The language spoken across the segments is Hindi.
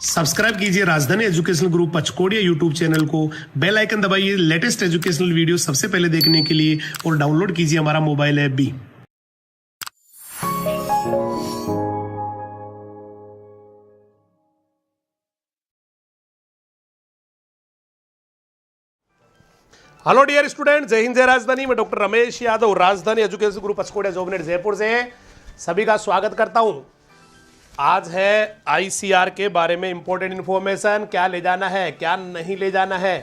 सब्सक्राइब कीजिए राजधानी एजुकेशनल ग्रुप पचकोड़िया यूट्यूब चैनल को, बेल आइकन दबाइए लेटेस्ट एजुकेशनल वीडियो सबसे पहले देखने के लिए और डाउनलोड कीजिए हमारा मोबाइल ऐप भी। हेलो डियर स्टूडेंट, जय हिंद जय राजधानी। मैं डॉक्टर रमेश यादव राजधानी एजुकेशन ग्रुप पचकोड़िया जॉबनेट जयपुर से सभी का स्वागत करता हूं। आज है आईसीआर के बारे में इंपॉर्टेंट इन्फॉर्मेशन, क्या ले जाना है क्या नहीं ले जाना है,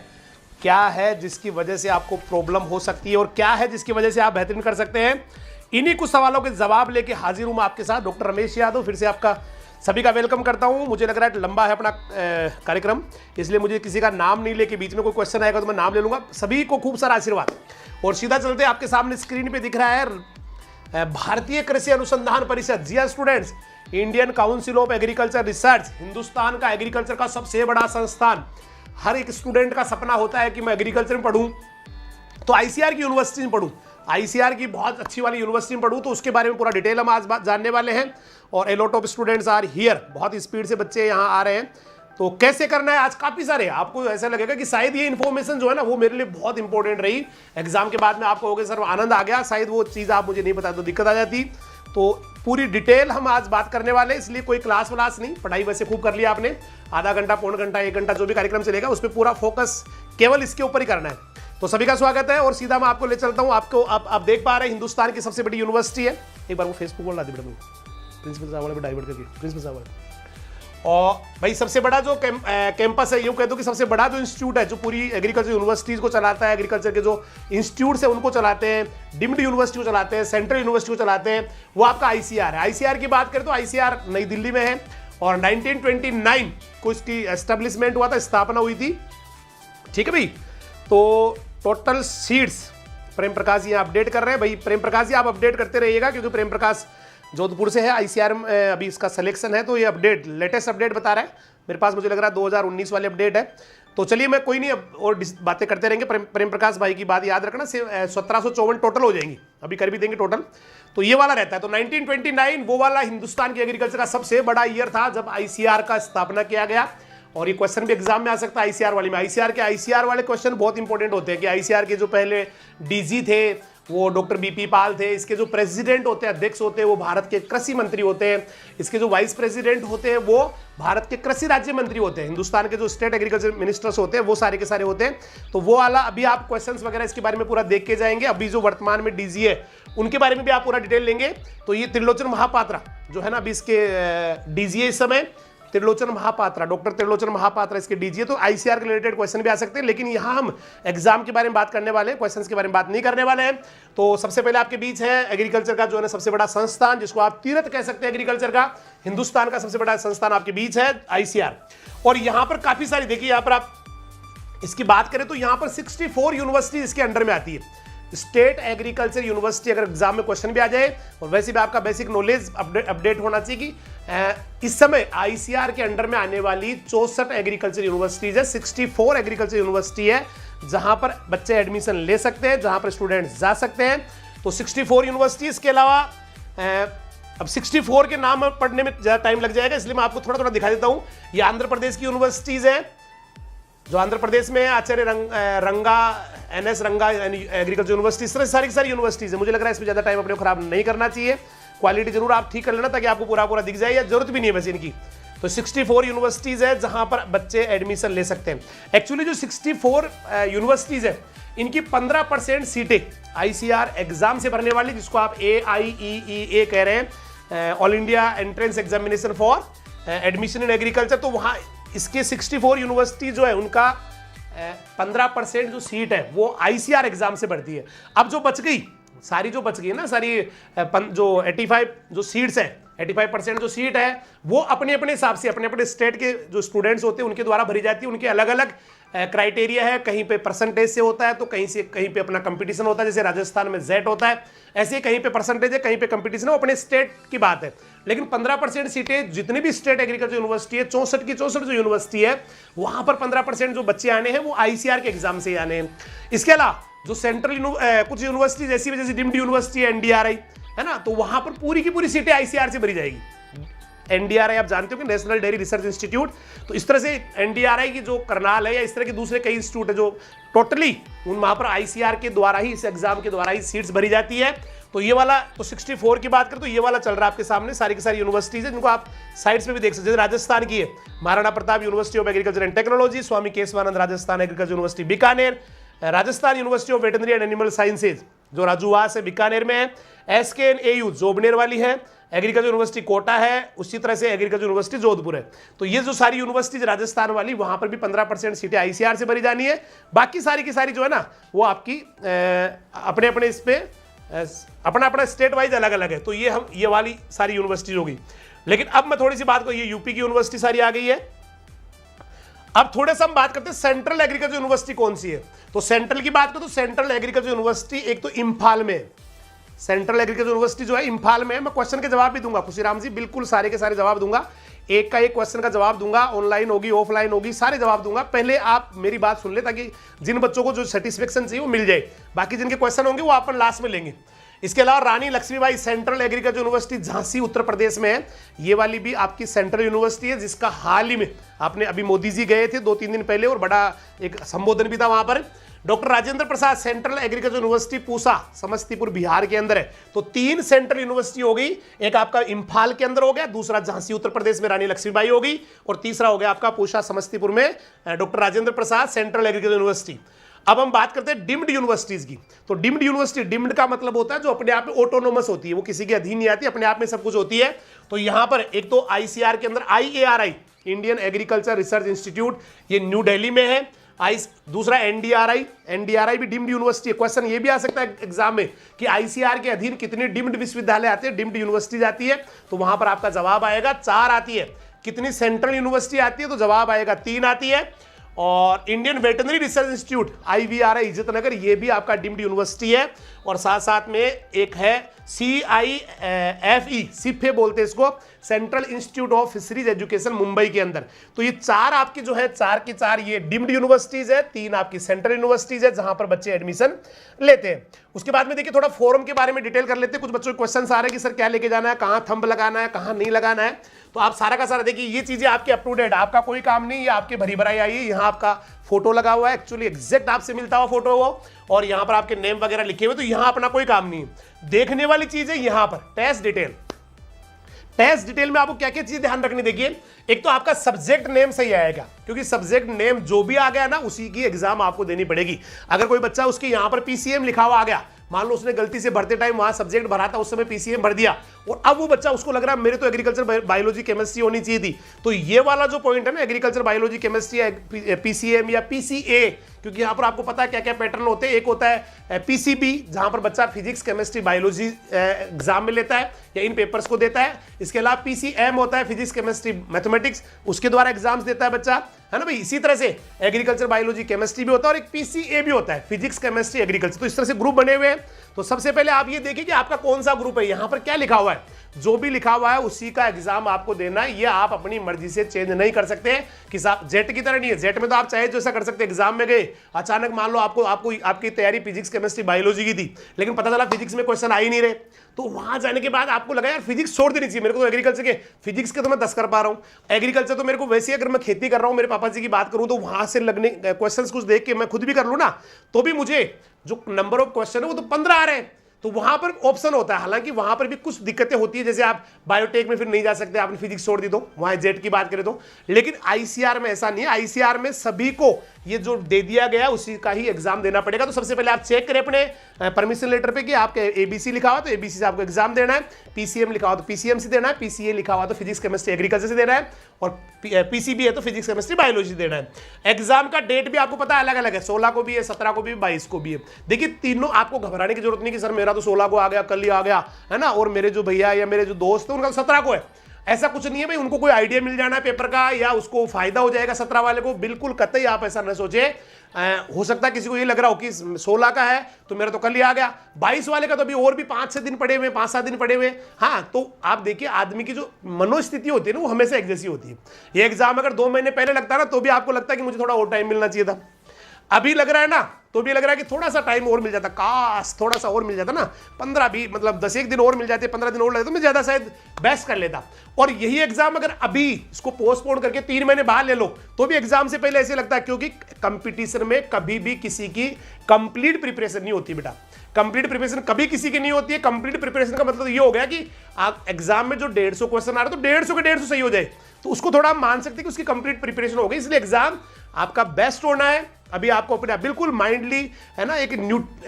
क्या है जिसकी वजह से आपको प्रॉब्लम हो सकती है और क्या है जिसकी वजह से आप बेहतरीन कर सकते हैं। इन्हीं कुछ सवालों के जवाब लेके हाजिर हूं मैं आपके साथ, डॉक्टर रमेश यादव। फिर से आपका सभी का वेलकम करता हूं। मुझे लग रहा है लंबा है अपना कार्यक्रम, इसलिए मुझे किसी का नाम नहीं लेके बीच में कोई क्वेश्चन आएगा तो मैं नाम ले लूंगा। सभी को खूब सारा आशीर्वाद। और सीधा चलते आपके सामने स्क्रीन पे दिख रहा है भारतीय कृषि अनुसंधान परिषद। जी students, Indian council of agriculture research, Hindustan का एग्रीकल्चर का सबसे बड़ा संस्थान। हर एक स्टूडेंट का सपना होता है कि मैं एग्रीकल्चर में पढ़ूं तो आईसीआर की यूनिवर्सिटी में पढ़ूं, आईसीआर की बहुत अच्छी वाली यूनिवर्सिटी में पढ़ूं। तो उसके बारे में पूरा डिटेल हम आज जानने वाले हैं। और a lot of students are here, बहुत स्पीड से बच्चे यहाँ आ रहे हैं। तो कैसे करना है, आज काफी सारे आपको ऐसा लगेगा कि शायद ये इन्फॉर्मेशन जो है ना वो मेरे लिए बहुत इंपॉर्टेंट रही। एग्जाम के बाद में आपको होगा सर आनंद आ गया, शायद वो चीज़ आप मुझे नहीं पता तो दिक्कत आ जाती। तो पूरी डिटेल हम आज बात करने वाले, इसलिए कोई क्लास वलास नहीं, पढ़ाई वैसे खूब कर लिया आपने। आधा घंटा, पौन घंटा, 1 घंटा जो भी कार्यक्रम चलेगा उस पर पूरा फोकस केवल इसके ऊपर ही करना है। तो सभी का स्वागत है और सीधा मैं आपको ले चलता हूं। आपको आप देख पा रहे हैं हिंदुस्तान की सबसे बड़ी यूनिवर्सिटी है। एक बार वो फेसबुक बोल रहा थी प्रिंसिपल साहब वाले डाइवर्ट करके, प्रिंसिपल साहब वाले। और भाई सबसे बड़ा जो कैंपस है, यूं कह दो कि सबसे बड़ा जो इंस्टीट्यूट है जो पूरी एग्रीकल्चर यूनिवर्सिटीज को चलाता है, एग्रीकल्चर के जो इंस्टीट्यूट है उनको चलाते हैं, डिम्ड यूनिवर्सिटी को चलाते हैं, सेंट्रल यूनिवर्सिटी को चलाते हैं, वो आपका आईसीआर है। आईसीआर की बात करें तो आईसीआर नई दिल्ली में है और 1929 को इसकी एस्टेब्लिशमेंट हुआ था, स्थापना हुई थी। ठीक है भाई। तो total seats Prem Prakash ji update कर रहे हैं। भाई प्रेम प्रकाश जी आप अपडेट करते रहिएगा, क्योंकि प्रेम प्रकाश जोधपुर से है, आईसीआर में अभी इसका सिलेक्शन है। तो ये अपडेट लेटेस्ट अपडेट बता रहा है मेरे पास, मुझे लग रहा है 2019 वाले अपडेट है। तो चलिए मैं कोई नहीं, अब और बातें करते रहेंगे। प्रेम प्रकाश भाई की बात याद रखना, 1754 टोटल हो जाएंगी, अभी कर भी देंगे टोटल। तो ये वाला रहता है। तो 1929 वो वाला हिंदुस्तान की एग्रीकल्चर का सबसे बड़ा ईयर था जब आईसीआर का स्थापना किया गया। और ये क्वेश्चन भी एग्जाम में आ सकता है आईसीआर वाले में। आईसीआर वाले क्वेश्चन बहुत इंपॉर्टेंट होते हैं कि आईसीआर के जो पहले डीजी थे वो डॉक्टर बीपी पाल थे, इसके जो प्रेसिडेंट होते हैं, अध्यक्ष होते हैं, वो भारत के कृषि मंत्री होते हैं, इसके जो वाइस प्रेसिडेंट होते हैं वो भारत के कृषि राज्य मंत्री होते हैं, हिंदुस्तान के जो स्टेट एग्रीकल्चर मिनिस्टर्स होते हैं वो सारे के सारे होते हैं। तो वो वाला अभी आप क्वेश्चंस वगैरह इसके बारे में पूरा देख के जाएंगे। अभी जो वर्तमान में डीजी है उनके बारे में भी आप पूरा डिटेल लेंगे। तो ये त्रिलोचन महापात्रा जो है ना अभी इसके डीजी है इस समय, त्रिलोचन महापात्रा, डॉक्टर त्रिलोचन महापात्रा इसके डीजी है। तो आईसीआर के रिलेटेड क्वेश्चन भी आ सकते हैं, लेकिन यहां हम एग्जाम के बारे में बात करने वाले हैं, क्वेश्चंस के बारे में बात नहीं करने वाले हैं। तो सबसे पहले आपके बीच है एग्रीकल्चर का जो है ना सबसे बड़ा संस्थान, जिसको आप तीर्थ कह सकते हैं एग्रीकल्चर का, हिंदुस्तान का सबसे बड़ा संस्थान आपके बीच है आईसीआर। और यहां पर काफी सारी, देखिए यहां पर आप इसकी बात करें तो यहां पर 64 यूनिवर्सिटी इसके अंडर में आती है। स्टेट एग्रीकल्चर यूनिवर्सिटी, अगर एग्जाम में क्वेश्चन भी आ जाए और वैसे भी आपका बेसिक नॉलेज अपडेट होना चाहिए कि इस समय आईसीआर के अंडर में आने वाली 64 एग्रीकल्चर यूनिवर्सिटीज है, 64 एग्रीकल्चर यूनिवर्सिटी है जहां पर बच्चे एडमिशन ले सकते हैं, जहां पर स्टूडेंट्स जा सकते हैं। तो 64 यूनिवर्सिटी, इसके अलावा अब 64 के नाम पढ़ने में ज्यादा टाइम लग जाएगा, इसलिए मैं आपको थोड़ा थोड़ा दिखा देता हूं। ये आंध्र प्रदेश की यूनिवर्सिटीज है, जो आंध्र प्रदेश में आचार्य रंगा, एनएस रंगा एग्रीकल्चर यूनिवर्सिटी, इस तरह सारी की सारी यूनिवर्सिटीज है। मुझे लग रहा है इसमें ज्यादा टाइम अपने खराब नहीं करना चाहिए। क्वालिटी जरूर आप ठीक कर लेना ताकि आपको पूरा पूरा दिख जाए, या जरूरत भी नहीं है वैसे इनकी। तो 64 यूनिवर्सिटीज है जहां पर बच्चे एडमिशन ले सकते हैं। एक्चुअली जो 64 यूनिवर्सिटीज है इनकी 15% सीटें आईसीआर एग्जाम से भरने वाली, जिसको आप AIEEA कह रहे हैं, all India entrance examination for admission in agriculture. तो वहां इसके 64 यूनिवर्सिटी जो है उनका 15% जो सीट है वो आईसीआर एग्जाम से बढ़ती है। अब जो बच गई, सारी जो बच गई ना, सारी जो 85 जो सीट्स है, 85% जो सीट है वो अपने अपने हिसाब से अपने अपने स्टेट के जो स्टूडेंट्स होते हैं उनके द्वारा भरी जाती है। उनके अलग अलग क्राइटेरिया है, कहीं पे परसेंटेज से होता है तो कहीं पे अपना कंपटीशन होता है, जैसे राजस्थान में जेट होता है, ऐसे कहीं पे परसेंटेज है, कहीं पे कंपटीशन है, अपने स्टेट की बात है। लेकिन 15% सीटें जितनी भी स्टेट एग्रीकल्चर यूनिवर्सिटी है, 64 की 64 जो यूनिवर्सिटी है वहां पर 15% जो बच्चे आने हैं वो आईसीआर के एग्जाम से आने हैं। इसके अलावा जो सेंट्रल कुछ यूनिवर्सिटी जैसी डिम्ड यूनिवर्सिटी है, NDRI है ना, तो वहां पर पूरी की पूरी सीटें आईसीआर से भरी जाएगी। NDRI आप जानते हो कि नेशनल डेयरी रिसर्च इंस्टीट्यूट, तो इस तरह से NDRI की जो करनाल है या इस तरह के दूसरे कई इंस्टीट्यूट है जो टोटली उन वहां पर ICR के द्वारा ही, इस एग्जाम के द्वारा ही सीट्स भरी जाती है। तो ये वाला तो 64 की बात करें तो ये वाला चल रहा है आपके सामने, सारी की सारी यूनिवर्सिटीज है जिनको आप साइड्स पे भी देख सकते हैं। राजस्थान की है Maharana Pratap university of agriculture and technology, Swami Keshwanand Rajasthan agriculture university Bikaner, Rajasthan university of veterinary and animal sciences जो राजूवास है बीकानेर में है, SKNAU जोबनेर वाली है, एग्रीकल्चर यूनिवर्सिटी कोटा है, उसी तरह से एग्रीकल्चर यूनिवर्सिटी जोधपुर है। तो ये जो सारी यूनिवर्सिटीज राजस्थान वाली, वहां पर भी 15% सीटें ICR से भरी जानी है। बाकी सारी की सारी जो है ना वो आपकी अपने अपने इस पे अपना अपना स्टेट वाइज अलग अलग है। तो ये वाली सारी यूनिवर्सिटीज होगी। लेकिन अब मैं थोड़ी सी बात करूं, ये यूपी की यूनिवर्सिटी सारी आ गई है। अब थोड़े से हम बात करते हैं सेंट्रल एग्रीकल्चर यूनिवर्सिटी कौन सी है। तो सेंट्रल की बात करें तो सेंट्रल एग्रीकल्चर यूनिवर्सिटी एक तो इंफाल में, सेंट्रल एग्रीकल्चर यूनिवर्सिटी जो है इंफाल में है। मैं क्वेश्चन के जवाब भी दूंगा खुशीराम जी, बिल्कुल सारे के सारे जवाब दूंगा, एक का एक क्वेश्चन का जवाब दूंगा, ऑनलाइन होगी ऑफलाइन होगी, सारे जवाब दूंगा। पहले आप मेरी बात सुन ले ताकि जिन बच्चों को जो सेटिस्फेक्शन चाहिए वो मिल जाए, बाकी जिनके क्वेश्चन होंगे वो अपन लास्ट में लेंगे। इसके अलावा Rani Lakshmibai central agriculture university Jhansi Uttar Pradesh में है, ये वाली भी आपकी सेंट्रल यूनिवर्सिटी है, जिसका हाल ही में आपने अभी मोदी जी गए थे 2-3 दिन पहले और बड़ा एक संबोधन भी था वहां पर। Doctor Rajendra Prasad central agriculture university Pusa Samastipur Bihar के अंदर है। तो 3 सेंट्रल यूनिवर्सिटी हो गई, एक आपका इंफाल के अंदर हो गया, दूसरा झांसी उत्तर प्रदेश में रानी लक्ष्मीबाई होगी, और तीसरा हो गया आपका पूसा समस्तीपुर में doctor Rajendra Prasad central agriculture university. अब हम बात करते हैं डिम्ड यूनिवर्सिटीज की। तो डिम्ड यूनिवर्सिटी, डिम्ड का मतलब होता है जो अपने आप में ऑटोनोमस होती है, वो किसी के अधीन नहीं आती, अपने आप में सब कुछ होती है। तो यहां पर एक तो ICR के अंदर IARI Indian agriculture research institute, ये न्यू दिल्ली में है। दूसरा NDRI भी डिम्ड यूनिवर्सिटी है। क्वेश्चन ये भी आ सकता है एग्जाम में कि ICR के अधीन कितने डिम्ड विश्वविद्यालय आते हैं, डिम्ड यूनिवर्सिटी आती है, तो वहां पर आपका जवाब आएगा 4 आती है। कितनी सेंट्रल यूनिवर्सिटी आती है, तो जवाब आएगा 3 आती है। और Indian veterinary research institute IVRI Izzatnagar, ये भी आपका डिम्ड यूनिवर्सिटी है। और साथ साथ में एक है CIFE, सिफे बोलते हैं इसको, central institute of fisheries education Mumbai के अंदर। तो ये 4 आपकी जो है 4 की 4 ये डिम्ड यूनिवर्सिटीज है, 3 आपकी सेंट्रल यूनिवर्सिटीज है जहां पर बच्चे एडमिशन लेते हैं। उसके बाद में देखिए थोड़ा फोरम के बारे में डिटेल कर लेते हैं। कुछ बच्चों के क्वेश्चन आ रहे हैं कि सर क्या लेके जाना है, कहाँ थंब लगाना है, कहाँ नहीं लगाना है। तो आप सारा का सारा देखिए, ये चीजें आपके अप टू डेट, आपका कोई काम नहीं, ये आपके भरी भराई आई है। यहाँ आपका फोटो लगा हुआ है, एक्चुअली एग्जैक्ट आपसे मिलता हुआ फोटो वो, और यहाँ पर आपके नेम वगैरह लिखे हुए, तो यहाँ अपना कोई काम नहीं है। देखने वाली चीज है यहाँ पर टेस्ट डिटेल। टेस्ट डिटेल में आपको क्या क्या चीज ध्यान रखनी, देखिए एक तो आपका सब्जेक्ट नेम सही आएगा, क्योंकि सब्जेक्ट नेम जो भी आ गया ना उसी की एग्जाम आपको देनी पड़ेगी। अगर कोई बच्चा उसके यहाँ पर PCM लिखा हुआ आ गया, मान लो उसने गलती से भरते टाइम वहां सब्जेक्ट भरा था, उस समय PCM भर दिया, और अब वो बच्चा उसको लग रहा है मेरे तो एग्रीकल्चर बायोलॉजी केमिस्ट्री होनी चाहिए थी, तो ये वाला जो पॉइंट है ना एग्रीकल्चर बायोलॉजी केमिस्ट्री या PCM या PCA, क्योंकि यहाँ पर आपको पता है क्या क्या पैटर्न होते हैं। एक होता है PCB जहां पर बच्चा फिजिक्स केमिस्ट्री बायोलॉजी एग्जाम में लेता है या इन पेपर्स को देता है। इसके अलावा PCM होता है फिजिक्स केमिस्ट्री मैथमेटिक्स, उसके द्वारा एग्जाम्स देता है बच्चा, है ना भाई। इसी तरह से एग्रीकल्चर बायोलॉजी केमिस्ट्री भी होता है और एक PCA भी होता है फिजिक्स केमिस्ट्री एग्रीकल्चर। तो इस तरह से ग्रुप बने हुए हैं। तो सबसे पहले आप ये देखिए कि आपका कौन सा ग्रुप है, यहाँ पर क्या लिखा हुआ है, जो भी लिखा हुआ है उसी का एग्जाम आपको देना है। ये आप अपनी मर्जी से चेंज नहीं कर सकते कि साहब जेट की तरह नहीं है। जेट में तो आप चाहे जैसा कर सकते, एग्जाम में गए अचानक मान लो आपको आपकी तैयारी फिजिक्स केमिस्ट्री बायोलॉजी की थी, लेकिन पता चला फिजिक्स में क्वेश्चन आ ही नहीं रहे, तो वहां जाने के बाद आपको लगा यार फिजिक्स छोड़ देनी चाहिए, मेरे को तो एग्रीकल्चर के फिजिक्स के तो मैं 10 कर पा रहा हूं, एग्रीकल्चर तो मेरे को वैसे अगर मैं खेती कर रहा हूं, मेरे पापा जी की बात करूं तो वहां से लगने क्वेश्चंस कुछ देख के मैं खुद भी कर लूं ना, तो भी मुझे जो नंबर ऑफ क्वेश्चन है वो तो 15 आ रहे हैं। तो वहां पर ऑप्शन होता है, हालांकि वहां पर भी कुछ दिक्कतें होती है, जैसे आप बायोटेक में फिर नहीं जा सकते, आपने फिजिक्स छोड़ दी तो वहां जेट की बात करें तो, लेकिन ICR में ऐसा नहीं है। ICR में सभी को ये जो दे दिया गया उसी का ही एग्जाम देना पड़ेगा। तो सबसे पहले आप चेक करें अपने परमिशन लेटर पे कि आपके ABC लिखा हुआ तो ABC से आपको एग्जाम देना है, PCM लिखा हुआ तो PCM से देना है, PCA लिखा हुआ तो फिजिक्स केमिस्ट्री एग्रीकल्चर से देना है, और PCB है तो फिजिक्स केमिस्ट्री बायोलॉजी देना है। एग्जाम का डेट भी आपको पता है अलग अलग है, 16 को भी है, 17 को भी, 22 को भी है। देखिए तीनों आपको घबराने की जरूरत नहीं कि सर मेरा तो 16 को आ गया, कल ही आ गया, है ना, और मेरे जो भैया या मेरे जो दोस्त है उनका 17 को है। ऐसा कुछ नहीं है भाई, उनको कोई आइडिया मिल जाना है पेपर का या उसको फायदा हो जाएगा 17 वाले को, बिल्कुल कतई आप ऐसा न सोचे। हो सकता है किसी को ये लग रहा हो कि 16 का है तो मेरा तो कल ही आ गया, 22 वाले का तो अभी और भी 5-6 दिन पड़े हुए, 5-7 दिन पड़े हुए। हाँ, तो आप देखिए आदमी की जो मनोस्थिति होती है ना वो हमेशा एक जैसी होती है। ये एग्जाम अगर 2 महीने पहले लगता है ना तो भी आपको लगता है कि मुझे थोड़ा और टाइम मिलना चाहिए था। अभी लग रहा है ना, तो भी लग रहा है कि थोड़ा सा टाइम और मिल जाता, काश थोड़ा सा और मिल जाता ना, 15-20 मतलब 10 एक दिन और मिल जाते, 15 दिन और लगते तो मैं ज्यादा शायद बेस्ट कर लेता। और यही एग्जाम अगर अभी इसको पोस्टपोन करके 3 महीने बाद ले लो तो भी एग्जाम से पहले ऐसे लगता है, क्योंकि कंपटीशन में कभी भी किसी की कंप्लीट प्रिपरेशन नहीं होती बेटा। कंप्लीट प्रिपरेशन कभी किसी की नहीं होती है। कंप्लीट प्रिपरेशन का मतलब ये हो गया कि आप एग्जाम में जो 150 क्वेश्चन आ रहे तो 150 के 150 सही हो जाए, तो उसको थोड़ा हम मान सकते हैं कि उसकी कंप्लीट प्रिपरेशन हो गई। इसलिए एग्जाम आपका बेस्ट होना है। अभी आपको अपने बिल्कुल माइंडली है ना, एक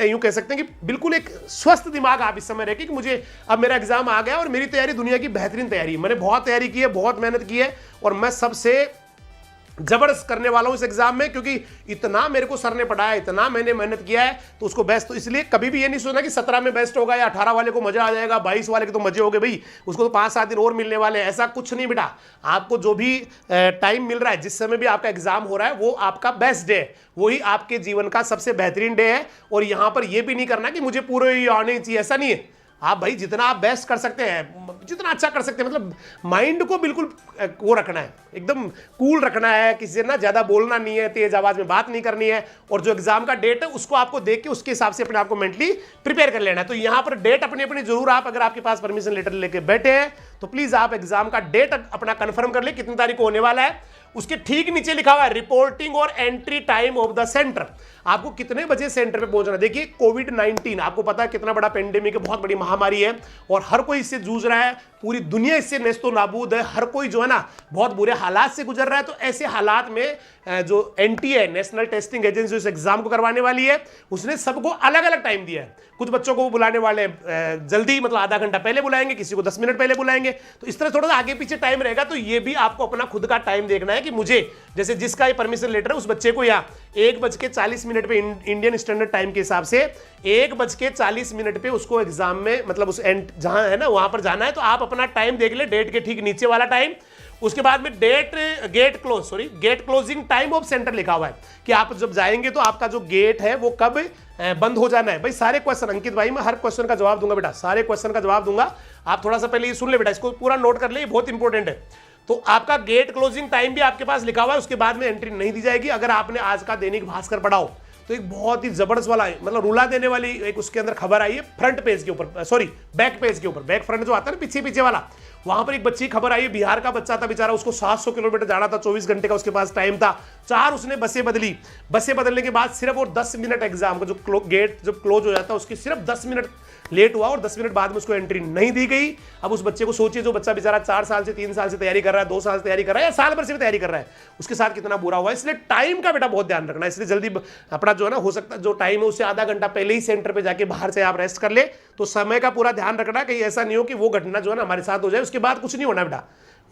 यूं कह सकते हैं कि बिल्कुल एक स्वस्थ दिमाग आप इस समय रखें कि मुझे अब मेरा एग्जाम आ गया और मेरी तैयारी दुनिया की बेहतरीन तैयारी, मैंने बहुत तैयारी की है, बहुत मेहनत की है और मैं सबसे जबरदस्त करने वाला हूं इस एग्जाम में, क्योंकि इतना मेरे को सर ने पढ़ाया, इतना मैंने मेहनत किया है, तो उसको बेस्ट। तो इसलिए कभी भी ये नहीं सोचना कि 17 में बेस्ट होगा या 18 वाले को मजा आ जाएगा, 22 वाले के तो मजे हो गए भाई, उसको तो 5-7 दिन और मिलने वाले हैं। ऐसा कुछ नहीं बेटा। आपको जो भी टाइम मिल रहा है, जिस समय भी आपका एग्जाम हो रहा है, वो आपका बेस्ट डे है, वही आपके जीवन का सबसे बेहतरीन डे है। और यहां पर यह भी नहीं करना कि मुझे पूरे आने चाहिए, ऐसा नहीं है। आप भाई जितना आप बेस्ट कर सकते हैं, जितना अच्छा कर सकते हैं, मतलब माइंड को बिल्कुल वो रखना है, एकदम कूल रखना है, किसी से ना ज्यादा बोलना नहीं है, तेज आवाज में बात नहीं करनी है। और जो एग्जाम का डेट है उसको आपको देख के उसके हिसाब से अपने आप को मेंटली प्रिपेयर कर लेना है। तो यहां पर डेट अपनी अपनी जरूर, आप अगर आपके पास परमिशन लेटर लेके बैठे हैं तो प्लीज आप एग्जाम का डेट अपना कंफर्म कर ले, कितनी तारीख को होने वाला है। उसके ठीक नीचे लिखा हुआ है रिपोर्टिंग और entry time of the centre, आपको कितने बजे सेंटर पे पहुंचना। देखिए कोविड-19 आपको पता है कितना बड़ा पेंडेमिक है, बहुत बड़ी महामारी है और हर कोई इससे जूझ रहा है, पूरी दुनिया इससे नेस्तो नाबूद है, हर कोई जो है ना बहुत बुरे हालात से गुजर रहा है। तो ऐसे हालात में जो एनटीए है, नेशनल टेस्टिंग एजेंसी, इस एग्जाम को करवाने वाली है, उसने सबको अलग अलग टाइम दिया है। कुछ बच्चों को वो बुलाने वाले जल्दी, मतलब आधा घंटा पहले बुलाएंगे, किसी को 10 मिनट पहले बुलाएंगे, तो इस तरह थोड़ा सा आगे पीछे टाइम रहेगा। तो ये भी आपको अपना खुद का टाइम देखना है कि मुझे, जैसे जिसका ये परमिशन लेटर है उस बच्चे को यहाँ 1:40 पे इंडियन स्टैंडर्ड टाइम के हिसाब से 1:40 पे उसको एग्जाम में, मतलब उस एंड जहां है ना वहां पर जाना है। तो आप अपना टाइम देख ले, डेट के ठीक नीचे वाला टाइम। उसके बाद में gate closing time of centre लिखा हुआ है कि आप जब जाएंगे तो आपका जो गेट है वो कब बंद हो जाना है। भाई सारे क्वेश्चन अंकित भाई, मैं हर क्वेश्चन का जवाब दूंगा बेटा, सारे क्वेश्चन का जवाब दूंगा। आप थोड़ा सा पहले ये सुन ले बेटा, इसको पूरा नोट कर ले, ये बहुत इंपॉर्टेंट है। तो आपका गेट क्लोजिंग टाइम भी आपके पास लिखा हुआ है, उसके बाद में एंट्री नहीं दी जाएगी। अगर आपने आज का दैनिक भास्कर पढ़ा हो तो एक बहुत ही जबरदस्त वाला, मतलब रुला देने वाली एक उसके अंदर खबर आई है, फ्रंट पेज के ऊपर, सॉरी बैक पेज के ऊपर, बैक फ्रंट जो आता है ना पीछे पीछे वाला, वहां पर एक बच्ची खबर आई है, बिहार का बच्चा था बेचारा, उसको 700 किलोमीटर जाना था, 24 घंटे का उसके पास टाइम था, 4 उसने बसें बदली। बसें बदलने के बाद सिर्फ और 10 मिनट एग्जाम का जो गेट जब क्लोज हो जाता है उसकी सिर्फ 10 मिनट लेट हुआ और 10 मिनट बाद में उसको एंट्री नहीं दी गई। अब उस बच्चे को सोचिए, जो बच्चा बेचारा 4 साल से 3 साल से तैयारी कर रहा है, 2 साल से तैयारी कर रहा है या साल भर से भी तैयारी कर रहा है, उसके साथ कितना बुरा हुआ है। इसलिए टाइम का बेटा बहुत ध्यान रखना है। इसलिए जल्दी अपना जो है ना, हो सकता है जो टाइम है उससे आधा घंटा पहले ही सेंटर पे जाके बाहर से आप रेस्ट कर ले। तो समय का पूरा ध्यान रखना, कहीं ऐसा नहीं हो कि वो घटना जो है ना हमारे साथ हो जाए, उसके बाद कुछ नहीं होना बेटा,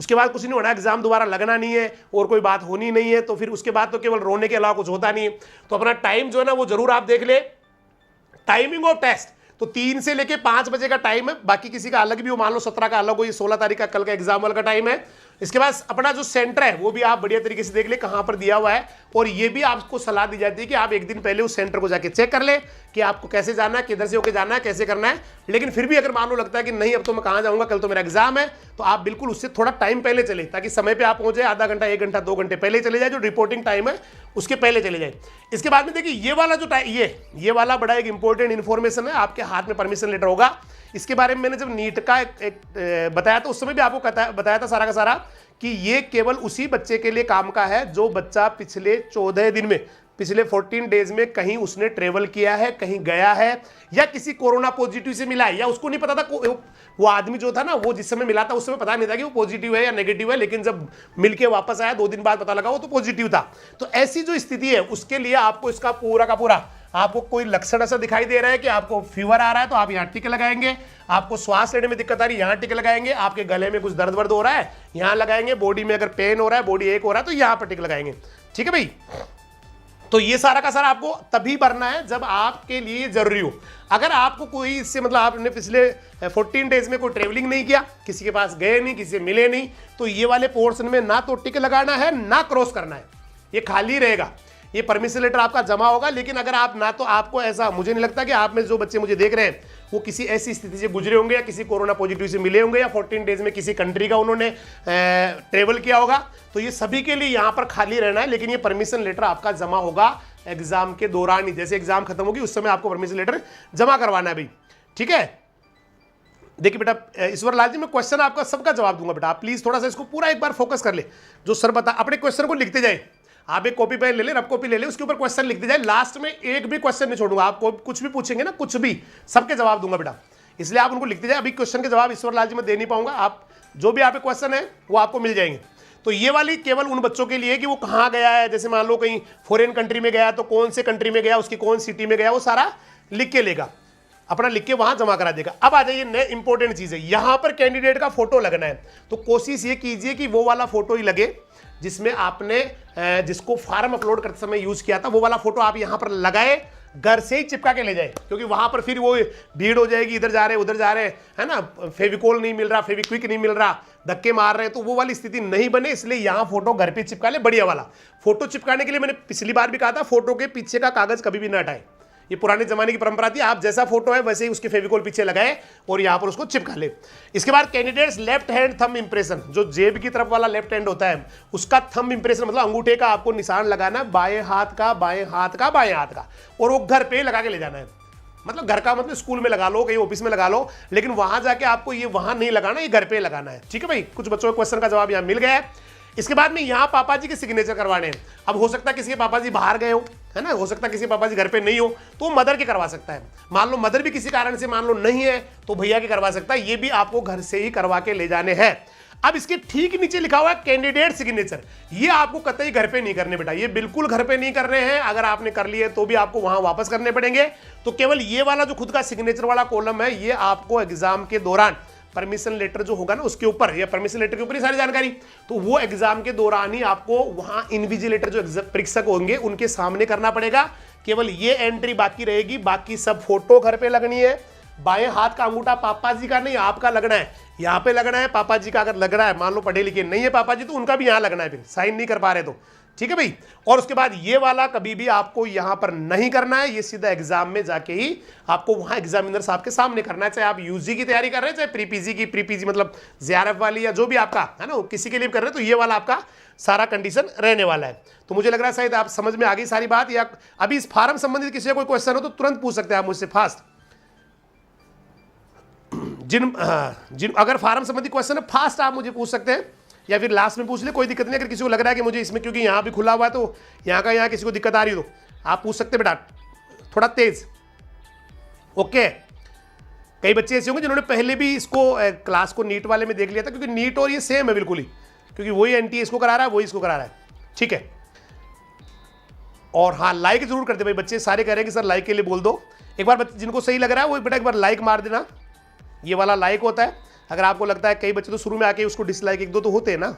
उसके बाद कुछ नहीं होना। एग्जाम दोबारा लगना नहीं है और कोई बात होनी नहीं है, तो फिर उसके बाद तो केवल रोने के अलावा कुछ होता नहीं है। तो अपना टाइम जो है ना वो जरूर आप देख ले। टाइमिंग ऑफ टेस्ट तो 3 से लेके 5 बजे का टाइम है, बाकी किसी का अलग भी हो, मान लो 17 का अलग हो, ये 16 तारीख का कल का एग्जाम वाला का टाइम है। इसके बाद अपना जो सेंटर है वो भी आप बढ़िया तरीके से देख ले कहां पर दिया हुआ है। और ये भी आपको सलाह दी जाती है कि आप एक दिन पहले उस सेंटर को जाके चेक कर ले कि आपको कैसे जाना है, किधर से होके जाना है, कैसे करना है। लेकिन फिर भी अगर मान लो लगता है कि नहीं अब तो मैं कहां जाऊंगा, कल तो मेरा एग्जाम है, तो आप बिल्कुल उससे थोड़ा टाइम पहले चले, ताकि समय पे आप पहुंचे, आधा घंटा 1 घंटा 2 घंटे पहले चले जाए, जो रिपोर्टिंग टाइम है उसके पहले चले जाए। इसके बाद में देखिए ये वाला जो टाइम, ये वाला बड़ा एक इंपॉर्टेंट इन्फॉर्मेशन है, आपके हाथ में परमिशन लेटर होगा। इसके बारे में मैंने जब नीट का एक बताया था उस समय भी आपको बताया था सारा का सारा कि ये केवल उसी बच्चे के लिए काम का है जो बच्चा पिछले 14 दिन में, पिछले 14 डेज में कहीं उसने ट्रेवल किया है, कहीं गया है या किसी कोरोना पॉजिटिव से मिला है, या उसको नहीं पता था, वो आदमी जो था ना वो जिस समय मिला था उस समय पता नहीं था कि वो पॉजिटिव है या नेगेटिव है, लेकिन जब मिलके वापस आया 2 दिन बाद पता लगा वो तो पॉजिटिव था। तो ऐसी जो स्थिति है उसके लिए आपको इसका पूरा का पूरा, आपको कोई लक्षण ऐसा दिखाई दे रहा है कि आपको फीवर आ रहा है तो आप यहाँ टीके लगाएंगे, आपको श्वास लेने में दिक्कत आ रही है यहाँ टीके लगाएंगे, आपके गले में कुछ दर्द वर्द हो रहा है यहाँ लगाएंगे, बॉडी में अगर पेन हो रहा है, बॉडी एक हो रहा है तो यहाँ पर टीके लगाएंगे। ठीक है भाई, तो ये सारा का सारा आपको तभी भरना है जब आपके लिए जरूरी हो। अगर आपको कोई इससे मतलब आपने पिछले 14 डेज में कोई ट्रेवलिंग नहीं किया, किसी के पास गए नहीं, किसी से मिले नहीं, तो ये वाले पोर्शन में ना तो टिक लगाना है ना क्रॉस करना है, ये खाली रहेगा। ये परमिशन लेटर आपका जमा होगा। लेकिन अगर आप ना, तो आपको ऐसा मुझे नहीं लगता कि आप में जो बच्चे मुझे देख रहे हैं वो किसी ऐसी स्थिति से गुजरे होंगे या किसी कोरोना पॉजिटिव से मिले होंगे या 14 डेज में किसी कंट्री का उन्होंने ट्रेवल किया होगा। तो ये सभी के लिए यहाँ पर खाली रहना है, लेकिन ये परमिशन लेटर आपका जमा होगा एग्जाम के दौरान ही, जैसे एग्जाम खत्म होगी उस समय आपको परमिशन लेटर जमा करवाना है भाई, ठीक है। देखिए बेटा ईश्वर लाल जी, मैं क्वेश्चन आपका सबका जवाब दूंगा बेटा, आप प्लीज थोड़ा सा इसको पूरा एक बार फोकस कर ले, जो सर बता, अपने क्वेश्चन को लिखते जाए, आप एक कॉपी पेन ले ले, रफ कॉपी ले ले, उसके ऊपर क्वेश्चन लिखते जाए, लास्ट में एक भी क्वेश्चन नहीं छोड़ूंगा, आपको कुछ भी पूछेंगे ना, कुछ भी, सबके जवाब दूंगा बेटा, इसलिए आप उनको लिखते जाए। अभी क्वेश्चन के जवाब ईश्वर लाल जी मैं दे नहीं पाऊंगा, आप जो भी आप क्वेश्चन है वो आपको मिल जाएंगे। तो ये वाली केवल उन बच्चों के लिए कि वो कहाँ गया है, जैसे मान लो कहीं फॉरेन कंट्री में गया तो कौन से कंट्री में गया, उसकी कौन सिटी में गया, वो सारा लिख के लेगा, अपना लिख के वहां जमा करा देगा। अब आ जाइए नए इंपॉर्टेंट चीज है, यहां पर कैंडिडेट का फोटो लगना है, तो कोशिश ये कीजिए कि वो वाला फोटो ही लगे जिसमें आपने जिसको फॉर्म अपलोड करते समय यूज किया था, वो वाला फोटो आप यहां पर लगाए, घर से ही चिपका के ले जाए, क्योंकि वहां पर फिर वो भीड़ हो जाएगी, इधर जा रहे उधर जा रहे, है ना, फेविकोल नहीं मिल रहा, फेविक्विक नहीं मिल रहा, धक्के मार रहे हैं, तो वो वाली स्थिति नहीं बने, इसलिए यहां फोटो घर पे चिपका ले, बढ़िया वाला फोटो चिपकाने के लिए मैंने पिछली बार भी कहा था, फोटो के पीछे का कागज कभी भी ना हटाए, ये पुराने जमाने की परंपरा थी, आप जैसा फोटो है वैसे ही उसके फेविकोल पीछे लगाए और यहां पर उसको चिपका ले। इसके बाद candidates left hand thumb impression, जो जेब की तरफ वाला लेफ्ट हैंड होता है उसका थंब इंप्रेशन, मतलब अंगूठे का आपको निशान लगाना, बाएं हाथ का, बाएं हाथ का, बाएं हाथ का, और वो घर पे लगा के ले जाना है, मतलब घर का मतलब स्कूल में लगा लो, कहीं ऑफिस में लगा लो, लेकिन वहां जाके आपको ये वहां नहीं लगाना, ये घर पे लगाना है, ठीक है भाई। कुछ बच्चों के क्वेश्चन का जवाब यहां मिल गया है। इसके बाद में यहां पापा जी के सिग्नेचर करवाने हैं। अब हो सकता है किसी के पापा जी बाहर गए हो, है ना, हो सकता है किसी के पापा जी घर पे नहीं हो, तो मदर के करवा सकता है, मान लो मदर भी किसी कारण से मान लो नहीं है तो भैया के करवा सकता है, ये भी आपको घर से ही करवा के ले जाने हैं। अब इसके ठीक नीचे लिखा हुआ है कैंडिडेट सिग्नेचर, ये आपको कतई घर पे नहीं करने बेटा, ये बिल्कुल घर पे नहीं करने हैं, अगर आपने कर लिए तो भी आपको वहां वापस करने पड़ेंगे। तो केवल ये वाला जो खुद का सिग्नेचर वाला कॉलम है, ये आपको एग्जाम के दौरान परमिशन लेटर जो होगा ना उसके ऊपर, या परमिशन लेटर के ऊपर ही सारी जानकारी, तो वो एग्जाम के दौरान ही आपको वहां इन्विजिलेटर जो परीक्षक होंगे उनके सामने करना पड़ेगा। केवल ये एंट्री बाकी रहेगी, बाकी सब फोटो घर पे लगनी है। बाएं हाथ का अंगूठा पापा जी का नहीं आपका लगना है, यहां पे लगना है। पापा जी का अगर लग रहा है, मान लो पढ़े लिखे नहीं है पापा जी, तो उनका भी यहां लगना है, फिर साइन नहीं कर पा रहे तो, ठीक है भाई। और उसके बाद ये वाला कभी भी आपको यहां पर नहीं करना है, ये सीधा एग्जाम में जाके ही आपको वहां एग्जामिनर साहब के सामने करना है, चाहे आप यूजी की तैयारी कर रहे हैं, चाहे प्री पीजी की, प्री पीजी मतलब जेआरएफ वाली, या जो भी आपका है ना, किसी के लिए कर रहे हैं, तो ये वाला आपका सारा कंडीशन रहने वाला है। तो मुझे लग रहा है शायद आप समझ में आ गई सारी बात, या अभी इस फार्म संबंधित किसी का कोई क्वेश्चन हो तो तुरंत पूछ सकते हैं आप मुझसे फास्ट। जिन अगर फार्म संबंधी क्वेश्चन है फास्ट आप मुझे पूछ सकते हैं, या फिर लास्ट में पूछ ले, कोई दिक्कत नहीं। अगर किसी को लग रहा है कि मुझे इसमें, क्योंकि यहाँ भी खुला हुआ है तो यहाँ किसी को दिक्कत आ रही हो तो आप पूछ सकते बेटा, थोड़ा तेज। ओके, कई बच्चे ऐसे होंगे जिन्होंने पहले भी इसको क्लास को नीट वाले में देख लिया था, क्योंकि नीट और ये सेम है बिल्कुल ही, क्योंकि वही एनटीए इसको करा रहा है, वही इसको करा रहा है, ठीक है। और हाँ, लाइक जरूर करते भाई, बच्चे सारे कह रहे हैं कि सर लाइक के लिए बोल दो। एक बार जिनको सही लग रहा है वो बेटा एक बार लाइक मार देना, ये वाला लाइक होता है। अगर आपको लगता है, कई बच्चे तो शुरू में आके उसको डिसलाइक एक दो तो होते हैं ना,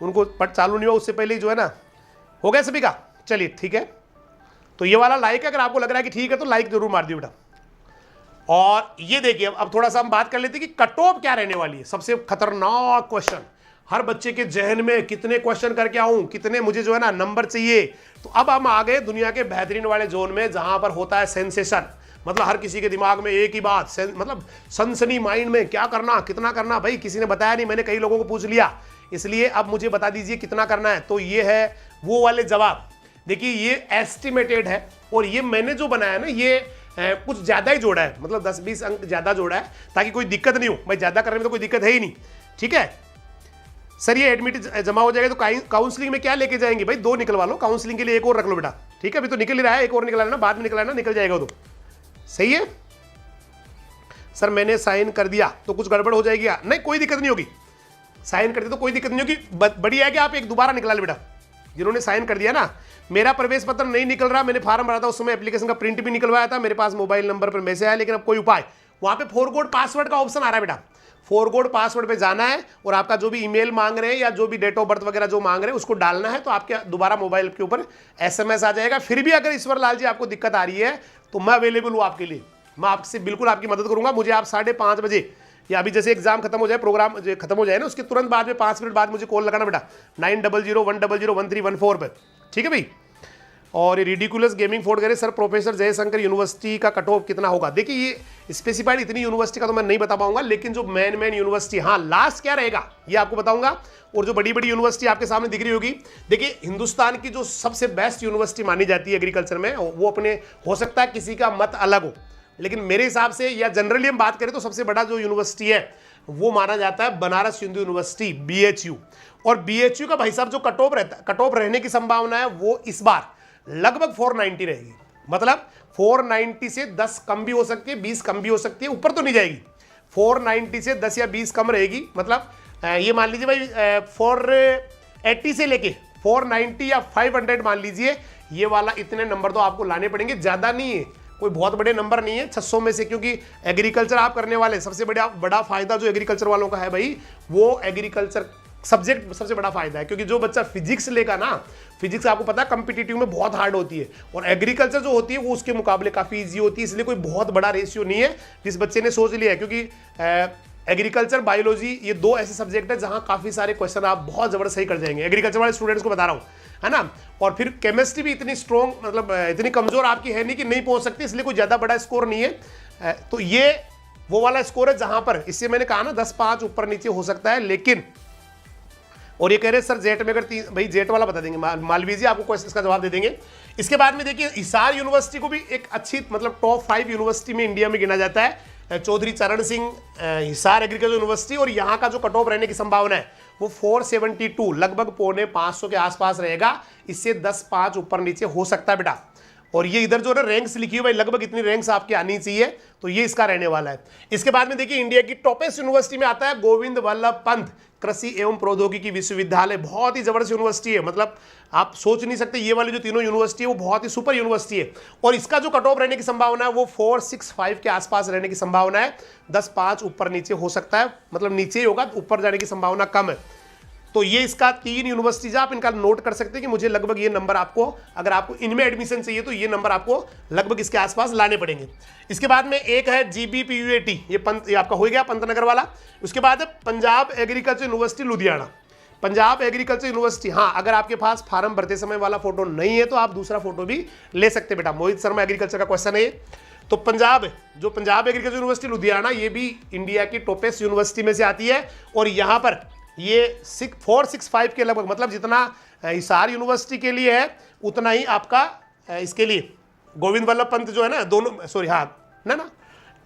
उनको पढ़ चालू नहीं हुआ उससे पहले ही जो है ना, हो गया सभी का, चलिए ठीक है। तो ये वाला लाइक है, अगर आपको लग रहा है कि ठीक है तो लाइक जरूर मार दियो बेटा। और ये देखिए अब थोड़ा सा हम बात कर लेते हैं कि कट ऑफ क्या रहने वाली है। सबसे खतरनाक क्वेश्चन, हर बच्चे के जहन में कितने क्वेश्चन करके आऊं, कितने मुझे जो है ना नंबर चाहिए। तो अब हम आ गए दुनिया के बेहतरीन वाले जोन में, जहां पर होता है सेंसेशन, मतलब हर किसी के दिमाग में एक ही बात, मतलब सनसनी माइंड में क्या करना, कितना करना। भाई किसी ने बताया नहीं, मैंने कई लोगों को पूछ लिया, इसलिए अब मुझे बता दीजिए कितना करना है। तो ये है वो वाले जवाब। देखिए ये एस्टिमेटेड है, और ये मैंने जो बनाया ना, ये कुछ ज्यादा ही जोड़ा है, मतलब 10-20 अंक ज्यादा जोड़ा है, ताकि कोई दिक्कत नहीं हो। भाई ज्यादा करने में तो कोई दिक्कत है ही नहीं, ठीक है सर। ये एडमिट जमा हो जाएगा तो काउंसलिंग में क्या लेके जाएंगे भाई, 2 निकलवा लो, काउंसलिंग के लिए एक और रख लो बेटा, ठीक है। अभी तो निकल ही रहा है, एक और निकला ना, बाद में निकला ना, निकल जाएगा वो तो, सही है। सर मैंने साइन कर दिया तो कुछ गड़बड़ हो जाएगी? नहीं, कोई दिक्कत नहीं होगी, साइन कर दिया तो कोई दिक्कत नहीं होगी। बढ़िया है कि आप एक दोबारा निकला ले बेटा, जिन्होंने साइन कर दिया ना। मेरा प्रवेश पत्र नहीं निकल रहा, मैंने फॉर्म भरा था उस समय, एप्लीकेशन का प्रिंट भी निकलवाया था, मेरे पास मोबाइल नंबर पर मैसेज आया, लेकिन अब कोई उपाय, वहां पे फॉरगॉट पासवर्ड का ऑप्शन आ रहा है बेटा, फॉरगॉट पासवर्ड पे जाना है, और आपका जो भी ईमेल मांग रहे हैं या जो भी डेट ऑफ बर्थ वगैरह जो मांग रहे हैं उसको डालना है, तो आपके दोबारा मोबाइल के ऊपर SMS आ जाएगा। फिर भी अगर ईश्वर लाल जी आपको दिक्कत आ रही है तो मैं अवेलेबल हूँ आपके लिए, मैं आपसे बिल्कुल आपकी मदद करूंगा। मुझे आप 5:30 बजे, या अभी जैसे एग्जाम खत्म हो जाए, प्रोग्राम खत्म हो जाए ना, उसके तुरंत बाद में 5 मिनट बाद मुझे कॉल लगाना बेटा, 9001001314 पे, ठीक है भाई। और ये रिडिकुलस गेमिंग फोर्ड करे सर प्रोफेसर जयशंकर यूनिवर्सिटी का कट ऑफ कितना होगा। देखिए ये स्पेसिफाइड इतनी यूनिवर्सिटी का तो मैं नहीं बता पाऊंगा, लेकिन जो मेन यूनिवर्सिटी, हाँ लास्ट क्या रहेगा ये आपको बताऊंगा। और जो बड़ी बड़ी यूनिवर्सिटी आपके सामने दिख रही होगी, देखिए हिंदुस्तान की जो सबसे बेस्ट यूनिवर्सिटी मानी जाती है एग्रीकल्चर में, वो अपने हो सकता है किसी का मत अलग हो, लेकिन मेरे हिसाब से या जनरली हम बात करें तो सबसे बड़ा जो यूनिवर्सिटी है वो माना जाता है बनारस हिंदू यूनिवर्सिटी BHU। और BHU का भाई साहब जो कट ऑफ रहने की संभावना है वो इस बार लगभग 490 रहेगी। मतलब 490 से 10 कम भी हो सकती है, 20 कम भी हो सकती है, ऊपर तो नहीं जाएगी। 490 से 10 या 20 कम रहेगी। मतलब ये मान लीजिए भाई 480 से लेके 490 या 500 मान लीजिए, ये वाला इतने नंबर तो आपको लाने पड़ेंगे, ज़्यादा नहीं है, कोई बहुत बड़े नंबर नहीं है 600 में से, क्योंकि एग्रीकल्चर आप करने वाले सबसे बड़ा फायदा जो एग्रीकल्चर वालों का है भाई, वो एग्रीकल्चर सब्जेक्ट सबसे बड़ा फायदा है। क्योंकि जो बच्चा फिजिक्स लेगा ना, फिजिक्स आपको पता है कॉम्पिटिटिव में बहुत हार्ड होती है, और एग्रीकल्चर जो होती है वो उसके मुकाबले काफ़ी ईजी होती है, इसलिए कोई बहुत बड़ा रेशियो नहीं है जिस बच्चे ने सोच लिया है। क्योंकि एग्रीकल्चर बायोलॉजी ये दो ऐसे सब्जेक्ट है जहां काफ़ी सारे क्वेश्चन आप बहुत ज़बरदस्त सही कर जाएंगे, एग्रीकल्चर वाले स्टूडेंट्स को बता रहा हूँ, है ना। और फिर केमिस्ट्री भी इतनी स्ट्रॉन्ग, मतलब इतनी कमज़ोर आपकी है नहीं कि नहीं पहुंच सकती, इसलिए कोई ज़्यादा बड़ा स्कोर नहीं है। तो ये वो वाला स्कोर है जहां पर, इससे मैंने कहा ना 10-5 ऊपर नीचे हो सकता है, लेकिन और ये कह रहे सर जेट में अगर भाई जेट वाला बता देंगे, मालवीय जी आपको क्वेश्चन इसका जवाब दे देंगे। इसके बाद में देखिए हिसार यूनिवर्सिटी को भी एक अच्छी, मतलब टॉप 5 यूनिवर्सिटी में इंडिया में गिना जाता है, चौधरी चरण सिंह हिसार एग्रीकल्चर यूनिवर्सिटी। और यहाँ का जो कट ऑफ रहने की संभावना है वो 472 लगभग 450 के आसपास रहेगा, इससे 10-5 ऊपर नीचे हो सकता है बेटा। और ये इधर जो रैंक्स लिखी हुई भाई, लगभग इतनी रैंक्स आपकी आनी चाहिए, तो ये इसका रहने वाला है। इसके बाद में देखिए इंडिया की टॉपेस्ट यूनिवर्सिटी में आता है गोविंद वल्लभ पंत कृषि एवं प्रौद्योगिकी विश्वविद्यालय। बहुत ही जबरदस्त यूनिवर्सिटी है, मतलब आप सोच नहीं सकते, ये वाली जो तीनों यूनिवर्सिटी है वो बहुत ही सुपर यूनिवर्सिटी है। और इसका जो कट ऑफ रहने की संभावना है वो 465 के आसपास रहने की संभावना है, 10-5 ऊपर नीचे हो सकता है, मतलब नीचे ही होगा, ऊपर जाने की संभावना कम है। तो ये इसका 3 यूनिवर्सिटीज आप इनका नोट कर सकते हैं कि मुझे लगभग ये नंबर आपको, अगर आपको इनमें एडमिशन चाहिए तो ये नंबर आपको लगभग इसके आसपास लाने पड़ेंगे। इसके बाद में एक है GBPUAT, ये आपका हो गया पंतनगर वाला। उसके बाद है Punjab agriculture university Ludhiana, Punjab agriculture university. हाँ, अगर आपके पास फार्म भरते समय वाला फोटो नहीं है तो आप दूसरा फोटो भी ले सकते बेटा। मोहित शर्मा एग्रीकल्चर का क्वेश्चन है। तो पंजाब एग्रीकल्चर यूनिवर्सिटी लुधियाना, ये भी इंडिया की टॉपेस्ट यूनिवर्सिटी में से आती है। और यहाँ पर ये 465 के लगभग, मतलब जितना हिसार यूनिवर्सिटी के लिए है उतना ही आपका इसके लिए गोविंद वल्लभ पंत जो है ना, दोनों सॉरी हाँ ना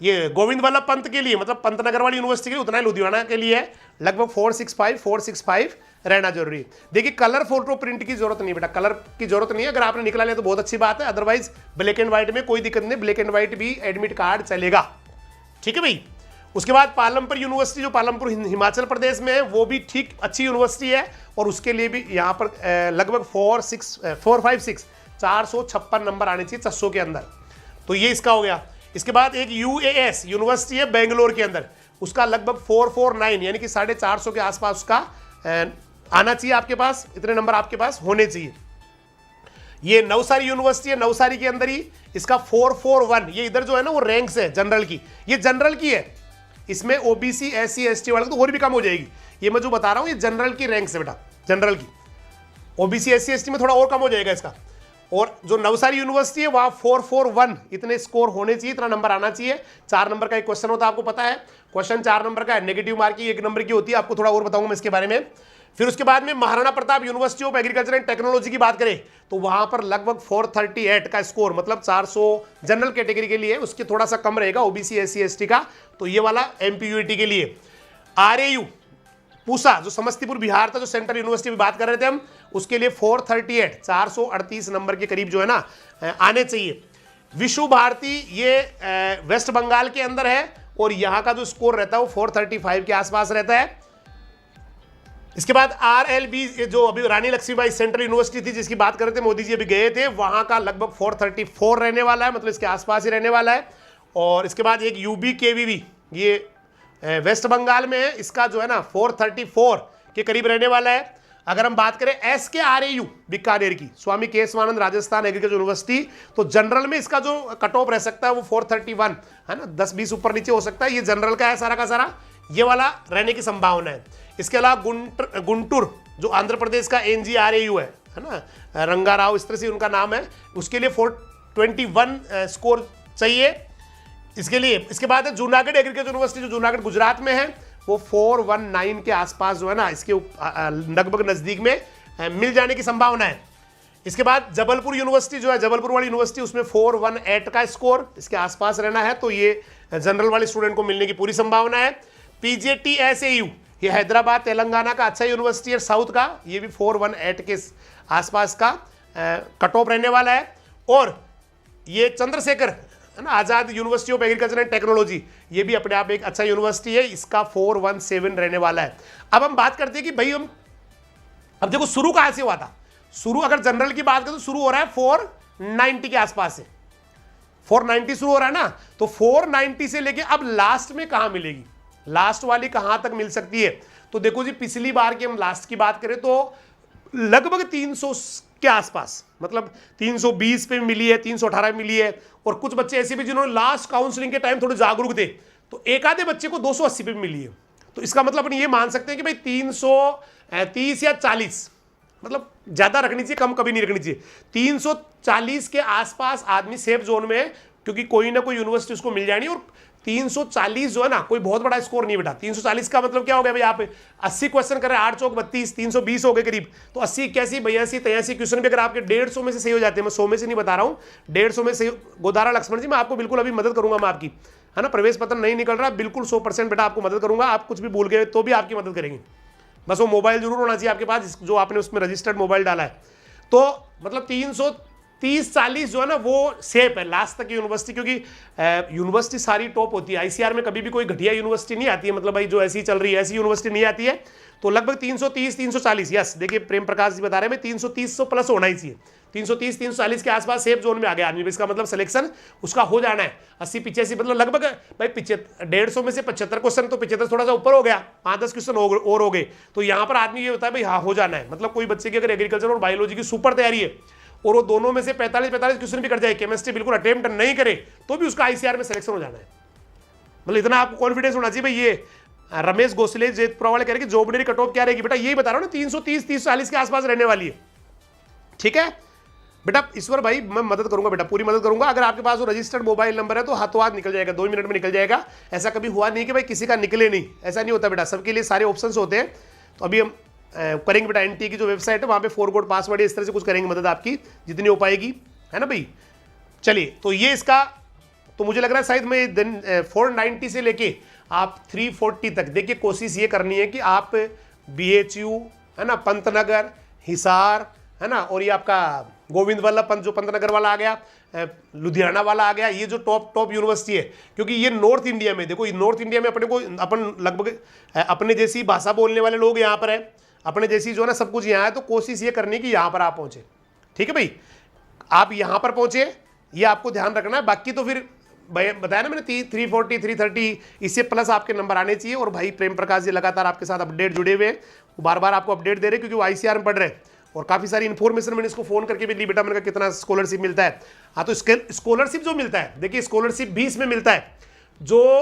ये गोविंद वल्लभ पंत के लिए, मतलब पंतनगर वाली यूनिवर्सिटी के लिए उतना ही लुधियाना के लिए है, लगभग 465 रहना जरूरी है। देखिए कलर फोटो प्रिंट की जरूरत नहीं बेटा, कलर की जरूरत नहीं है, अगर आपने निकला लिया तो बहुत अच्छी बात है, अदरवाइज ब्लैक एंड व्हाइट में कोई दिक्कत नहीं, ब्लैक एंड व्हाइट भी एडमिट कार्ड चलेगा, ठीक है भाई। उसके बाद पालमपुर यूनिवर्सिटी जो पालमपुर हिमाचल प्रदेश में है, वो भी ठीक अच्छी यूनिवर्सिटी है, और उसके लिए भी यहाँ पर लगभग 456 456 नंबर आने चाहिए 600 के अंदर, तो ये इसका हो गया। इसके बाद एक UAS यूनिवर्सिटी है बेंगलोर के अंदर, उसका लगभग 449 यानी कि 450 के आसपास उसका आना चाहिए, आपके पास इतने नंबर आपके पास होने चाहिए। ये नवसारी यूनिवर्सिटी है, नवसारी के अंदर ही इसका 441, ये इधर जो है ना वो रैंक्स है जनरल की, ये जनरल की है, इसमें OBC SC ST वाले तो और भी कम हो जाएगी, ये मैं जो बता रहा हूं ये जनरल की रैंक्स है बेटा, जनरल की। OBC SC ST में थोड़ा और कम हो जाएगा इसका। और जो नवसारी यूनिवर्सिटी है वहां 441 इतने स्कोर होने चाहिए, इतना नंबर आना चाहिए। 4 नंबर का एक क्वेश्चन होता है, आपको पता है, क्वेश्चन 4 नंबर का है, नेगेटिव मार्किंग 1 नंबर की होती है, आपको थोड़ा और बताऊंगा मैं इसके बारे में। फिर उसके बाद में Maharana Pratap university of agriculture and technology की बात करें तो वहां पर लगभग 438 का स्कोर, मतलब 400 जनरल कैटेगरी के लिए, उसके थोड़ा सा कम रहेगा OBC SC ST का, तो ये वाला MPUAT के लिए। RAU पूसा जो समस्तीपुर बिहार था, जो सेंट्रल यूनिवर्सिटी की बात कर रहे थे हम, उसके लिए 438 438 नंबर के करीब जो है ना आने चाहिए। विश्व भारती ये वेस्ट बंगाल के अंदर है, और यहाँ का जो स्कोर रहता है वो 435 के आसपास रहता है। इसके बाद RLB जो अभी रानी लक्ष्मीबाई सेंट्रल यूनिवर्सिटी थी जिसकी बात कर रहे थे, मोदी जी अभी गए थे, वहां का लगभग 434 रहने वाला है, मतलब इसके आसपास ही रहने वाला है। और इसके बाद एक UBKVV ये वेस्ट बंगाल में है, इसका जो है ना 434 के करीब रहने वाला है। अगर हम बात करें SKRAU बीकानेर की, स्वामी केशवानंद राजस्थान एग्रीकल्चर यूनिवर्सिटी, तो जनरल में इसका जो कट ऑफ रह सकता है वो 431 है ना, 10-20 ऊपर नीचे हो सकता है, ये जनरल का है सारा का सारा, ये वाला रहने की संभावना है। इसके अलावा गुंटूर जो आंध्र प्रदेश का NGRAU है, है ना, रंगा राव, इस तरह से उनका नाम है, उसके लिए 421 स्कोर चाहिए इसके लिए। इसके बाद है जूनागढ़ एग्रीकल्चर यूनिवर्सिटी जो जूनागढ़ गुजरात में है, वो 419 के आसपास जो है ना, इसके लगभग नज़दीक में मिल जाने की संभावना है। इसके बाद जबलपुर यूनिवर्सिटी जो है, जबलपुर वाली यूनिवर्सिटी, उसमें 418 का स्कोर इसके आसपास रहना है, तो ये जनरल वाले स्टूडेंट को मिलने की पूरी संभावना है। PJTSAU, ये हैदराबाद तेलंगाना का अच्छा यूनिवर्सिटी है साउथ का, ये भी 418 के आसपास का कट ऑफ रहने वाला है। और ये चंद्रशेखर है ना, Azad university of agriculture and technology, ये भी अपने आप एक अच्छा यूनिवर्सिटी है, इसका 417 रहने वाला है। अब हम बात करते हैं कि भाई हम अब देखो शुरू कहाँ से हुआ था। शुरू अगर जनरल की बात करें तो शुरू हो रहा है 490 के आसपास से, 490 शुरू हो रहा है ना, तो 490 से लेके अब लास्ट में कहां मिलेगी, लास्ट वाली कहां तक मिल सकती है। तो देखो जी, पिछली बार की हम लास्ट की बात करें तो लगभग 300 के आसपास, मतलब 320 पे मिली है, 318 मिली है। और कुछ बच्चे ऐसे भी जिन्होंने लास्ट काउंसलिंग के टाइम थोड़े जागरूक थे, तो एक आधे बच्चे को 280 पे मिली है। तो इसका मतलब अपन ये मान सकते हैं कि भाई 330 या 40, मतलब ज्यादा रखनी चाहिए, कम कभी नहीं रखनी चाहिए। 340 के आसपास आदमी सेफ जोन में है, क्योंकि कोई ना कोई यूनिवर्सिटी उसको मिल जानी। और 340 जो है ना, कोई बहुत बड़ा स्कोर नहीं बेटा। 340 का मतलब क्या हो गया भाई, आप 80 क्वेश्चन कर रहे हैं, 8 चौक 32, 320 हो गए करीब, तो 80, 81, 82, 83 क्वेश्चन भी अगर आपके 150 में से सही हो जाते हैं, मैं 100 में से नहीं बता रहा हूँ, 150 में से। गोदारा लक्ष्मण जी, मैं आपको बिल्कुल अभी मदद करूंगा, मैं आपकी, है ना, प्रवेश पत्र नहीं निकल रहा, बिल्कुल 100% बेटा आपको मदद करूंगा। आप कुछ भी भूल गए तो भी आपकी मदद करेंगे, बस वो मोबाइल जरूर होना चाहिए आपके पास, जो आपने उसमें रजिस्टर्ड मोबाइल डाला है। तो मतलब 330-40 जो है ना, वो सेफ है लास्ट तक की यूनिवर्सिटी, क्योंकि यूनिवर्सिटी सारी टॉप होती है। आईसीआर में कभी भी कोई घटिया यूनिवर्सिटी नहीं आती है, मतलब भाई जो ऐसी चल रही है ऐसी यूनिवर्सिटी नहीं आती है। तो लगभग 330-340, यस, देखिए प्रेम प्रकाश जी बता रहे हैं 330 प्लस होना ही चाहिए। 330-340 के आसपास सेफ जोन में आ गया आदमी, इसका मतलब सिलेक्शन उसका हो जाना है। 80-85 मतलब लगभग भाई 150 में से 75 क्वेश्चन, तो 75 थोड़ा सा ऊपर हो गया, 5-10 क्वेश्चन और हो गए, तो यहाँ पर आदमी ये होता है भाई हाँ हो जाना है। मतलब कोई बच्चे की अगर एग्रीकल्चर और बायोलॉजी की सुपर तैयारी है और वो दोनों में से 45-45 क्वेश्चन भी कर जाए, केमिस्ट्री बिल्कुल अटेम्प्ट नहीं करे, तो भी उसका आईसीआर में सिलेक्शन हो जाना है। मतलब इतना आपको कॉन्फिडेंस होना चाहिए भाई। ये रमेश गोसले जेतपुरा वाले कह रहे कि जॉब कट ऑफ क्या रहेगी बेटा, यही बता रहा हूँ ना, 330-340 के आसपास रहने वाली है। ठीक है बेटा, ईश्वर भाई मैं मदद करूंगा बेटा, पूरी मदद करूंगा। अगर आपके पास वो रजिस्टर्ड मोबाइल नंबर है तो हाथों हाथ निकल जाएगा, 2 मिनट में निकल जाएगा। ऐसा कभी हुआ नहीं कि भाई किसी का निकले नहीं, ऐसा नहीं होता बेटा, सबके लिए सारे ऑप्शंस होते हैं। तो अभी हम करेंगे बेटा, एनटी की जो वेबसाइट है वहाँ पे फॉरगॉट पासवर्ड है, इस तरह से कुछ करेंगे, मदद आपकी जितनी हो पाएगी, है ना भाई। चलिए, तो ये इसका, तो मुझे लग रहा है शायद मैं दिन 490 से लेके आप 340 तक, देखिए कोशिश ये करनी है कि आप BHU है ना, पंतनगर, हिसार है ना, और ये आपका गोविंद वल्लभ पंत जो पंतनगर वाला आ गया, लुधियाना वाला आ गया, ये जो टॉप यूनिवर्सिटी है, क्योंकि ये नॉर्थ इंडिया में, देखो नॉर्थ इंडिया में अपन लगभग अपने जैसी भाषा बोलने वाले लोग यहाँ पर है, अपने जैसी जो है ना सब कुछ यहाँ है। तो कोशिश ये करनी कि यहाँ पर आप पहुँचे। ठीक है भाई, आप यहाँ पर पहुँचे, ये आपको ध्यान रखना है। बाकी तो फिर बताया ना मैंने 340, 330, इससे प्लस आपके नंबर आने चाहिए। और भाई प्रेम प्रकाश जी लगातार आपके साथ अपडेट जुड़े हुए हैं, बार बार आपको अपडेट दे रहे हैं, क्योंकि वो आईसीआर में पढ़ रहे हैं और काफ़ी सारी इन्फॉर्मेशन मैंने इसको फ़ोन करके भी ली बेटा, मैंने कहा कितना स्कॉलरशिप मिलता है। हाँ, तो स्कॉलरशिप जो मिलता है, देखिए स्कॉलरशिप भी इसमें मिलता है, जो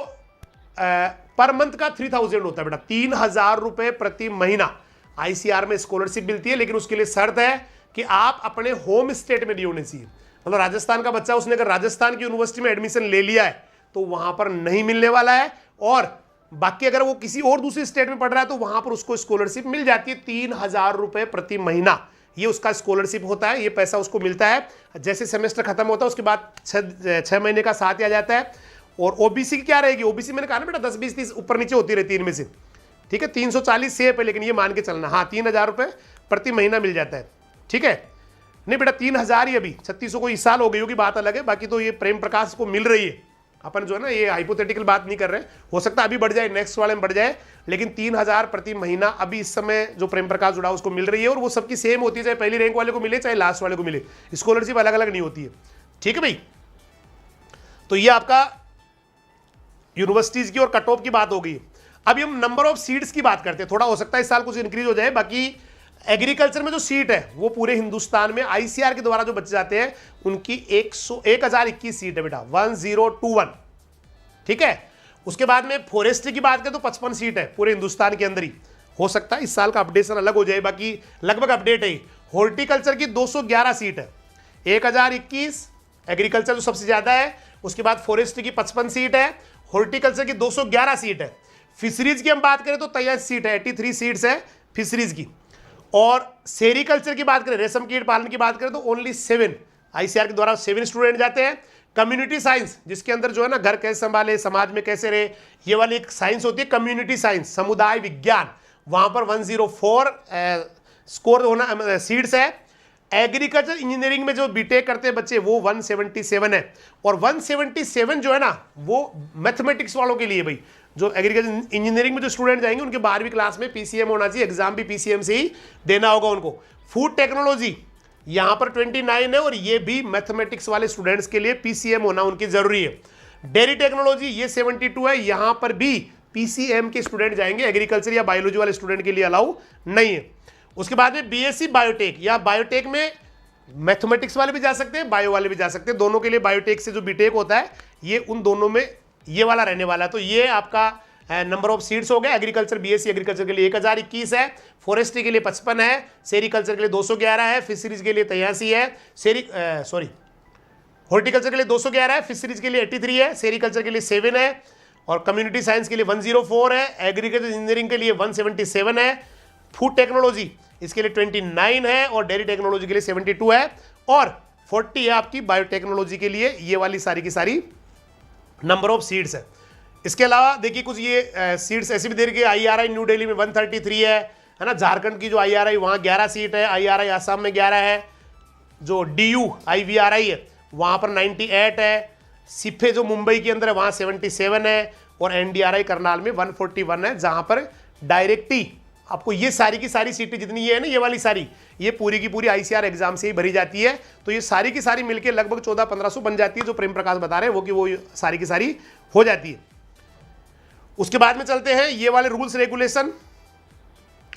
पर मंथ का 3000 होता है बेटा, 3000 रुपये प्रति महीना आईसीआर में स्कॉलरशिप मिलती है। लेकिन उसके लिए शर्त है कि आप अपने होम स्टेट में नहीं होने चाहिए। मतलब राजस्थान का बच्चा, उसने अगर राजस्थान की यूनिवर्सिटी में एडमिशन ले लिया है तो वहां पर नहीं मिलने वाला है। और बाकी अगर वो किसी और दूसरी स्टेट में पढ़ रहा है तो वहां पर उसको स्कॉलरशिप मिल जाती है, 3000 रुपये प्रति महीना ये उसका स्कॉलरशिप होता है। ये पैसा उसको मिलता है, जैसे सेमेस्टर खत्म होता है उसके बाद 6 महीने का साथ आ जाता है। और ओबीसी की क्या रहेगी, ओबीसी मैंने कहा ना बेटा 10, 20, 30 ऊपर नीचे होती रहती है इनमें से। ठीक है, 340 सेफ है, लेकिन ये मान के चलना, हाँ 3000 रुपये प्रति महीना मिल जाता है। ठीक है, नहीं बेटा 3000 ही, अभी 3600 को इस साल हो गई होगी, बात अलग है। बाकी तो ये प्रेम प्रकाश को मिल रही है, अपन जो है ना ये हाइपोथेटिकल बात नहीं कर रहे, हो सकता है अभी बढ़ जाए, नेक्स्ट वाले में बढ़ जाए, लेकिन 3000 प्रति महीना अभी इस समय जो प्रेम प्रकाश जुड़ा उसको मिल रही है। और वो सबकी सेम होती है, चाहे पहली रैंक वाले को मिले चाहे लास्ट वाले को मिले, स्कॉलरशिप अलग अलग नहीं होती है। ठीक है भाई, तो ये आपका यूनिवर्सिटीज की और कट ऑफ की बात हो गई। अभी हम नंबर ऑफ सीट्स की बात करते हैं, थोड़ा हो सकता है इस साल कुछ इंक्रीज हो जाए। बाकी एग्रीकल्चर में जो सीट है वो पूरे हिंदुस्तान में आईसीआर के द्वारा जो बच्चे जाते हैं उनकी 1021 सीट है बेटा, 1021। ठीक है, उसके बाद में फॉरेस्ट्री की बात करें तो 55 सीट है पूरे हिंदुस्तान के अंदर ही। हो सकता है इस साल का अपडेशन अलग हो जाए, बाकी लगभग अपडेट है। हॉर्टिकल्चर की 211 सीट है, 1021 एग्रीकल्चर जो सबसे ज्यादा है, उसके बाद फॉरेस्ट्री की 55 सीट है, हॉर्टिकल्चर की 211 सीट है। फिशरीज की हम बात करें तो 83 सीट है, 83 सीट्स है फिशरीज की। और सेरिकल्चर की बात करें, रेशम कीट पालन की बात करें तो ओनली 7, आईसीआर के द्वारा 7 स्टूडेंट जाते हैं। कम्युनिटी साइंस, जिसके अंदर जो है ना घर कैसे संभाले, समाज में कैसे रहे, ये वाली एक साइंस होती है कम्युनिटी साइंस, समुदाय विज्ञान, वहां पर 104 स्कोर होना सीट्स है। एग्रीकल्चर इंजीनियरिंग में जो बीटेक करते हैं बच्चे वो 177 है, और 177 जो है ना वो मैथमेटिक्स वालों के लिए भाई, जो एग्रीकल्चर इंजीनियरिंग में जो स्टूडेंट जाएंगे उनके 12वीं क्लास में पीसीएम होना चाहिए, एग्जाम भी पीसीएम से ही देना होगा उनको। फूड टेक्नोलॉजी यहां पर 29 है, और ये भी मैथमेटिक्स वाले स्टूडेंट्स के लिए पीसीएम होना उनकी जरूरी है। डेयरी टेक्नोलॉजी ये 72 है, यहां पर भी पीसीएम के स्टूडेंट जाएंगे, एग्रीकल्चर या बायोलॉजी वाले स्टूडेंट के लिए अलाउ नहीं है। उसके बाद में बीएससी बायोटेक, या बायोटेक में मैथमेटिक्स वाले भी जा सकते हैं, बायो वाले भी जा सकते हैं, दोनों के लिए बायोटेक से जो बीटेक होता है ये उन दोनों में ये वाला रहने वाला है। तो ये आपका नंबर ऑफ सीट्स हो गया। एग्रीकल्चर बीएससी एग्रीकल्चर के लिए 1021 है, फॉरेस्ट्री के लिए 55 है, सेरिकल्चर के लिए 211 है, फिशरीज के लिए 83 है, हॉर्टिकल्चर के लिए 211 है, फिशरीज के लिए 83 है, सेरिकल्चर के लिए 7 है, और कम्युनिटी साइंस के लिए 104 है, एग्रीकल्चर इंजीनियरिंग के लिए 177 है, फूड टेक्नोलॉजी इसके लिए 29 है, और डेयरी टेक्नोलॉजी के लिए 72 है, और 40 है आपकी बायोटेक्नोलॉजी के लिए। ये वाली सारी की सारी नंबर ऑफ सीट्स है। इसके अलावा देखिए कुछ ये सीट्स ऐसी भी दे रही है, आईआरआई न्यू दिल्ली में 133 है ना, झारखंड की जो आईआरआई वहाँ 11 सीट है, आईआरआई आसाम में 11 है, जो डीयू आईवीआरआई है वहाँ पर 98 है, सिफे जो मुंबई के अंदर है वहाँ 77 है, और एनडीआरआई करनाल में 141 है, जहाँ पर डायरेक्टली आपको ये सारी की सारी सीटें जितनी ये है ना, ये वाली सारी, ये पूरी की पूरी आईसीआर एग्जाम से ही भरी जाती है। तो ये सारी की सारी मिलकर लगभग 1400-1500 बन जाती है, जो प्रेम प्रकाश बता रहे हैं वो कि वो सारी की सारी हो जाती है। उसके बाद में चलते हैं ये वाले रूल्स रेगुलेशन।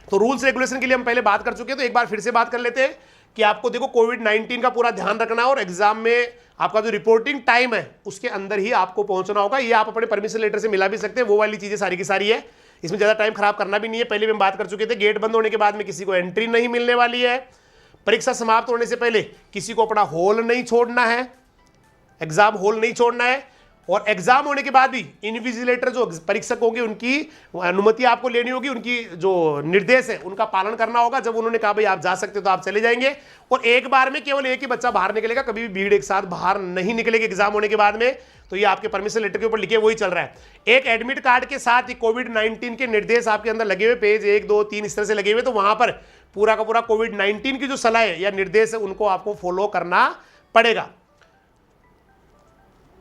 तो रूल्स रेगुलेशन के लिए हम पहले बात कर चुके हैं, तो एक बार फिर से बात कर लेते हैं कि आपको देखो कोविड-19 का पूरा ध्यान रखना है, और एग्जाम में आपका जो रिपोर्टिंग टाइम है उसके अंदर ही आपको पहुंचना होगा। ये आप अपने परमिशन लेटर से मिला भी सकते हैं, वो वाली चीजें सारी की सारी है, इसमें ज्यादा टाइम खराब करना भी नहीं है। पहले भी हम बात कर चुके थे, गेट बंद होने के बाद में किसी को एंट्री नहीं मिलने वाली है, परीक्षा समाप्त होने से पहले किसी को अपना हॉल नहीं छोड़ना है, एग्जाम हॉल नहीं छोड़ना है, और एग्जाम होने के बाद भी इनविजिलेटर जो परीक्षक होंगे उनकी अनुमति आपको लेनी होगी, उनकी जो निर्देश है उनका पालन करना होगा। जब उन्होंने कहा भाई आप जा सकते हो तो आप चले जाएंगे, और एक बार में केवल एक ही बच्चा बाहर निकलेगा, कभी भी भीड़ एक साथ बाहर नहीं निकलेगी एग्जाम होने के बाद में। तो ये आपके परमिशन लेटर के ऊपर लिखे वही चल रहा है। एक एडमिट कार्ड के साथ ही कोविड-19 के निर्देश आपके अंदर लगे हुए, पेज 1 2 3 इस तरह से लगे हुए, तो वहां पर पूरा का पूरा कोविड-19 की जो सलाह है या निर्देश है उनको आपको फॉलो करना पड़ेगा।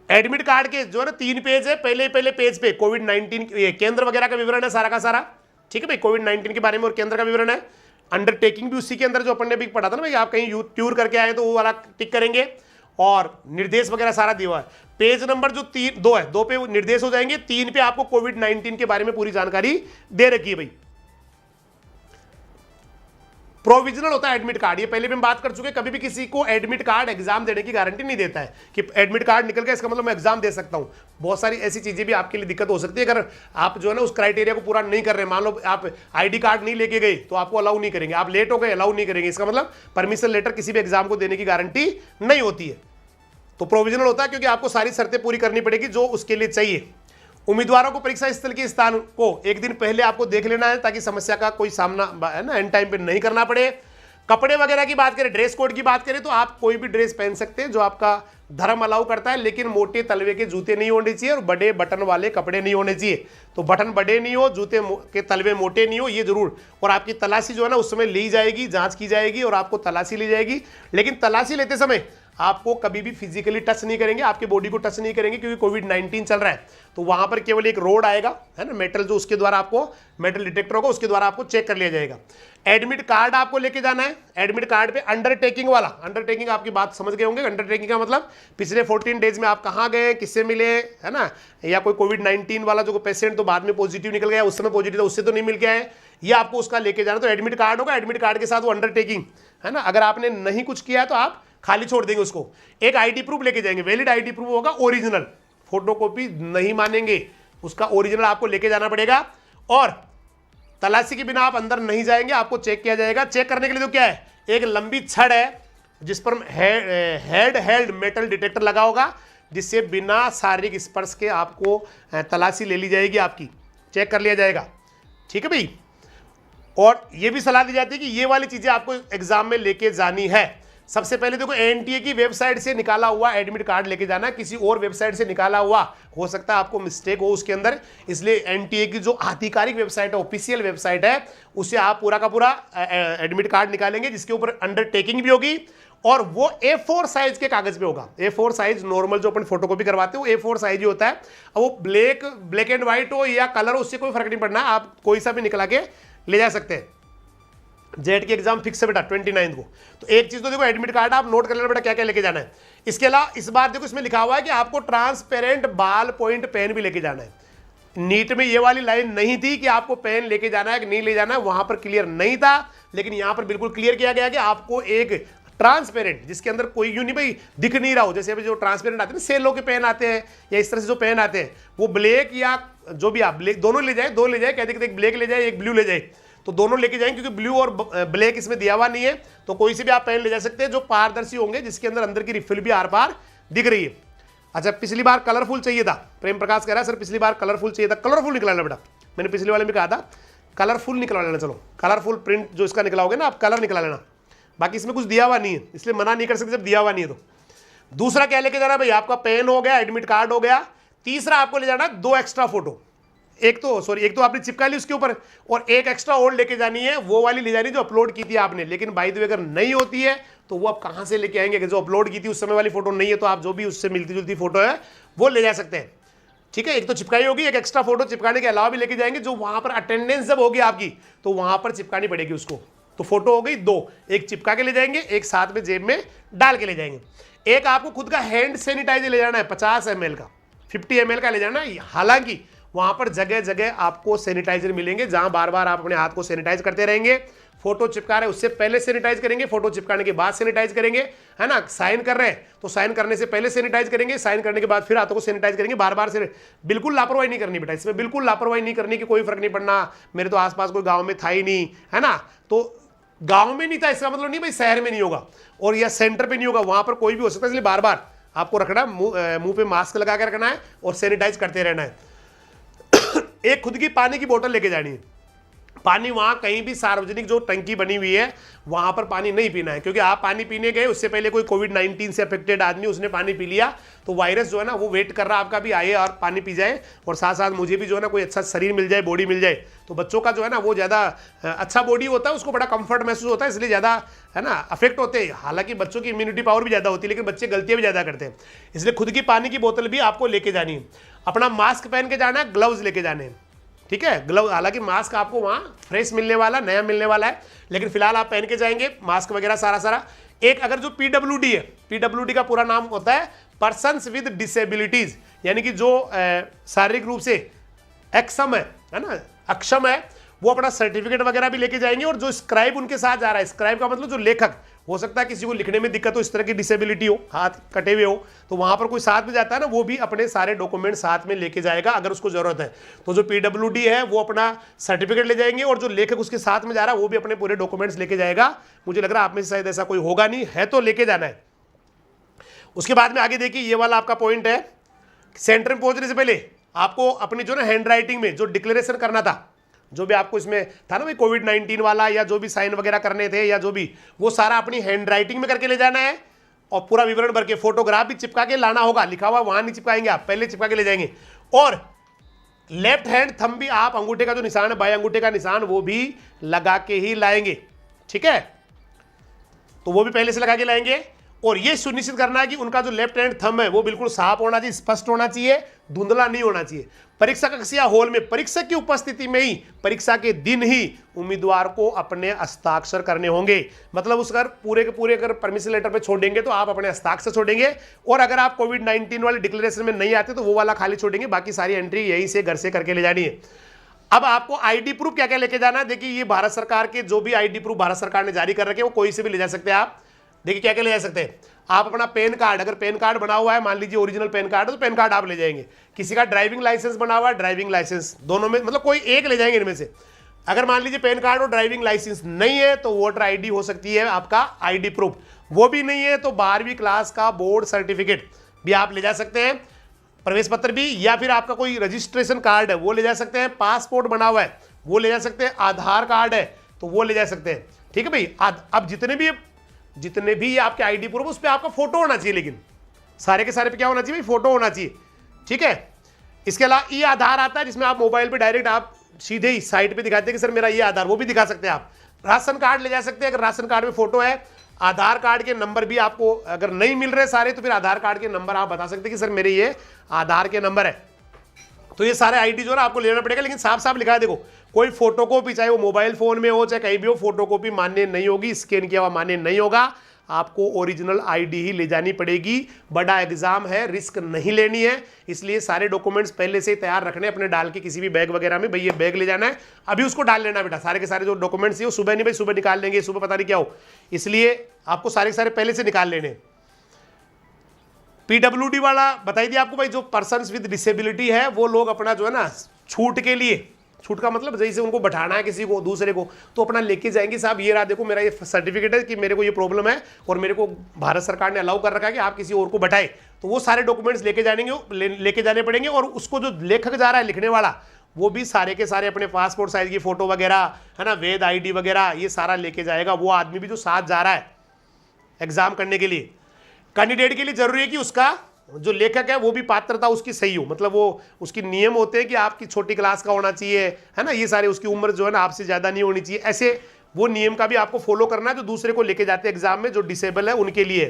एडमिट कार्ड के जो है ना 3 पेज है, पहले पेज पे कोविड-19 केंद्र वगैरह का विवरण है सारा का सारा, ठीक है भाई, कोविड-19 के बारे में और केंद्र का विवरण है। अंडरटेकिंग भी उसी के अंदर जो अपन ने भी पढ़ा था ना भाई, आप कहीं टूर करके आए तो वो वाला टिक करेंगे, और निर्देश वगैरह सारा दिया हुआ है। पेज नंबर जो 2 है, 2 पे निर्देश हो जाएंगे, 3 पे आपको कोविड-19 के बारे में पूरी जानकारी दे रखी है भाई। प्रोविजनल होता है एडमिट कार्ड, ये पहले भी हम बात कर चुके हैं, कभी भी किसी को एडमिट कार्ड एग्जाम देने की गारंटी नहीं देता है कि एडमिट कार्ड निकल गया इसका मतलब मैं एग्जाम दे सकता हूं। बहुत सारी ऐसी चीजें भी आपके लिए दिक्कत हो सकती है, अगर आप जो है ना उस क्राइटेरिया को पूरा नहीं कर रहे, मान लो आप आईडी कार्ड नहीं लेके गए तो आपको अलाउ नहीं करेंगे, आप लेट हो गए अलाउ नहीं करेंगे, इसका मतलब परमिशन लेटर किसी भी एग्जाम को देने की गारंटी नहीं होती है। तो प्रोविजनल होता है क्योंकि आपको सारी शर्तें पूरी करनी पड़ेगी जो उसके लिए चाहिए। उम्मीदवारों को परीक्षा स्थल के स्थान को एक दिन पहले आपको देख लेना है ताकि समस्या का कोई सामना है ना एंड टाइम पे नहीं करना पड़े। कपड़े वगैरह की बात करें, ड्रेस कोड की बात करें तो आप कोई भी ड्रेस पहन सकते हैं जो आपका धर्म अलाउ करता है, लेकिन मोटे तलवे के जूते नहीं होने चाहिए और बड़े बटन वाले कपड़े नहीं होने चाहिए। तो बटन बड़े नहीं हो, जूते के तलवे मोटे नहीं हो, ये जरूर। और आपकी तलाशी जो है ना उस समय ली जाएगी, जांच की जाएगी और आपको तलाशी ली जाएगी, लेकिन तलाशी लेते समय आपको कभी भी फिजिकली टच नहीं करेंगे, आपके बॉडी को टच नहीं करेंगे क्योंकि कोविड-19 चल रहा है। तो वहां पर केवल एक रोड आएगा है ना, मेटल, जो उसके द्वारा आपको मेटल डिटेक्टर होगा, उसके द्वारा आपको चेक कर लिया जाएगा। एडमिट कार्ड आपको लेके जाना है। एडमिट कार्ड पे अंडरटेकिंग वाला, अंडरटेकिंग आपकी बात समझ गए होंगे। अंडरटेकिंग का मतलब पिछले 14 डेज में आप कहाँ गए, किससे मिले, है ना, या कोई कोविड-19 वाला जो पेशेंट तो बाद में पॉजिटिव निकल गया, उस समय पॉजिटिव था उससे तो नहीं मिल गया है, ये आपको उसका लेके जाना। तो एडमिट कार्ड होगा, एडमिट कार्ड के साथ वो अंडरटेकिंग है ना। अगर आपने नहीं कुछ किया तो आप खाली छोड़ देंगे उसको। एक आईडी प्रूफ लेके जाएंगे, वैलिड आईडी प्रूफ होगा, ओरिजिनल, फोटोकॉपी नहीं मानेंगे, उसका ओरिजिनल आपको लेके जाना पड़ेगा। और तलाशी के बिना आप अंदर नहीं जाएंगे, आपको चेक किया जाएगा। चेक करने के लिए तो क्या है, एक लंबी छड़ है जिस पर हेड हेल्ड मेटल डिटेक्टर लगा होगा, जिससे बिना शारीरिक स्पर्श के आपको तलाशी ले ली जाएगी, आपकी चेक कर लिया जाएगा। ठीक है भाई। और ये भी सलाह दी जाती है कि ये वाली चीज़ें आपको एग्जाम में लेके जानी है। सबसे पहले देखो एनटीए की वेबसाइट से निकाला हुआ एडमिट कार्ड लेके जाना है, किसी और वेबसाइट से निकाला हुआ हो सकता है आपको मिस्टेक हो उसके अंदर, इसलिए एनटीए की जो आधिकारिक वेबसाइट है, ऑफिशियल वेबसाइट है, उससे आप पूरा का पूरा एडमिट कार्ड निकालेंगे, जिसके ऊपर अंडरटेकिंग भी होगी और वो A4 साइज के कागज पे होगा। A4 साइज नॉर्मल जो अपन फोटोकॉपी करवाते हैं वो A4 साइज ही होता है। अब वो ब्लैक एंड व्हाइट हो या कलर, उससे कोई फर्क नहीं पड़ना, आप कोई सा भी निकला के ले जा सकते हैं। जेट की एग्जाम फिक्स है बेटा 29 को। तो एक चीज तो देखो, एडमिट कार्ड आप नोट कर लेना बेटा क्या क्या लेके जाना है। इसके अलावा इस बार देखो इसमें लिखा हुआ है कि आपको ट्रांसपेरेंट बाल पॉइंट पेन भी लेके जाना है। नीट में ये वाली लाइन नहीं थी कि आपको पेन लेके जाना है कि नहीं ले जाना है, वहां पर क्लियर नहीं था, लेकिन यहां पर बिल्कुल क्लियर किया गया कि आपको एक ट्रांसपेरेंट, जिसके अंदर कोई यूं नहीं भाई दिख नहीं रहा हो, जैसे अभी जो ट्रांसपेरेंट आते हैं ना, सेलो के पेन आते हैं या इस तरह से जो पेन आते हैं, वो ब्लैक या जो भी आप ब्लैक दोनों ले जाए, दो ले जाए, कहते एक ब्लैक ले जाए एक ब्लू ले जाए, तो दोनों लेके जाएंगे, क्योंकि ब्लू और ब्लैक इसमें दिया हुआ नहीं है, तो कोई से भी आप पेन ले जा सकते हैं जो पारदर्शी होंगे, जिसके अंदर अंदर की रिफिल भी आर पार दिख रही है। अच्छा, पिछली बार कलरफुल चाहिए था, प्रेम प्रकाश कह रहा है सर पिछली बार कलरफुल चाहिए था, कलरफुल निकलाना बेटा, मैंने पिछले वाले में कहा था कलरफुल निकला लेना। चलो कलरफुल प्रिंट जो इसका निकलाओगे ना आप, कलर निकला लेना, बाकी इसमें कुछ दिया हुआ नहीं है, इसलिए मना नहीं कर सकते जब दिया हुआ नहीं है। तो दूसरा क्या लेके जाना भाई, आपका पेन हो गया, एडमिट कार्ड हो गया। तीसरा आपको ले जाना 2 एक्स्ट्रा फोटो, एक तो आपने चिपका ली उसके ऊपर, और एक एक्स्ट्रा और लेके जानी है, वो वाली ले जानी जो अपलोड की थी आपने। लेकिन बाय द वे अगर नहीं होती है तो वो आप कहां से लेके आएंगे, जो अपलोड की थी उस समय वाली फोटो नहीं है, तो आप जो भी उससे मिलती जुलती फोटो है वो ले जा सकते हैं। ठीक है, एक तो चिपकाई होगी, एक एक्स्ट्रा फोटो चिपकाने के अलावा भी लेके जाएंगे, जो वहां पर अटेंडेंस जब होगी आपकी तो वहां पर चिपकानी पड़ेगी उसको। तो फोटो हो गई 2, एक चिपका के ले जाएंगे, एक साथ में जेब में डाल के ले जाएंगे। एक आपको खुद का हैंड सैनिटाइजर ले जाना है 50 ml का, 50 ml का ले जाना है। हालांकि वहां पर जगह जगह आपको सैनिटाइजर मिलेंगे, जहां बार बार आप अपने हाथ को सैनिटाइज करते रहेंगे। फोटो चिपका रहे हैं उससे पहले सैनिटाइज करेंगे, फोटो चिपकाने के बाद सैनिटाइज करेंगे, है ना। साइन कर रहे हैं तो साइन करने से पहले सैनिटाइज करेंगे, साइन करने के बाद फिर हाथों को सैनिटाइज करेंगे, बार बार से। बिल्कुल लापरवाही नहीं करनी बेटा, इसमें बिल्कुल लापरवाही नहीं करनी कि कोई फर्क नहीं पड़ना, मेरे तो आसपास कोई गाँव में था ही नहीं, है ना। तो गाँव में नहीं था इसका मतलब नहीं भाई शहर में नहीं होगा, और या सेंटर पे नहीं होगा, वहां पर कोई भी हो सकता है, इसलिए बार बार आपको रखना, मुंह पे मास्क लगा के रखना है और सैनिटाइज करते रहना है। एक खुद की पानी की बोतल लेके जानी है। पानी वहां कहीं भी सार्वजनिक जो टंकी बनी हुई है वहां पर पानी नहीं पीना है, क्योंकि आप पानी पीने गए, उससे पहले कोई कोविड-19 से अफेक्टेड आदमी उसने पानी पी लिया, तो वायरस जो है ना वो वेट कर रहा आपका भी आए और पानी पी जाए, और साथ साथ मुझे भी जो है ना कोई अच्छा शरीर मिल जाए, बॉडी मिल जाए। तो बच्चों का जो है ना वो ज़्यादा अच्छा बॉडी होता है, उसको बड़ा कंफर्ट महसूस होता है, इसलिए ज़्यादा है ना अफेक्ट होते हैं। हालांकि बच्चों की इम्यूनिटी पावर भी ज़्यादा होती है, लेकिन बच्चे गलतियाँ भी ज़्यादा करते हैं, इसलिए खुद की पानी की बोतल भी आपको लेके जानी है। अपना मास्क पहन के जाना है, ग्लव्स लेके जाने हैं। ठीक है, ग्लव, हालांकि मास्क आपको वहां फ्रेश मिलने वाला, नया मिलने वाला है, लेकिन फिलहाल आप पहन के जाएंगे मास्क वगैरह सारा। एक अगर जो PWD है, PWD का पूरा नाम होता है पर्सन्स विद डिसेबिलिटीज, यानी कि जो शारीरिक रूप से अक्षम है ना, अक्षम है, वो अपना सर्टिफिकेट वगैरह भी लेके जाएंगे। और जो स्क्राइब उनके साथ जा रहा है, स्क्राइब का मतलब जो लेखक, हो सकता है किसी को लिखने में दिक्कत हो, इस तरह की डिसेबिलिटी हो, हाथ कटे हुए हो, तो वहां पर कोई साथ में जाता है ना, वो भी अपने सारे डॉक्यूमेंट साथ में लेके जाएगा अगर उसको जरूरत है। तो जो PWD है वो अपना सर्टिफिकेट ले जाएंगे, और जो लेखक उसके साथ में जा रहा है वो भी अपने पूरे डॉक्यूमेंट्स लेके जाएगा। मुझे लग रहा है आप में से शायद ऐसा कोई होगा नहीं, है तो लेके जाना है। उसके बाद में आगे देखिए, ये वाला आपका पॉइंट है, सेंटर में पहुंचने से पहले आपको अपनी जो ना हैंड राइटिंग में जो डिक्लेरेशन करना था, जो भी आपको इसमें था ना भाई कोविड-19 वाला, या जो भी साइन वगैरह करने थे या जो भी, वो सारा अपनी हैंड राइटिंग में करके ले जाना है, और पूरा विवरण भर के, फोटोग्राफ भी चिपका के लाना होगा, लिखा हुआ वहां नहीं चिपकाएंगे आप, पहले चिपका के ले जाएंगे। और लेफ्ट हैंड थंब भी आप, अंगूठे का जो निशान है, बाएं अंगूठे का निशान, वो भी लगा के ही लाएंगे। ठीक है, तो वो भी पहले से लगा के लाएंगे। और ये सुनिश्चित करना है कि उनका जो लेफ्ट हैंड थंब है वो बिल्कुल साफ होना चाहिए, स्पष्ट होना चाहिए, धुंधला नहीं होना चाहिए। परीक्षा कक्ष या हॉल में परीक्षक की उपस्थिति में ही, परीक्षा के दिन ही उम्मीदवार को अपने हस्ताक्षर करने होंगे। मतलब उस अगर पूरे के पूरे अगर परमिशन लेटर पे छोड़ेंगे तो आप अपने हस्ताक्षर छोड़ेंगे, और अगर आप कोविड-19 वाले डिक्लेरेशन में नहीं आते तो वो वाला खाली छोड़ेंगे, बाकी सारी एंट्री यहीं से घर से करके ले जानी है। अब आपको आईडी प्रूफ क्या क्या लेके जाना है, देखिए ये भारत सरकार के जो भी आईडी प्रूफ भारत सरकार ने जारी कर रखे हैं वो कोई से भी ले जा सकते हैं आप। देखिए क्या क्या ले जा सकते हैं आप, अपना पैन कार्ड, अगर पैन कार्ड बना हुआ है, मान लीजिए ओरिजिनल पैन कार्ड है तो पैन कार्ड आप ले जाएंगे। किसी का ड्राइविंग लाइसेंस बना हुआ है, ड्राइविंग लाइसेंस, दोनों में मतलब कोई एक ले जाएंगे इनमें से। अगर मान लीजिए पैन कार्ड और ड्राइविंग लाइसेंस नहीं है तो वोटर आईडी हो सकती है आपका आईडी प्रूफ, वो भी नहीं है तो 12वीं क्लास का बोर्ड सर्टिफिकेट भी आप ले जा सकते हैं, प्रवेश पत्र भी, या फिर आपका कोई रजिस्ट्रेशन कार्ड है वो ले जा सकते हैं, पासपोर्ट बना हुआ है वो ले जा सकते हैं, आधार कार्ड है तो वो ले जा सकते हैं। ठीक है भाई। अब जितने भी आपके आईडी प्रूफ उस पर आपका फोटो होना चाहिए, लेकिन सारे के सारे पे क्या होना चाहिए भाई, फोटो होना चाहिए। ठीक है। इसके अलावा ई आधार आता है जिसमें आप मोबाइल पे डायरेक्ट आप सीधे ही साइट पे दिखाते हैं कि सर मेरा ये आधार, वो भी दिखा सकते हैं आप। राशन कार्ड ले जा सकते हैं अगर राशन कार्ड में फोटो है। आधार कार्ड के नंबर भी आपको अगर नहीं मिल रहे सारे तो फिर आधार कार्ड के नंबर आप बता सकते हैं कि सर मेरे ये आधार के नंबर है। तो ये सारे आईडी जो है ना आपको लेना पड़ेगा, लेकिन साफ साफ लिखा है देखो, कोई फोटोकॉपी चाहे वो मोबाइल फोन में हो चाहे कहीं भी हो, फोटोकॉपी मान्य नहीं होगी, स्कैन किया हुआ मान्य नहीं होगा, आपको ओरिजिनल आईडी ही ले जानी पड़ेगी। बड़ा एग्जाम है, रिस्क नहीं लेनी है, इसलिए सारे डॉक्यूमेंट्स पहले से ही तैयार रखने अपने, डाल के किसी भी बैग वगैरह में, भाई ये बैग ले जाना है अभी उसको डाल लेना बेटा, सारे के सारे जो डॉक्यूमेंट्स है वो सुबह नहीं भाई सुबह निकाल लेंगे, सुबह पता नहीं क्या हो, इसलिए आपको सारे के सारे पहले से निकाल लेने। पीडब्ल्यूडी वाला बताई दिया आपको भाई, जो पर्सन्स विद डिसेबिलिटी है वो लोग अपना जो है ना छूट के लिए, छूट का मतलब जैसे उनको बैठाना है किसी को दूसरे को तो अपना लेके जाएंगे, साहब ये रहा देखो मेरा ये सर्टिफिकेट है कि मेरे को ये प्रॉब्लम है और मेरे को भारत सरकार ने अलाउ कर रखा है कि आप किसी और को बैठाए, तो वो सारे डॉक्यूमेंट्स लेके जाने पड़ेंगे। और उसको जो लेखक जा रहा है लिखने वाला वो भी सारे के सारे अपने पासपोर्ट साइज की फोटो वगैरह है ना, वैध आईडी वगैरह ये सारा लेके जाएगा। वो आदमी भी जो साथ जा रहा है एग्जाम करने के लिए, कैंडिडेट के लिए जरूरी है कि उसका जो लेखक है वो भी पात्रता उसकी सही हो, मतलब वो उसकी नियम होते हैं कि आपकी छोटी क्लास का होना चाहिए है ना, ये सारे उसकी उम्र जो है ना आपसे ज़्यादा नहीं होनी चाहिए, ऐसे वो नियम का भी आपको फॉलो करना है जो दूसरे को लेके जाते हैं एग्जाम में, जो डिसेबल है उनके लिए।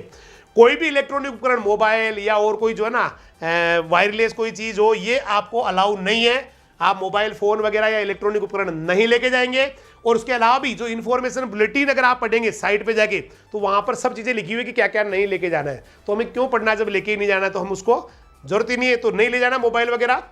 कोई भी इलेक्ट्रॉनिक उपकरण मोबाइल या और कोई जो है ना वायरलेस कोई चीज़ हो ये आपको अलाउ नहीं है, आप मोबाइल फ़ोन वगैरह या इलेक्ट्रॉनिक उपकरण नहीं लेके जाएंगे। और उसके अलावा भी जो इन्फॉर्मेशन बुलेटिन अगर आप पढ़ेंगे साइट पे जाके तो वहाँ पर सब चीज़ें लिखी हुई है कि क्या क्या नहीं लेके जाना है, तो हमें क्यों पढ़ना है जब लेके ही नहीं जाना है, तो हम उसको जरूरत ही नहीं है, तो नहीं ले जाना मोबाइल वगैरह।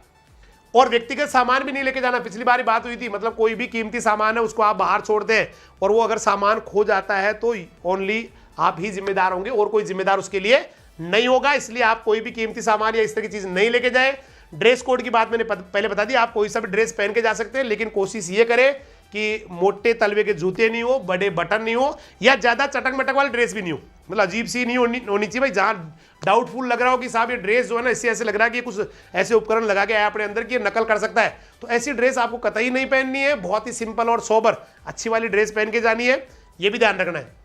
और व्यक्तिगत सामान भी नहीं लेके जाना, पिछली बार बात हुई थी, मतलब कोई भी कीमती सामान है उसको आप बाहर छोड़ दें और वो अगर सामान खो जाता है तो ओनली आप ही जिम्मेदार होंगे और कोई जिम्मेदार उसके लिए नहीं होगा, इसलिए आप कोई भी कीमती सामान या इस तरह की चीज़ नहीं लेके जाए। ड्रेस कोड की बात मैंने पहले बता दी, आप कोई सा भी ड्रेस पहन के जा सकते हैं, लेकिन कोशिश ये करें कि मोटे तलवे के जूते नहीं हो, बड़े बटन नहीं हो, या ज़्यादा चटक मटक वाली ड्रेस भी नहीं हो, मतलब अजीब सी नहीं होनी चाहिए भाई, जहाँ डाउटफुल लग रहा हो कि साहब ये ड्रेस जो है ना इससे ऐसे लग रहा है कि कुछ ऐसे उपकरण लगा के आया अपने अंदर की नकल कर सकता है, तो ऐसी ड्रेस आपको कतई नहीं पहननी है, बहुत ही सिंपल और सोबर अच्छी वाली ड्रेस पहन के जानी है, ये भी ध्यान रखना है।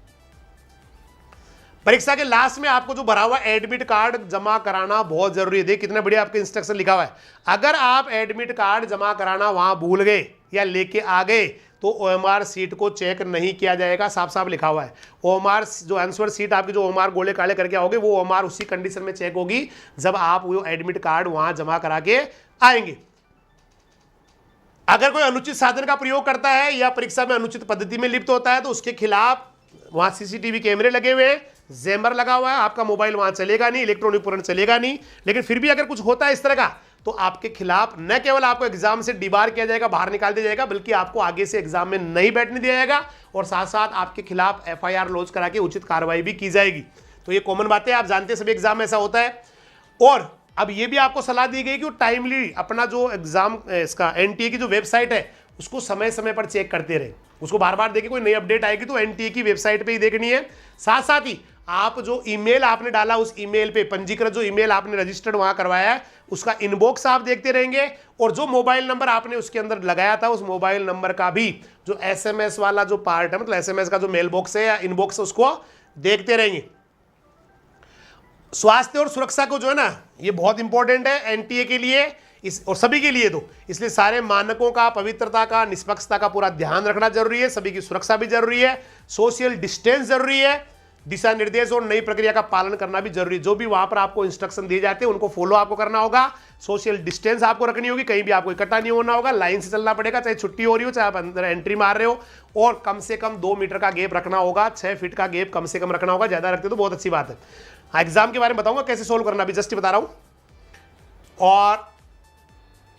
परीक्षा के लास्ट में आपको जो भरा हुआ एडमिट कार्ड जमा कराना बहुत जरूरी है। देखिए कितना बढ़िया आपके इंस्ट्रक्शन लिखा हुआ है, अगर आप एडमिट कार्ड जमा कराना वहां भूल गए या लेके आ गए तो ओएमआर सीट को चेक नहीं किया जाएगा, साफ साफ लिखा हुआ है। ओएमआर जो आंसर सीट आपकी जो ओएमआर गोले काले करके आओगे वो ओएमआर उसी कंडीशन में चेक होगी जब आप वो एडमिट कार्ड वहां जमा करा के आएंगे। अगर कोई अनुचित साधन का प्रयोग करता है या परीक्षा में अनुचित पद्धति में लिप्त होता है तो उसके खिलाफ वहां सीसीटीवी कैमरे लगे हुए हैं, जैमर लगा हुआ है, आपका मोबाइल वहां चलेगा नहीं, इलेक्ट्रॉनिक उपकरण चलेगा नहीं, लेकिन फिर भी अगर कुछ होता है इस तरह का तो आपके खिलाफ न केवल आपको एग्जाम से डिबार किया जाएगा, बाहर निकाल दिया जाएगा, बल्कि आपको आगे से एग्जाम में नहीं बैठने दिया जाएगा और साथ साथ आपके खिलाफ एफआईआर लॉन्च करा के उचित कार्रवाई भी की जाएगी। तो ये कॉमन बातें आप जानते हैं, सभी एग्जाम में ऐसा होता है। और अब ये भी आपको सलाह दी गई कि टाइमली अपना जो एग्जाम इसका एनटीए की जो वेबसाइट है उसको समय समय पर चेक करते रहे, उसको बार बार देखिए, कोई नई अपडेट आएगी तो एनटीए की वेबसाइट पे ही देखनी है। साथ साथ ही आप जो ईमेल आपने डाला उस ईमेल पे पंजीकृत जो ईमेल आपने रजिस्टर्ड वहां करवाया है उसका इनबॉक्स आप देखते रहेंगे, और जो मोबाइल नंबर आपने उसके अंदर लगाया था उस मोबाइल नंबर का भी जो एसएमएस वाला जो पार्ट है, मतलब एसएमएस का जो मेल बॉक्स है या इनबॉक्स उसको देखते रहेंगे। स्वास्थ्य और सुरक्षा को जो है ना ये बहुत इंपॉर्टेंट है एनटीए के लिए और सभी के लिए, तो इसलिए सारे मानकों का, पवित्रता का, निष्पक्षता का पूरा ध्यान रखना जरूरी है, सभी की सुरक्षा भी जरूरी है, सोशल डिस्टेंस जरूरी है, दिशा निर्देश और नई प्रक्रिया का पालन करना भी जरूरी है। जो भी वहां पर आपको इंस्ट्रक्शन दिए जाते हैं उनको फॉलो आपको करना होगा, सोशल डिस्टेंस आपको रखनी होगी, कहीं भी आपको इकट्ठा नहीं होना होगा, लाइन से चलना पड़ेगा, चाहे छुट्टी हो रही हो चाहे आप अंदर एंट्री मार रहे हो, और कम से कम 2 मीटर का गैप रखना होगा, 6 फीट का गैप कम से कम रखना होगा, ज्यादा रखते तो बहुत अच्छी बात है। हाँ, एग्जाम के बारे में बताऊंगा कैसे सोल्व करना, अभी जस्ट बता रहा हूं। और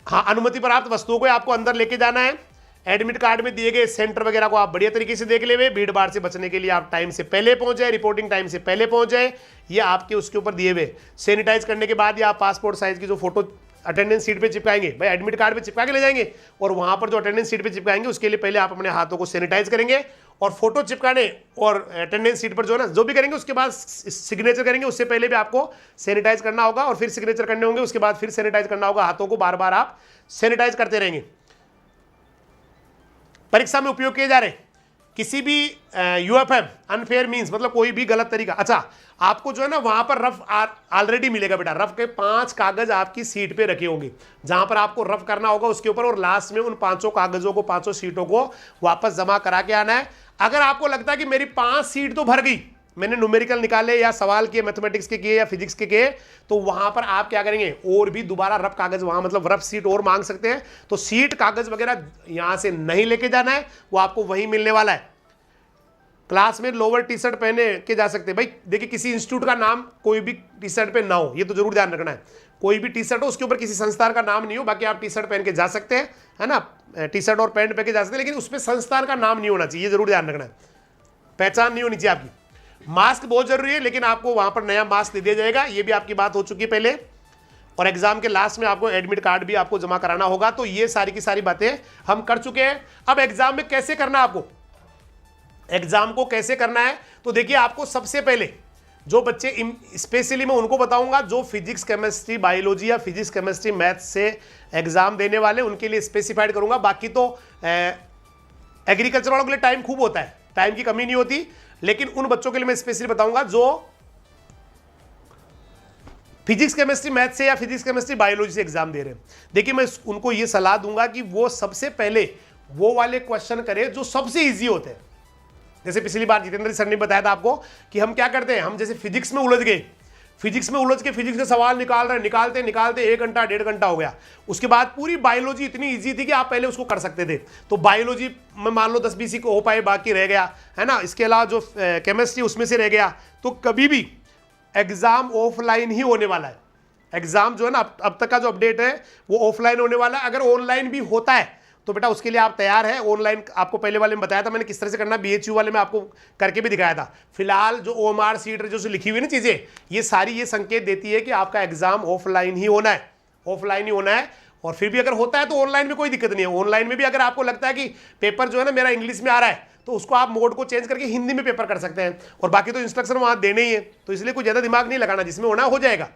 हाँ, अनुमति प्राप्त वस्तुओं को आपको अंदर लेके जाना है। एडमिट कार्ड में दिए गए सेंटर वगैरह को आप बढ़िया तरीके से देख ले, भीड़ भाड़ से बचने के लिए आप टाइम से पहले पहुंच जाए, रिपोर्टिंग टाइम से पहले पहुंच जाए, ये आपके उसके ऊपर दिए हुए। सैनिटाइज करने के बाद या आप पासपोर्ट साइज की जो फोटो अटेंडेंस सीट पे चिपकाएंगे, भाई एडमिट कार्ड पे चिपका के ले जाएंगे और वहां पर जो अटेंडेंस सीट पे चिपकाएंगे उसके लिए पहले आप अपने हाथों को सैनिटाइज करेंगे और फोटो चिपकाने और अटेंडेंस सीट पर जो है ना जो भी करेंगे उसके बाद सिग्नेचर करेंगे, उससे पहले भी आपको सैनिटाइज करना होगा और फिर सिग्नेचर करने होंगे, उसके बाद फिर सैनिटाइज करना होगा। हाथों को बार बार आप सैनिटाइज करते रहेंगे। परीक्षा में उपयोग किए जा रहे किसी भी यूएफएम अनफेयर मींस मतलब कोई भी गलत तरीका। अच्छा, आपको जो है ना वहां पर रफ ऑलरेडी मिलेगा बेटा, रफ के 5 कागज आपकी सीट पे रखे होंगे जहां पर आपको रफ करना होगा उसके ऊपर, और लास्ट में उन 5 कागजों को 5 सीटों को वापस जमा करा के आना है। अगर आपको लगता है कि मेरी 5 सीट तो भर गई, मैंने न्यूमेरिकल निकाले या सवाल किए मैथमेटिक्स के किए या फिजिक्स के किए, तो वहां पर आप क्या करेंगे और भी दोबारा रफ कागज वहां मतलब रफ सीट और मांग सकते हैं। तो सीट कागज वगैरह यहां से नहीं लेके जाना है, वो आपको वहीं मिलने वाला है। क्लास में लोअर टी शर्ट पहने के जा सकते हैं। भाई देखिए किसी इंस्टीट्यूट का नाम कोई भी टी शर्ट पे ना हो, ये तो जरूर ध्यान रखना है। कोई भी टी शर्ट हो उसके ऊपर किसी संस्थान का नाम नहीं हो, बाकी आप टी शर्ट पहन के जा सकते हैं, है ना, टी शर्ट और पैंट पहन के जा सकते हैं, लेकिन उसमें संस्थान का नाम नहीं होना चाहिए, ये जरूर ध्यान रखना है। पहचान नहीं होनी चाहिए आपकी। मास्क बहुत जरूरी है, लेकिन आपको वहां पर नया मास्क दे दिया जाएगा, ये भी आपकी बात हो चुकी है पहले। और एग्जाम के लास्ट में आपको एडमिट कार्ड भी आपको जमा कराना होगा। तो ये सारी की सारी बातें हम कर चुके हैं। अब एग्जाम में कैसे करना है आपको, एग्जाम को कैसे करना है, तो देखिए आपको सबसे पहले जो बच्चे स्पेशली मैं उनको बताऊंगा जो फिजिक्स केमिस्ट्री बायोलॉजी या फिजिक्स केमिस्ट्री मैथ से एग्जाम देने वाले, उनके लिए स्पेसिफाइड करूंगा। बाकी तो एग्रीकल्चर वालों के लिए टाइम खूब होता है, टाइम की कमी नहीं होती, लेकिन उन बच्चों के लिए मैं स्पेशली बताऊंगा जो फिजिक्स केमिस्ट्री मैथ से या फिजिक्स केमिस्ट्री बायोलॉजी से एग्जाम दे रहे हैं। देखिए मैं उनको ये सलाह दूंगा कि वो सबसे पहले वो वाले क्वेश्चन करें जो सबसे इजी होते हैं। जैसे पिछली बार जितेंद्र सर ने बताया था आपको कि हम क्या करते हैं, हम जैसे फिजिक्स में उलझ गए, फिजिक्स में उलझ के फिजिक्स के सवाल निकाल रहे, निकालते निकालते 1 घंटा 1.5 घंटा हो गया। उसके बाद पूरी बायोलॉजी इतनी इजी थी कि आप पहले उसको कर सकते थे, तो बायोलॉजी में मान लो 10-20 को हो पाए, बाकी रह गया, है ना। इसके अलावा जो केमिस्ट्री उसमें से रह गया। तो कभी भी एग्जाम ऑफलाइन ही होने वाला है। एग्जाम जो है ना अब तक का जो अपडेट है वो ऑफलाइन होने वाला है। अगर ऑनलाइन भी होता है तो बेटा उसके लिए आप तैयार है। ऑनलाइन आपको पहले वाले में बताया था मैंने किस तरह से करना, बीएचयू वाले में आपको करके भी दिखाया था। फिलहाल जो ओएमआर सीट जो लिखी हुई ना चीजें, ये सारी ये संकेत देती है कि आपका एग्जाम ऑफलाइन ही होना है, ऑफलाइन ही होना है। और फिर भी अगर होता है तो ऑनलाइन में कोई दिक्कत नहीं है। ऑनलाइन में भी अगर आपको लगता है कि पेपर जो है ना मेरा इंग्लिश में आ रहा है, तो उसको आप मोड को चेंज करके हिंदी में पेपर कर सकते हैं, और बाकी तो इंस्ट्रक्शन वहां देने ही है, तो इसलिए कोई ज्यादा दिमाग नहीं लगाना, जिसमें होना हो जाएगा।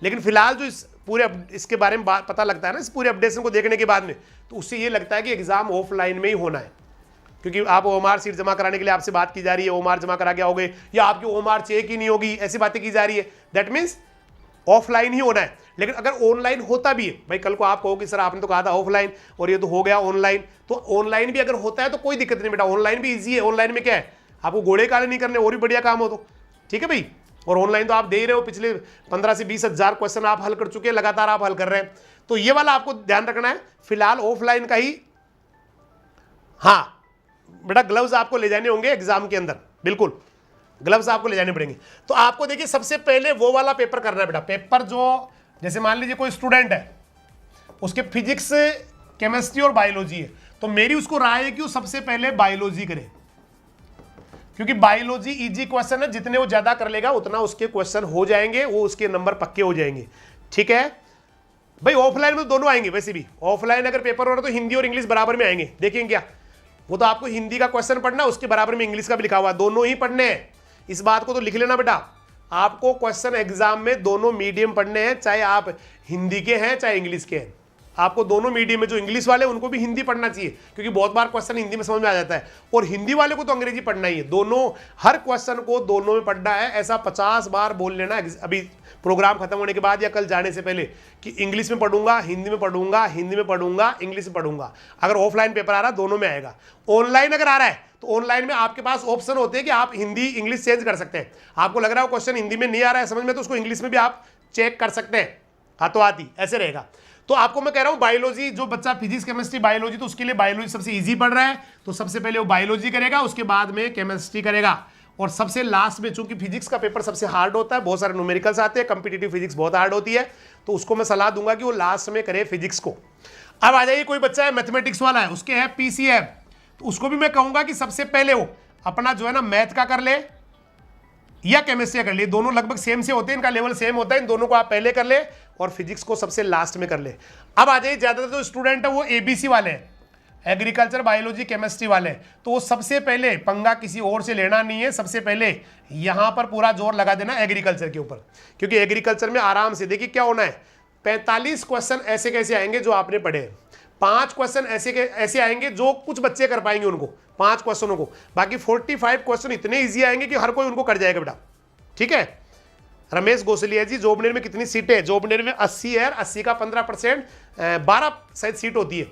लेकिन फिलहाल जो इस पूरे इसके बारे में पता लगता है ना, इस पूरे अपडेशन को देखने के बाद में, तो उससे ये लगता है कि एग्जाम ऑफलाइन में ही होना है। क्योंकि आप ओएमआर सीट जमा कराने के लिए आपसे बात की जा रही है, ओएमआर जमा करा के आओगे या आपकी ओएमआर चेक ही नहीं होगी, ऐसी बातें की जा रही है। दैट मीन्स ऑफलाइन ही होना है। लेकिन अगर ऑनलाइन होता भी है, भाई कल को आप कहो कि सर आपने तो कहा था ऑफलाइन और ये तो हो गया ऑनलाइन, तो ऑनलाइन भी अगर होता है तो कोई दिक्कत नहीं बेटा, ऑनलाइन भी ईजी है। ऑनलाइन में क्या है, आपको घोड़े काले नहीं करने, और भी बढ़िया काम हो तो ठीक है भाई। और ऑनलाइन तो आप दे ही रहे हो, पिछले 15 से 20 हज़ार क्वेश्चन आप हल कर चुके हैं, लगातार आप हल कर रहे हैं, तो ये वाला आपको ध्यान रखना है। फिलहाल ऑफलाइन का ही, हाँ बेटा ग्लव्स आपको ले जाने होंगे एग्जाम के अंदर, बिल्कुल ग्लव्स आपको ले जाने पड़ेंगे। तो आपको देखिए सबसे पहले वो वाला पेपर करना है बेटा। पेपर जो जैसे मान लीजिए कोई स्टूडेंट है, उसके फिजिक्स केमिस्ट्री और बायोलॉजी है, तो मेरी उसको राय है कि वो सबसे पहले बायोलॉजी करे, क्योंकि बायोलॉजी इजी क्वेश्चन है, जितने वो ज्यादा कर लेगा उतना उसके क्वेश्चन हो जाएंगे, वो उसके नंबर पक्के हो जाएंगे। ठीक है भाई, ऑफलाइन में तो दोनों आएंगे। वैसे भी ऑफलाइन अगर पेपर हो रहा है तो हिंदी और इंग्लिश बराबर में आएंगे। देखेंगे क्या, वो तो आपको हिंदी का क्वेश्चन पढ़ना, उसके बराबर में इंग्लिश का भी लिखा हुआ है, दोनों ही पढ़ने हैं। इस बात को तो लिख लेना बेटा, आपको क्वेश्चन एग्जाम में दोनों मीडियम पढ़ने हैं, चाहे आप हिंदी के हैं चाहे इंग्लिश के हैं। आपको दोनों मीडियम में, जो इंग्लिश वाले उनको भी हिंदी पढ़ना चाहिए, क्योंकि बहुत बार क्वेश्चन हिंदी में समझ में आ जाता है, और हिंदी वाले को तो अंग्रेजी पढ़ना ही है। दोनों, हर क्वेश्चन को दोनों में पढ़ना है। ऐसा 50 बार बोल लेना अभी प्रोग्राम खत्म होने के बाद या कल जाने से पहले कि इंग्लिश में पढ़ूंगा, हिंदी में पढ़ूंगा, हिंदी में पढ़ूंगा, इंग्लिश में पढ़ूंगा। अगर ऑफलाइन पेपर आ रहा है दोनों में आएगा। ऑनलाइन अगर आ रहा है तो ऑनलाइन में आपके पास ऑप्शन होते हैं कि आप हिंदी इंग्लिश चेंज कर सकते हैं। आपको लग रहा है क्वेश्चन हिंदी में नहीं आ रहा है समझ में, तो उसको इंग्लिश में भी आप चेक कर सकते हैं, हाथों हाथ ही ऐसे रहेगा। तो आपको मैं कह रहा हूं बायोलॉजी, जो बच्चा फिजिक्स केमिस्ट्री बायोलॉजी, तो उसके लिए बायोलॉजी सबसे इजी पढ़ रहा है, तो सबसे पहले वो बायोलॉजी करेगा, उसके बाद में केमिस्ट्री करेगा, और सबसे लास्ट में, चूंकि फिजिक्स का पेपर सबसे हार्ड होता है, बहुत सारे न्यूमेरिकल्स आते हैं, कंपिटिटिव फिजिक्स बहुत हार्ड होती है, तो उसको मैं सलाह दूंगा कि वो लास्ट में करे फिजिक्स को। अब आ जाइए, कोई बच्चा है मैथमेटिक्स वाला है, उसके है पीसीएम, तो उसको भी मैं कहूंगा कि सबसे पहले वो अपना जो है ना मैथ का कर ले, या केमिस्ट्री कर लिए, दोनों लगभग सेम से होते हैं, इनका लेवल सेम होता है, इन दोनों को आप पहले कर ले और फिजिक्स को सबसे लास्ट में कर ले। अब आ जाइए, ज्यादातर जो स्टूडेंट है वो एबीसी वाले हैं, एग्रीकल्चर बायोलॉजी केमिस्ट्री वाले, तो वो सबसे पहले पंगा किसी और से लेना नहीं है, सबसे पहले यहां पर पूरा जोर लगा देना एग्रीकल्चर के ऊपर, क्योंकि एग्रीकल्चर में आराम से देखिए क्या होना है, 45 क्वेश्चन ऐसे कैसे आएंगे जो आपने पढ़े, 5 क्वेश्चन ऐसे आएंगे जो कुछ बच्चे कर पाएंगे उनको, 5 क्वेश्चनों को, बाकी 45 क्वेश्चन इतने इजी आएंगे कि हर कोई उनको कर जाएगा बेटा। ठीक है, रमेश गोसलिया जी, जोबनेर में कितनी सीटें है? जोबनेर में 80 है, 80 का 15%, 12 शायद सीट होती है,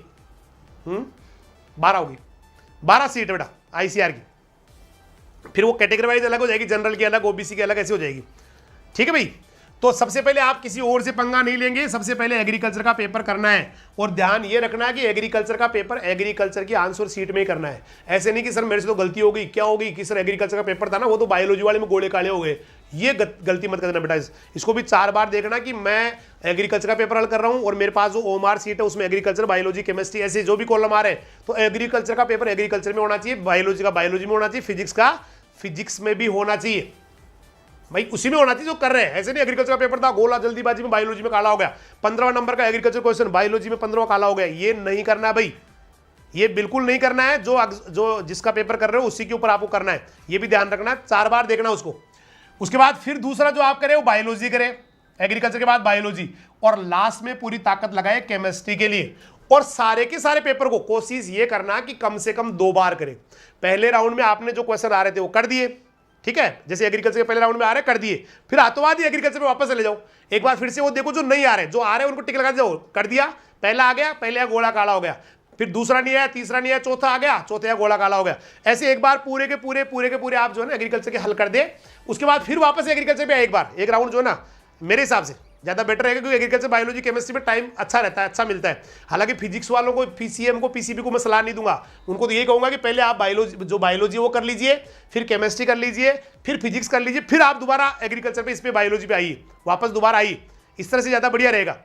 12 होगी, 12 सीट है बेटा आईसीआर की। फिर वो कैटेगरी वाइज अलग हो जाएगी, जनरल की अलग, ओबीसी की अलग, ऐसी हो जाएगी। ठीक है भाई, तो सबसे पहले आप किसी और से पंगा नहीं लेंगे, सबसे पहले एग्रीकल्चर का पेपर करना है, और ध्यान ये रखना है कि एग्रीकल्चर का पेपर एग्रीकल्चर की आंसर सीट में ही करना है। ऐसे नहीं कि सर मेरे से तो गलती हो गई, क्या होगी कि सर एग्रीकल्चर का पेपर था ना, वो तो बायोलॉजी वाले में गोले काले हो गए, ये गलती मत करना बेटा। इसको भी 4 बार देखना कि मैं एग्रीकल्चर का पेपर हल कर रहा हूं और मेरे पास जो ओएमआर सीट है उसमें एग्रीकल्चर, बायोलॉजी, केमिस्ट्री, ऐसे जो भी कॉलम आ रहे हैं, तो एग्रीकल्चर का पेपर एग्रीकल्चर में होना चाहिए, बायोलॉजी का बायोलॉजी में होना चाहिए, फिजिक्स का फिजिक्स में भी होना चाहिए भाई, उसी में होना चाहिए जो कर रहे हैं। ऐसे नहीं एग्रीकल्चर का पेपर था, गोला जल्दीबाजी में बायोलॉजी में काला हो गया, 15वां नंबर का एग्रीकल्चर क्वेश्चन बायोलॉजी में 15वां काला हो गया, ये नहीं करना है भाई, ये बिल्कुल नहीं करना है। जो जिसका पेपर कर रहे हो उसी के ऊपर आपको करना है, ये भी ध्यान रखना है, 4 बार देखना उसको। उसके बाद फिर दूसरा जो आप करें वो बायोलॉजी करें, एग्रीकल्चर के बाद बायोलॉजी, और लास्ट में पूरी ताकत लगाए केमिस्ट्री के लिए। और सारे के सारे पेपर को कोशिश ये करना कि कम से कम 2 बार करें। पहले राउंड में आपने जो क्वेश्चन आ रहे थे वो कर दिए, ठीक है, जैसे एग्रीकल्चर के पहले राउंड में आ रहे कर दिए, फिर आतंकवादी एग्रीकल्चर में वापस चले जाओ, एक बार फिर से वो देखो जो नहीं आ रहे, जो आ रहे हैं उनको टिक लगा जाओ, कर दिया, पहला आ गया, पहले गोला काला हो गया, फिर दूसरा नहीं आया, तीसरा नहीं आया, चौथा आ गया, चौथा गोला काला हो गया। ऐसे एक बार पूरे के पूरे आप जो है ना एग्रीकल्चर के हल कर दे, उसके बाद फिर वापस एग्रीकल्चर पे एक बार एक राउंड जो है ना, मेरे हिसाब से ज्यादा बेटर रहेगा, क्योंकि एग्रीकल्चर, बायोलॉजी, केमिस्ट्री में टाइम अच्छा रहता है, अच्छा मिलता है। हालांकि फिजिक्स वालों को, पीसीएम को, पीसीबी को मैं सलाह नहीं दूंगा, उनको तो ये कहूंगा कि पहले आप बायोलॉजी, जो बायोलॉजी वो कर लीजिए, फिर केमिस्ट्री कर लीजिए, फिर फिजिक्स कर लीजिए, फिर आप दोबारा एग्रीकल्चर पे, इस पे बायोलॉजी पे आइए, वापस दोबारा आइए, इस तरह से ज्यादा बढ़िया रहेगा।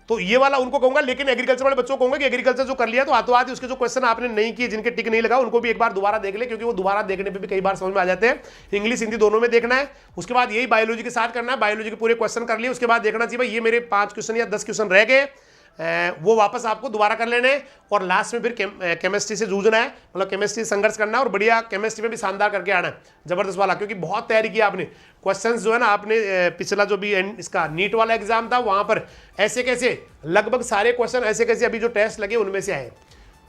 तो ये वाला उनको कहूंगा, लेकिन एग्रीकल्चर वाले बच्चों को कहूंगा कि एग्रीकल्चर जो कर लिया तो आतों उसके जो क्वेश्चन आपने नहीं किए, जिनके टिक नहीं लगा, उनको भी एक बार दोबारा देख ले, क्योंकि वो दोबारा देखने पे भी कई बार समझ में आ जाते हैं। इंग्लिश हिंदी दोनों में देखना है। उसके बाद यही बायोलॉजी के साथ करना है, बायोलॉजी के पूरे क्वेश्चन कर लिए, उसके बाद देखना चाहिए भाई ये मेरे 5 क्वेश्चन या 10 क्वेश्चन रह गए, वो वापस आपको दोबारा कर लेने, और लास्ट में फिर केमिस्ट्री से जूझना है, मतलब केमिस्ट्री संघर्ष करना है, और बढ़िया केमिस्ट्री में भी शानदार करके आना है, जबरदस्त वाला, क्योंकि बहुत तैयारी की आपने। क्वेश्चंस जो है ना, आपने पिछला जो भी इसका नीट वाला एग्जाम था वहां पर ऐसे कैसे लगभग सारे क्वेश्चन ऐसे कैसे अभी जो टेस्ट लगे उनमें से आए,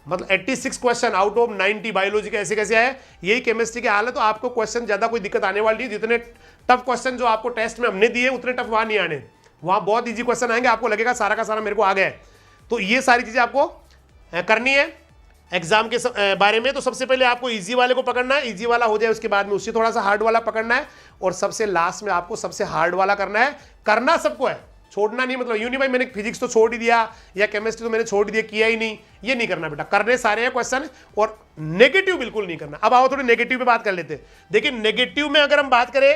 मतलब 86 क्वेश्चन आउट ऑफ 90 बायोलॉजी के ऐसे कैसे आए। यही केमिस्ट्री की हाल है, तो आपको क्वेश्चन ज्यादा कोई दिक्कत आने वाली नहीं। जितने टफ क्वेश्चन जो आपको टेस्ट में हमने दिए उतने टफ वहां नहीं आने, वहां बहुत ईजी क्वेश्चन आएंगे, आपको लगेगा सारा का सारा मेरे को आ गया है। तो ये सारी चीजें आपको करनी है एग्जाम के बारे में। तो सबसे पहले आपको इजी वाले को पकड़ना है, इजी वाला हो जाए उसके बाद में उससे थोड़ा सा हार्ड वाला पकड़ना है, और सबसे लास्ट में आपको सबसे हार्ड वाला करना है। करना सबको है, छोड़ना नहीं, मतलब यूं नहीं भाई मैंने फिजिक्स तो छोड़ ही दिया या केमिस्ट्री तो मैंने छोड़ दिया, किया ही नहीं, ये नहीं करना बेटा। करने सारे हैं क्वेश्चन, और नेगेटिव बिल्कुल नहीं करना। अब आओ थोड़ी नेगेटिव पे बात कर लेते हैं। देखिए नेगेटिव में अगर हम बात करें,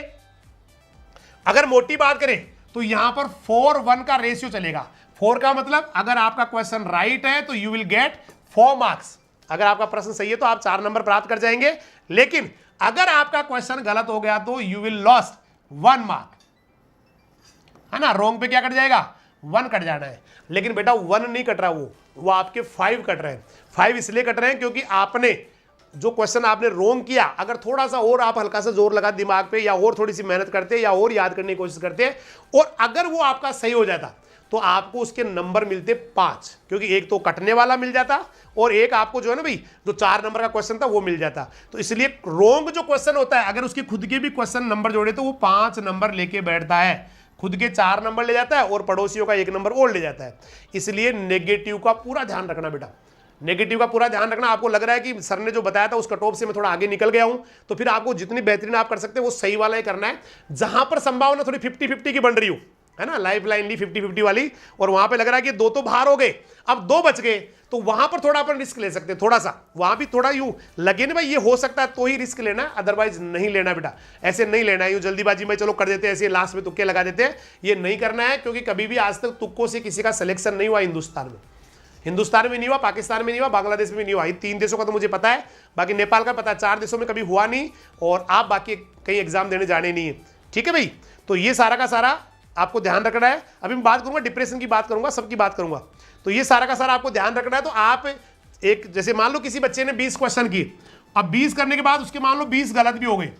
अगर मोटी बात करें तो यहां पर 4:1 का रेशियो चलेगा। 4 का मतलब अगर आपका क्वेश्चन राइट है तो यू विल गेट 4 मार्क्स, अगर आपका प्रश्न सही है तो आप 4 नंबर प्राप्त कर जाएंगे, लेकिन अगर आपका क्वेश्चन गलत हो गया तो यू विल लॉस्ट 1 मार्क, है ना। रॉन्ग पे क्या कट जाएगा, 1 कट जाना है। लेकिन बेटा 1 नहीं कट रहा, वो आपके 5 कट रहे हैं। 5 इसलिए कट रहे हैं क्योंकि आपने जो क्वेश्चन आपने रोंग किया, अगर थोड़ा सा और आप हल्का सा जोर लगा दिमाग पे, या और थोड़ी सी मेहनत करते, या और याद करने की कोशिश करते, और अगर वो आपका सही हो जाता तो आपको उसके नंबर मिलते 5, क्योंकि एक तो कटने वाला मिल जाता और एक आपको जो है ना भाई जो 4 नंबर का क्वेश्चन था वो मिल जाता। तो इसलिए रोंग जो क्वेश्चन होता है, अगर उसके खुद के भी क्वेश्चन नंबर जोड़े तो वो 5 नंबर लेके बैठता है, खुद के 4 नंबर ले जाता है और पड़ोसियों का 1 नंबर और ले जाता है। इसलिए नेगेटिव का पूरा ध्यान रखना बेटा, नेगेटिव का पूरा ध्यान रखना। आपको लग रहा है कि सर ने जो बताया था उस कट ऑफ से मैं थोड़ा आगे निकल गया हूं, तो फिर आपको जितनी बेहतरीन आप कर सकते हैं वो सही वाला ही करना है। जहां पर संभावना थोड़ी 50-50 की बन रही हो, है ना, लाइफ लाइन ली 50-50 वाली, और वहां पे लग रहा है कि 2 तो बाहर हो गए, अब 2 बच गए, तो वहां पर थोड़ा अपन रिस्क ले सकते हैं, थोड़ा सा वहां भी थोड़ा यूं लगे ना भाई ये हो सकता है तो ही रिस्क लेना, अदरवाइज नहीं लेना बेटा। ऐसे नहीं लेना है यूं जल्दीबाजी में चलो कर देते हैं, ऐसे लास्ट में तुक्के लगा देते हैं, ये नहीं करना है। क्योंकि कभी भी आज तक तुक्कों से किसी का सिलेक्शन नहीं हुआ हिंदुस्तान में। हिंदुस्तान में नहीं हुआ, पाकिस्तान में नहीं हुआ, बांग्लादेश में भी नहीं हुआ। इन 3 देशों का तो मुझे पता है, बाकी नेपाल का पता है, 4 देशों में कभी हुआ नहीं, और आप बाकी कहीं एग्जाम देने जाने नहीं है। ठीक है भाई, तो ये सारा का सारा आपको ध्यान रखना है। अभी मैं बात करूंगा डिप्रेशन की, बात करूंगा, सबकी बात करूंगा, तो ये सारा का सारा आपको ध्यान रखना है। तो आप एक, जैसे मान लो किसी बच्चे ने 20 क्वेश्चन किए, अब 20 करने के बाद उसके मान लो 20 गलत भी हो गए,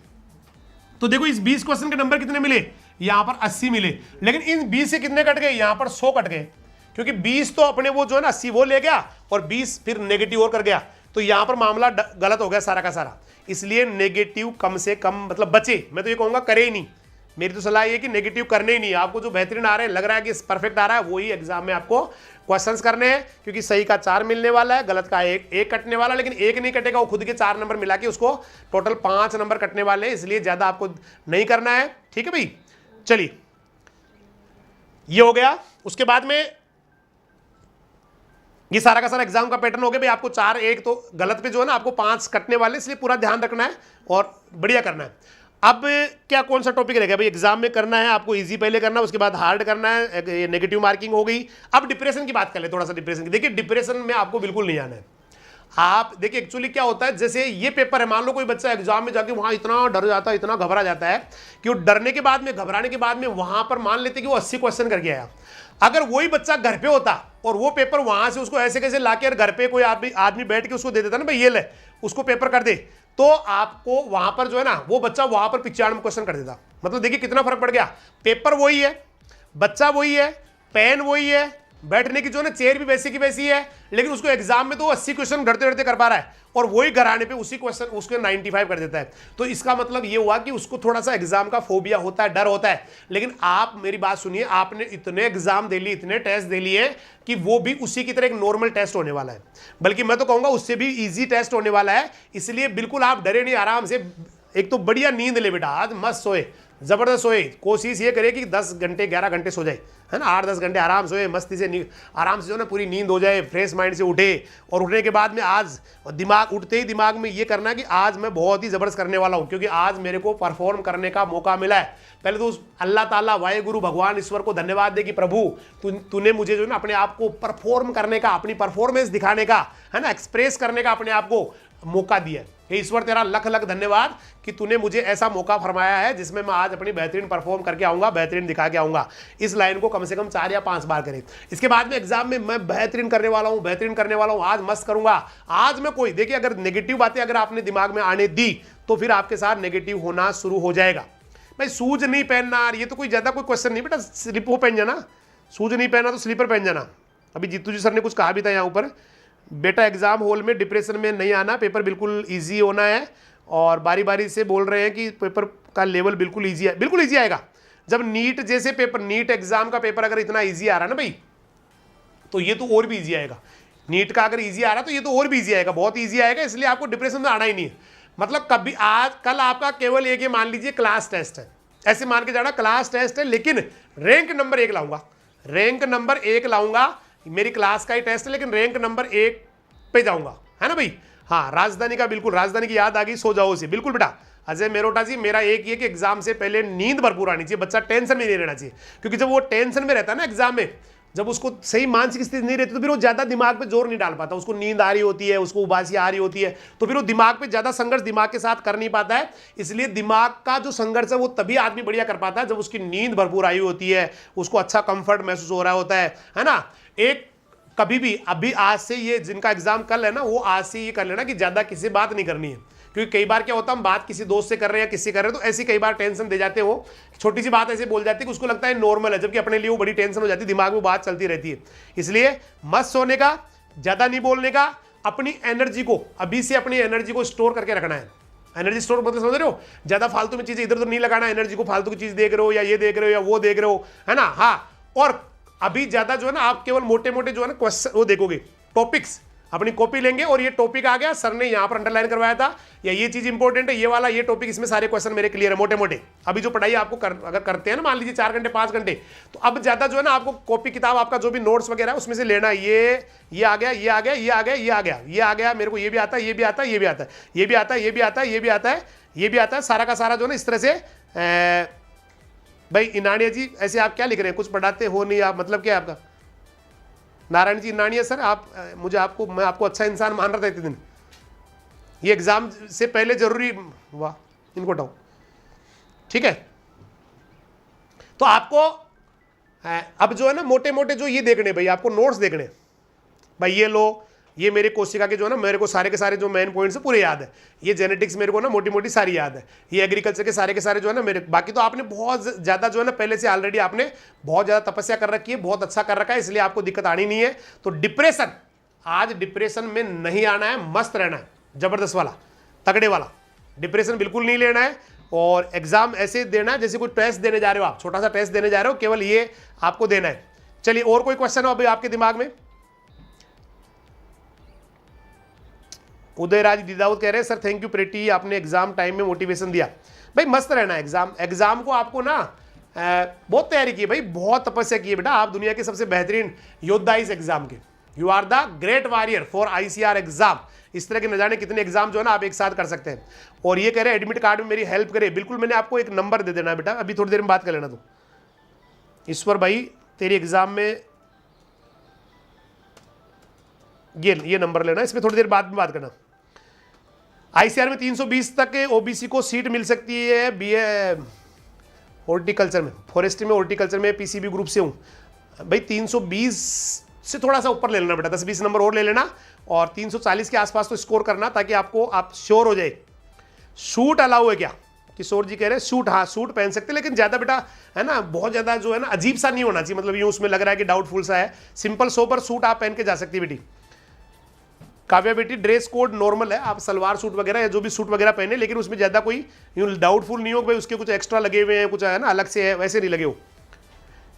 तो देखो इस 20 क्वेश्चन के नंबर कितने मिले, यहां पर 80 मिले, लेकिन इन 20 से कितने कट गए, यहां पर 100 कट गए, क्योंकि 20 तो अपने वो जो है ना 80 वो ले गया, और 20 फिर नेगेटिव और कर गया, तो यहां पर मामला गलत हो गया सारा का सारा। इसलिए नेगेटिव कम से कम मतलब बचे, मैं तो ये कहूंगा करे ही नहीं। मेरी तो सलाह ये कि नेगेटिव करने ही नहीं। आपको जो बेहतरीन आ रहे हैं, लग रहा है कि परफेक्ट आ रहा है, वही एग्जाम में आपको क्वेश्चंस करने हैं, क्योंकि सही का 4 मिलने वाला है, गलत का एक कटने वाला, लेकिन एक नहीं कटेगा, वो खुद के 4 नंबर मिला के उसको टोटल 5 नंबर कटने वाले हैं, इसलिए ज्यादा आपको नहीं करना है। ठीक है भाई, चलिए ये हो गया। उसके बाद में ये सारा का सारा एग्जाम का पैटर्न हो गया भाई। आपको 4 एक तो गलत पे जो है ना आपको 5 कटने वाले, इसलिए पूरा ध्यान रखना है और बढ़िया करना है। अब क्या कौन सा टॉपिक रहेगा भाई एग्जाम में करना है आपको, इजी पहले करना है, उसके बाद हार्ड करना है, ये नेगेटिव मार्किंग हो गई। अब डिप्रेशन की बात कर ले, थोड़ा सा डिप्रेशन की। देखिए डिप्रेशन में आपको बिल्कुल नहीं आना है। आप देखिए एक्चुअली क्या होता है, जैसे ये पेपर है, मान लो कोई बच्चा एग्जाम में जाके वहां इतना डर जाता है, इतना घबरा जाता है कि वो डरने के बाद में, घबराने के बाद में वहां पर मान लेते कि वो 80 क्वेश्चन करके आया। अगर वही बच्चा घर पे होता और वो पेपर वहां से उसको ऐसे कैसे लाके घर पे कोई आदमी बैठ के उसको दे देता ना, भाई ये ले उसको पेपर कर दे, तो आपको वहां पर जो है ना वो बच्चा वहां पर 95 क्वेश्चन कर देता। मतलब देखिए कितना फर्क पड़ गया। पेपर वही है, बच्चा वही है, पेन वही है, बैठने की जो ना चेयर भी वैसी की वैसी है, लेकिन उसको एग्जाम में तो 80 क्वेश्चन डरते डरते कर पा रहा है, और वही घर आने पे उसी क्वेश्चन उसके 95 कर देता है। तो इसका मतलब ये हुआ कि उसको थोड़ा सा एग्जाम का फोबिया होता है, डर होता है। लेकिन आप मेरी बात सुनिए, आपने इतने एग्जाम दे लिए, इतने टेस्ट दे लिए कि वो भी उसी की तरह एक नॉर्मल टेस्ट होने वाला है, बल्कि मैं तो कहूंगा उससे भी ईजी टेस्ट होने वाला है। इसलिए बिल्कुल आप डरे नहीं, आराम से एक तो बढ़िया नींद ले बेटा, आज मस्त सोए, जबरदस्त सोए। कोशिश ये करे कि 10 घंटे 11 घंटे सो जाए, है ना, 8-10 घंटे आराम सोए, मस्ती से आराम से जो ना पूरी नींद हो जाए, फ्रेश माइंड से उठे, और उठने के बाद में आज दिमाग उठते ही दिमाग में ये करना कि आज मैं बहुत ही जबरदस्त करने वाला हूँ, क्योंकि आज मेरे को परफॉर्म करने का मौका मिला है। पहले तो उस अल्लाह ताला वाहे गुरु भगवान ईश्वर को धन्यवाद दे कि प्रभु तूने मुझे जो है ना अपने आप को परफॉर्म करने का, अपनी परफॉर्मेंस दिखाने का, है ना, एक्सप्रेस करने का अपने आप को मौका दिया है। हे ईश्वर तेरा लख लख धन्यवाद कि तूने मुझे ऐसा मौका फरमाया है जिसमें मैं आज अपनी बेहतरीन परफॉर्म करके आऊंगा, बेहतरीन दिखा के आऊंगा। इस लाइन को कम से कम 4 या 5 बार करें। इसके बाद में एग्जाम में मैं बेहतरीन करने वाला हूं, बेहतरीन करने वाला हूं, आज मस्त करूंगा। आज मैं कोई देखिए अगर नेगेटिव बातें अगर आपने दिमाग में आने दी तो फिर आपके साथ नेगेटिव होना शुरू हो जाएगा। भाई शूज नहीं पहनना, ये तो कोई ज्यादा कोई क्वेश्चन नहीं बेटा, स्लिप हो पहन जाना, शूज नहीं पहना तो स्लीपर पहन जाना। अभी जीतू जी सर ने कुछ कहा भी था यहाँ ऊपर, बेटा एग्जाम हॉल में डिप्रेशन में नहीं आना, पेपर बिल्कुल ईजी होना है, और बारी बारी से बोल रहे हैं कि पेपर का लेवल बिल्कुल ईजी है। बिल्कुल ईजी आएगा। जब नीट जैसे पेपर, नीट एग्जाम का पेपर अगर इतना ईजी आ रहा है ना भाई, तो ये तो और भी ईजी आएगा। नीट का अगर ईजी आ रहा है तो ये तो और भी ईजी आएगा, बहुत ईजी आएगा। इसलिए आपको डिप्रेशन में आना ही नहीं है। मतलब कभी आज कल आपका केवल एक, मान लीजिए क्लास टेस्ट है, ऐसे मान के जाना क्लास टेस्ट है, लेकिन रैंक नंबर 1 लाऊंगा, रैंक नंबर 1 लाऊंगा। मेरी क्लास का ही टेस्ट है लेकिन रैंक नंबर 1 पे जाऊंगा, है ना भाई। हाँ, राजधानी का बिल्कुल, राजधानी की याद आ गई, सो जाओ से, बिल्कुल बेटा। अजय मेरोटा जी, मेरा एक ही है कि एग्जाम से पहले नींद भरपूर आनी चाहिए, बच्चा टेंशन में नहीं रहना चाहिए, क्योंकि जब वो टेंशन में रहता है ना एग्जाम में, जब उसको सही मानसिक स्थिति नहीं रहती तो फिर वो ज्यादा दिमाग पे जोर नहीं डाल पाता, उसको नींद आ रही होती है, उसको उबासी आ रही होती है, तो फिर वो दिमाग पे ज्यादा संघर्ष दिमाग के साथ कर नहीं पाता है। इसलिए दिमाग का जो संघर्ष है वो तभी आदमी बढ़िया कर पाता है जब उसकी नींद भरपूर आई होती है, उसको अच्छा कंफर्ट महसूस हो रहा होता है ना। एक कभी भी अभी आज से ये जिनका एग्जाम कल है ना, वो आज से ये कर लेना कि ज्यादा किसी से बात नहीं करनी है, क्योंकि कई बार क्या होता है हम बात किसी दोस्त से कर रहे हैं या किसी कर रहे हैं तो ऐसी कई बार टेंशन दे जाते हो, छोटी सी बात ऐसे बोल जाती है कि उसको लगता है नॉर्मल है, जबकि अपने लिए वो बड़ी टेंशन हो जाती है, दिमाग में बात चलती रहती है। इसलिए मस्त सोने का, ज्यादा नहीं बोलने का, अपनी एनर्जी को अभी से अपनी एनर्जी को स्टोर करके रखना है। एनर्जी स्टोर मतलब समझ रहे हो, ज्यादा फालतू में चीजें इधर उधर नहीं लगाना, एनर्जी को फालतू की चीज देख रहे हो या ये देख रहे हो या वो देख रहे हो, है ना। हाँ, और अभी ज्यादा जो है ना आप केवल मोटे मोटे जो है ना क्वेश्चन वो देखोगे, टॉपिक्स अपनी कॉपी लेंगे और ये टॉपिक आ गया, सर ने यहां पर अंडरलाइन करवाया था, या ये चीज इंपॉर्टेंट है, ये वाला ये टॉपिक, इसमें सारे क्वेश्चन मेरे क्लियर है मोटे मोटे। अभी जो पढ़ाई आपको अगर करते हैं ना मान लीजिए 4 घंटे 5 घंटे, तो अब ज्यादा जो है ना आपको कॉपी किताब आपका जो भी नोट्स वगैरह है उसमें से लेना, ये आ गया, ये आ गया, ये आ गया, ये आ गया, ये आ गया, मेरे को ये भी आता है, ये भी आता है, ये भी आता है, ये भी आता है, ये भी आता है, ये भी आता है, ये भी आता है, सारा का सारा जो है ना इस तरह से। भाई इनानिया जी ऐसे आप क्या लिख रहे हैं, कुछ पढ़ाते हो नहीं आप, मतलब क्या है आपका? नारायण जी नानिया सर, आप मैं आपको अच्छा इंसान मान रहा था इतने दिन, ये एग्जाम से पहले जरूरी, वाह इनको हटाओ, ठीक है। तो आपको अब जो है ना मोटे मोटे जो ये देखने भाई, आपको नोट्स देखने भाई, ये लो, ये मेरे कोशिका के जो है ना, मेरे को सारे के सारे जो मेन पॉइंट्स है पूरे याद है, ये जेनेटिक्स मेरे को ना मोटी मोटी सारी याद है, ये एग्रीकल्चर के सारे जो है ना मेरे, बाकी तो आपने बहुत ज़्यादा जो है ना पहले से ऑलरेडी आपने बहुत ज़्यादा तपस्या कर रखी है, बहुत अच्छा कर रखा है, इसलिए आपको दिक्कत आनी नहीं है। तो डिप्रेशन, आज डिप्रेशन में नहीं आना है, मस्त रहना है, जबरदस्त वाला, तगड़े वाला, डिप्रेशन बिल्कुल नहीं लेना है। और एग्जाम ऐसे देना है जैसे कोई टेस्ट देने जा रहे हो आप, छोटा सा टेस्ट देने जा रहे हो, केवल ये आपको देना है। चलिए और कोई क्वेश्चन हो अभी आपके दिमाग में? उदयराज दीदाउद कह रहे हैं सर थैंक यू प्रेटी, आपने एग्जाम टाइम में मोटिवेशन दिया। भाई मस्त रहना है, एग्जाम को आपको ना बहुत तैयारी की है भाई, बहुत तपस्या की है बेटा, आप दुनिया के सबसे बेहतरीन योद्धा इस एग्जाम के, you are the great warrior for ICR exam. इस तरह के न जाने कितने एग्जाम जो है ना आप एक साथ कर सकते हैं। और ये कह रहे हैं एडमिट कार्ड में मेरी हेल्प करे, बिल्कुल मैंने आपको एक नंबर दे देना है बेटा, अभी थोड़ी देर में बात कर लेना। तो ईश्वर भाई तेरी एग्जाम में ये नंबर लेना, इसमें थोड़ी देर बाद में बात करना। आईसीआर में 320 तक ओबीसी को सीट मिल सकती है, बीए हॉर्टिकल्चर में, फॉरेस्ट्री में, हॉर्टिकल्चर में पीसीबी ग्रुप से हूँ भाई। 320 से थोड़ा सा ऊपर ले लेना बेटा, 10-20 नंबर और ले लेना, और 340 के आसपास तो स्कोर करना, ताकि आप श्योर हो जाए। सूट अलाउ है क्या? किशोर जी कह रहे हैं सूट, हाँ सूट पहन सकते, लेकिन ज़्यादा बेटा है ना, बहुत ज़्यादा जो है ना अजीब सा नहीं होना चाहिए, मतलब ये उसमें लग रहा है कि डाउटफुल सा है, सिंपल सोबर सूट आप पहन के जा सकती है बेटी। काव्या बेटी ड्रेस कोड नॉर्मल है, आप सलवार सूट वगैरह या जो भी सूट वगैरह पहने, लेकिन उसमें ज़्यादा कोई डाउटफुल नहीं हो भाई उसके कुछ एक्स्ट्रा लगे हुए हैं, कुछ है ना अलग से है, वैसे नहीं लगे हो।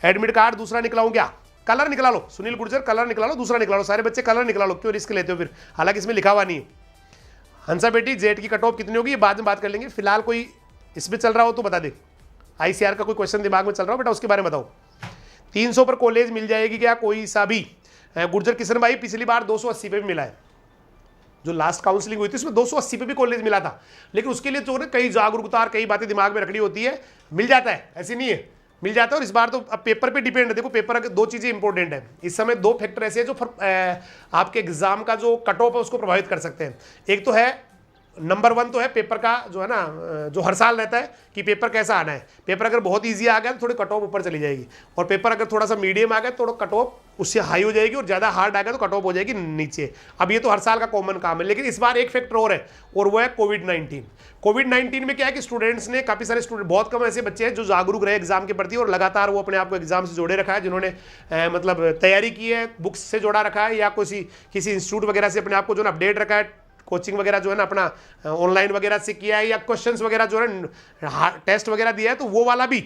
एडमिट कार्ड दूसरा निकलाऊं क्या? कलर निकला लो सुनील गुर्जर, कलर निकला लो, दूसरा निकला लो, सारे बच्चे कलर निकला लो, क्यों रिस्क लेते हो फिर, हालांकि इसमें लिखा हुआ नहीं है। हंसा बेटी जेट की कट ऑफ कितनी होगी ये बाद में बात कर लेंगे, फिलहाल कोई इसमें चल रहा हो तो बता दे, आईसीआर का कोई क्वेश्चन दिमाग में चल रहा हो बेटा उसके बारे में बताओ। 300 पर कॉलेज मिल जाएगी क्या कोई सा भी? गुर्जर किशन भाई पिछली बार 280 पे भी मिला है, जो लास्ट काउंसलिंग हुई थी उसमें 280 पे भी कॉलेज मिला था, लेकिन उसके लिए तो ना कई जागरूकता और कई बातें दिमाग में रखनी होती है, मिल जाता है ऐसी नहीं है, मिल जाता है। और इस बार तो अब पेपर पे डिपेंड है, देखो पेपर दो चीज़ें इंपॉर्टेंट है इस समय, दो फैक्टर ऐसे हैं जो आपके एग्जाम का जो कट ऑफ है उसको प्रभावित कर सकते हैं। एक तो है नंबर 1 तो है पेपर का जो है ना, जो हर साल रहता है कि पेपर कैसा आना है, पेपर अगर बहुत ईजी आ गया तो थोड़ी कट ऑफ ऊपर चली जाएगी, और पेपर अगर थोड़ा सा मीडियम आ गया तो कट ऑफ उससे हाई हो जाएगी, और ज़्यादा हार्ड आ गया तो कट ऑफ हो जाएगी नीचे। अब ये तो हर साल का कॉमन काम है, लेकिन इस बार एक फैक्टर और है, और वो है कोविड-19। कोविड-19 में क्या है कि स्टूडेंट्स ने, काफ़ी सारे स्टूडेंट, बहुत कम ऐसे बच्चे हैं जो जागरूक रहे एग्जाम के प्रति, और लगातार वो अपने आप को एग्जाम से जोड़े रखा है, जिन्होंने मतलब तैयारी की है, बुक्स से जोड़ा रखा है, या किसी इंस्टीट्यूट वगैरह से अपने आप को जो है अपडेट रखा है, कोचिंग वगैरह जो है ना अपना ऑनलाइन वगैरह से किया है, या क्वेश्चंस वगैरह जो है टेस्ट वगैरह दिया है, तो वो वाला भी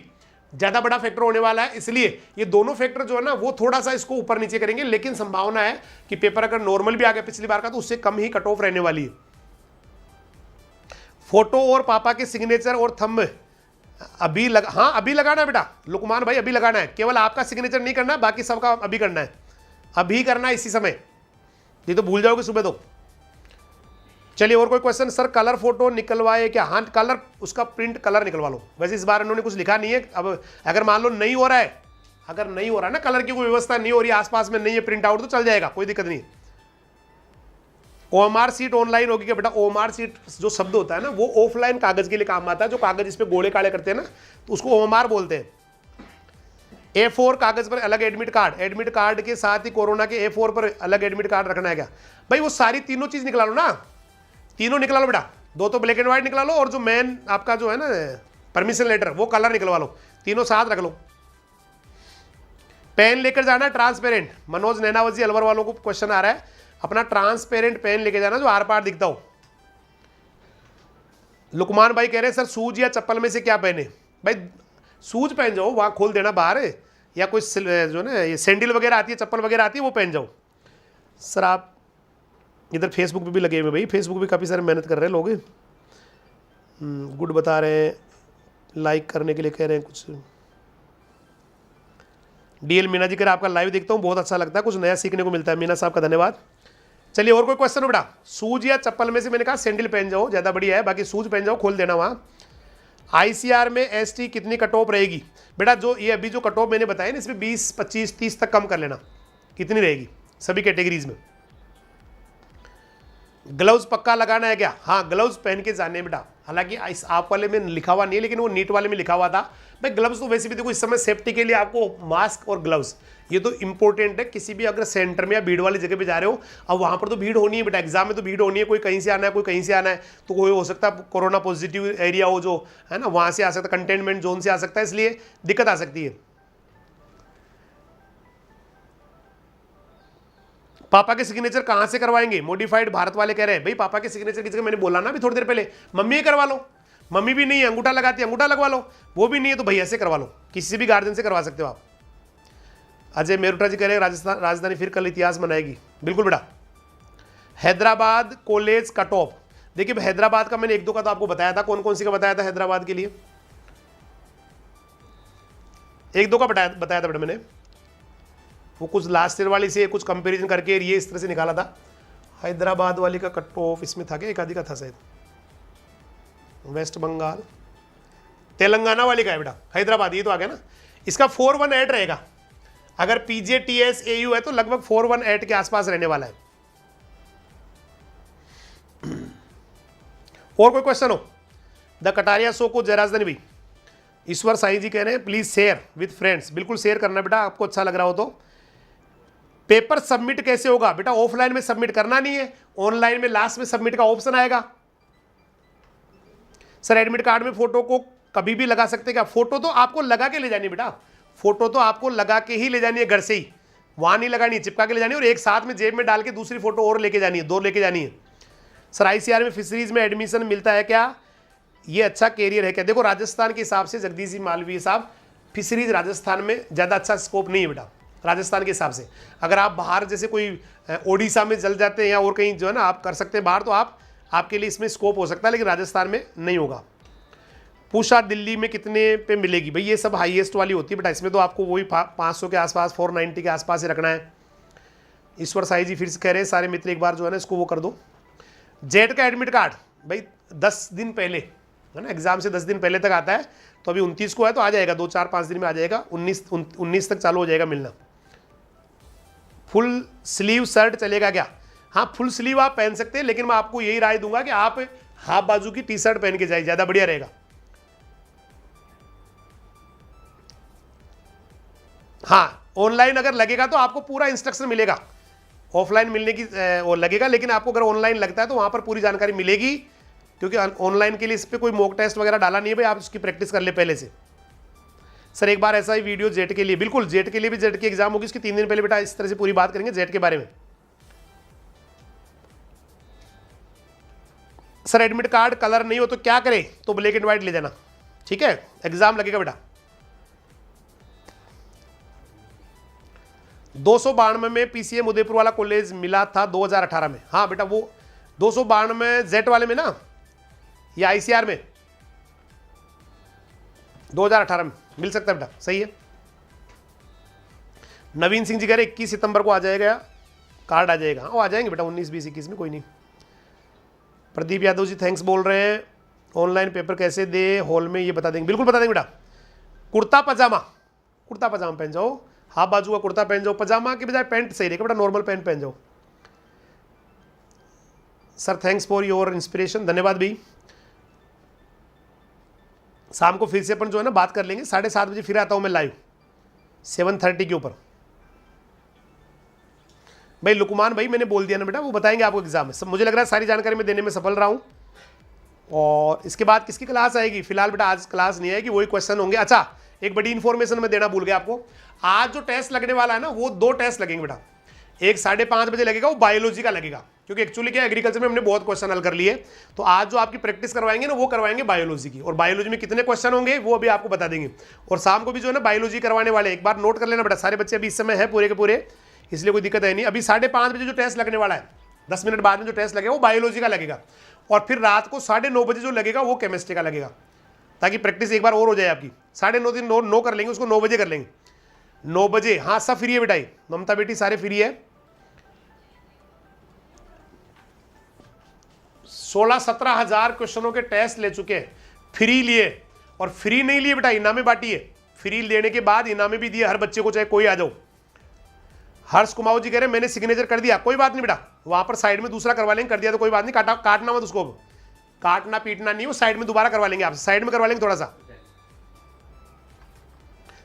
ज़्यादा बड़ा फैक्टर होने वाला है। इसलिए ये दोनों फैक्टर जो है ना वो थोड़ा सा इसको ऊपर नीचे करेंगे, लेकिन संभावना है कि पेपर अगर नॉर्मल भी आ गया पिछली बार का तो उससे कम ही कट ऑफ रहने वाली है। फोटो और पापा के सिग्नेचर और थंब अभी हाँ अभी लगाना है बेटा, लुकमान भाई अभी लगाना है, केवल आपका सिग्नेचर नहीं करना है, बाकी सबका अभी करना है, अभी करना है इसी समय, ये तो भूल जाओगे सुबह तो। चलिए और कोई क्वेश्चन? सर कलर फोटो निकलवाए क्या? हाँ कलर, उसका प्रिंट कलर निकलवा लो, वैसे इस बार इन्होंने कुछ लिखा नहीं है। अब अगर मान लो नहीं हो रहा है, अगर नहीं हो रहा है ना कलर की कोई व्यवस्था नहीं हो रही, आसपास में नहीं है प्रिंट आउट, तो चल जाएगा, कोई दिक्कत नहीं। ओएमआर सीट ऑनलाइन होगी क्या बेटा? ओएमआर सीट जो शब्द होता है ना वो ऑफलाइन कागज के लिए काम आता है, जो कागज इस पे गोले काले करते हैं ना तो उसको ओएमआर बोलते हैं। A4 कागज पर अलग एडमिट कार्ड, एडमिट कार्ड के साथ ही कोरोना के A4 पर अलग एडमिट कार्ड रखना है क्या? भाई वो सारी तीनों चीज निकला लो ना, तीनों निकला लो बेटा, दो तो ब्लैक एंड व्हाइट निकला लो, और जो मेन आपका जो है ना परमिशन लेटर वो कलर निकलवा लो, तीनों साथ रख लो। पेन लेकर जाना ट्रांसपेरेंट, मनोज नैनावत अलवर वालों को क्वेश्चन आ रहा है, अपना ट्रांसपेरेंट पेन लेके जाना जो आर पार दिखता हो। लुकमान भाई कह रहे हैं सर शूज या चप्पल में से क्या पहने? भाई शूज पहन जाओ, वहाँ खोल देना बाहर, या कोई जो ना ये सैंडल वगैरह आती है, चप्पल वगैरह आती है, वो पहन जाओ। सर आप इधर फेसबुक पे भी लगे हुए भाई, फेसबुक पे काफ़ी सारे मेहनत कर रहे हैं लोग, गुड बता रहे हैं, लाइक करने के लिए कह रहे हैं कुछ। डीएल मीना जी कह रहे आपका लाइव देखता हूँ बहुत अच्छा लगता है, कुछ नया सीखने को मिलता है, मीना साहब का धन्यवाद। चलिए और कोई क्वेश्चन हो बेटा? शूज या चप्पल में से मैंने कहा सैंडल पहन जाओ, ज़्यादा बढ़िया है, बाकी शूज पहन जाओ, खोल देना वहाँ। आईसीआर में एसटी कितनी कट ऑफ रहेगी बेटा? जो ये अभी जो कट ऑफ मैंने बताया ना इसमें 20, 25, 30 तक कम कर लेना, कितनी रहेगी सभी कैटेगरीज में। ग्लव्स पक्का लगाना है क्या? हाँ, ग्लव्स पहन के जाने बेटा। हालांकि इस आप वाले में लिखा हुआ नहीं है, लेकिन वो नीट वाले में लिखा हुआ था भाई। ग्लव्स तो वैसे भी देखो इस समय सेफ्टी के लिए आपको मास्क और ग्लव्स ये तो इंपॉर्टेंट है। किसी भी अगर सेंटर में या भीड़ वाली जगह पे जा रहे हो, अब वहां पर तो भीड़ होनी है बेटा, एग्जाम में तो भीड़ होनी है। कोई कहीं से आना है, कोई कहीं से आना है, तो कोई हो सकता है कोरोना पॉजिटिव एरिया हो जो है ना, वहां से आ सकता है, कंटेनमेंट जोन से आ सकता है, इसलिए दिक्कत आ सकती है। पापा के सिग्नेचर कहां से करवाएंगे? मॉडिफाइड भारत वाले कह रहे हैं भाई पापा के सिग्नेचर की जगह मैंने बोला ना अभी थोड़ी देर पहले, मम्मी करवा लो। मम्मी भी नहीं है, अंगूठा लगाती है, अंगूठा लगवा लो। वो भी नहीं है तो भैया से करवा लो, किसी भी गार्जियन से करवा सकते हो आप। अजय मेरुटा जी कह रहे हैं राजस्थान राजधानी फिर कल इतिहास बनाएगी। बिल्कुल बेटा। हैदराबाद कॉलेज कट ऑफ, देखिए हैदराबाद का मैंने एक दो का तो आपको बताया था, कौन कौन सी का बताया था हैदराबाद के लिए, एक दो का बताया था बेटा मैंने। वो कुछ लास्ट ईयर वाली से कुछ कंपैरिजन करके ये इस तरह से निकाला था। हैदराबाद वाली का कट ऑफ इसमें था क्या, एक आदि का था शायद। वेस्ट बंगाल तेलंगाना वाली का है बेटा, हैदराबाद ये तो आ गया ना। इसका 418 रहेगा, अगर PJTS AU है तो लगभग 418 के आसपास रहने वाला है। और कोई क्वेश्चन हो? द कटारिया शो को जय राजधानी भाई ईश्वर साई जी कह रहे हैं प्लीज शेयर विद फ्रेंड्स। बिल्कुल शेयर करना बेटा, आपको अच्छा लग रहा हो तो। पेपर सबमिट कैसे होगा बेटा? ऑफलाइन में सबमिट करना नहीं है, ऑनलाइन में लास्ट में सबमिट का ऑप्शन आएगा। सर एडमिट कार्ड में फोटो को कभी भी लगा सकते क्या? फोटो तो आपको लगा के ले जानी है बेटा, फोटो तो आपको लगा के ही ले जानी है, घर से ही, वहां नहीं लगानी है, चिपका के ले जानी है। और एक साथ में जेब में डाल के दूसरी फोटो और लेके जानी है, दो लेके जानी है। सर ICR में फिशरीज में एडमिशन मिलता है क्या? ये अच्छा कैरियर है क्या? देखो राजस्थान के हिसाब से जगदीश जी मालवीय साहब, फिशरीज राजस्थान में ज़्यादा अच्छा स्कोप नहीं है बेटा राजस्थान के हिसाब से। अगर आप बाहर जैसे कोई ओडिशा में चल जाते हैं या और कहीं जो है ना आप कर सकते हैं बाहर, तो आपके लिए इसमें स्कोप हो सकता है, लेकिन राजस्थान में नहीं होगा। पूछा दिल्ली में कितने पे मिलेगी? भाई ये सब हाईएस्ट वाली होती है बेटा, इसमें तो आपको वही 500 के आसपास 490 के आसपास ही रखना है। ईश्वर साई जी फिर से कह रहे हैं सारे मित्र एक बार जो है ना इसको वो कर दो। जेट का एडमिट कार्ड भाई 10 दिन पहले है ना, एग्जाम से 10 दिन पहले तक आता है, तो अभी 29 को है तो आ जाएगा, 2-4-5 दिन में आ जाएगा। 19 तक चालू हो जाएगा मिलना। फुल स्लीव शर्ट चलेगा क्या? हाँ फुल स्लीव आप पहन सकते हैं, लेकिन मैं आपको यही राय दूंगा कि आप हाफ बाजू की टी शर्ट पहन के जाइए, ज्यादा बढ़िया रहेगा। हाँ ऑनलाइन अगर लगेगा तो आपको पूरा इंस्ट्रक्शन मिलेगा, ऑफलाइन मिलने की वो लगेगा, लेकिन आपको अगर ऑनलाइन लगता है तो वहां पर पूरी जानकारी मिलेगी, क्योंकि ऑनलाइन के लिए इस पर कोई मॉक टेस्ट वगैरह डाला नहीं है भाई, आप उसकी प्रैक्टिस कर ले पहले से। सर एक बार ऐसा ही वीडियो जेट के लिए, बिल्कुल जेट के लिए भी, जेट की एग्जाम होगी उसकी 3 दिन पहले बेटा इस तरह से पूरी बात करेंगे जेट के बारे में। सर एडमिट कार्ड कलर नहीं हो तो क्या करें? तो ब्लैक एंड व्हाइट ले जाना, ठीक है, एग्जाम लगेगा बेटा। 292 में PCM उदयपुर वाला कॉलेज मिला था 2018 में। हाँ बेटा वो 292 जेट वाले में ना, या ICR में 2018 में मिल सकता है बेटा, सही है। नवीन सिंह जी कह रहे 21 सितंबर को आ जाएगा कार्ड, आ जाएगा। हाँ वो आ जाएंगे बेटा 19, 20, 21 में, कोई नहीं। प्रदीप यादव जी थैंक्स बोल रहे हैं। ऑनलाइन पेपर कैसे दे हॉल में, ये बता देंगे, बिल्कुल बता देंगे बेटा। कुर्ता पजामा पहन जाओ, हाफ बाजू का कुर्ता पहन जाओ, पजामा के बजाय पैंट सही रहेगा बेटा, नॉर्मल पैंट पहन जाओ। Sir thanks for your inspiration, धन्यवाद भी। शाम को फिर से अपन जो है ना बात कर लेंगे, 7:30 बजे फिर आता हूं मैं लाइव 7:30 के ऊपर। भाई लुकमान भाई मैंने बोल दिया ना बेटा, वो बताएंगे आपको एग्जाम में। सब मुझे लग रहा है सारी जानकारी मैं देने में सफल रहा हूं। और इसके बाद किसकी क्लास आएगी? फिलहाल बेटा आज क्लास नहीं आएगी, वही क्वेश्चन होंगे। अच्छा एक बड़ी इंफॉर्मेशन मैं देना भूल गया आपको, आज जो टेस्ट लगने वाला है ना वो 2 टेस्ट लगेंगे बेटा। एक 5:30 बजे लगेगा, वो बायोलॉजी का लगेगा, क्योंकि एक्चुअली क्या एग्रीकल्चर में हमने बहुत क्वेश्चन हल कर लिए। तो आज जो आपकी प्रैक्टिस करवाएंगे ना वो करवाएंगे बायोलॉजी की, और बायोलॉजी में कितने क्वेश्चन होंगे वो अभी आपको बता देंगे। और शाम को भी जो है ना बायोलॉजी करवाने वाले, एक बार नोट कर लेना बेटा, सारे बच्चे अभी इस समय है पूरे के पूरे, इसलिए कोई दिक्कत है नहीं। अभी 5:30 बजे जो टेस्ट लगने वाला है, 10 मिनट बाद में जो टेस्ट लगेगा वो बायोलॉजी का लगेगा, और फिर रात को 9:30 बजे जो लगेगा वो केमिस्ट्री का लगेगा, ताकि प्रैक्टिस एक बार और हो जाए आपकी। 9:30 9 कर लेंगे उसको, 9 बजे कर लेंगे, 9 बजे। हाँ सब फ्री है बेटा, ममता बेटी सारे फ्री है। 16-17 हजार क्वेश्चनों के टेस्ट ले चुके हैं, फ्री लिए। और फ्री नहीं लिए बेटा, इनामे बांटी है, फ्री लेने के बाद इनामे भी दिए हर बच्चे को, चाहे कोई आ जाओ। हर्ष कुमाऊ जी कह रहे हैं मैंने सिग्नेचर कर दिया, कोई बात नहीं बेटा, वहां पर साइड में दूसरा करवा लेंगे, कर दिया तो कोई बात नहीं, काटना मत उसको, काटना पीटना नहीं, वो साइड में दोबारा करवा लेंगे, आपसे साइड में करवा लेंगे थोड़ा सा।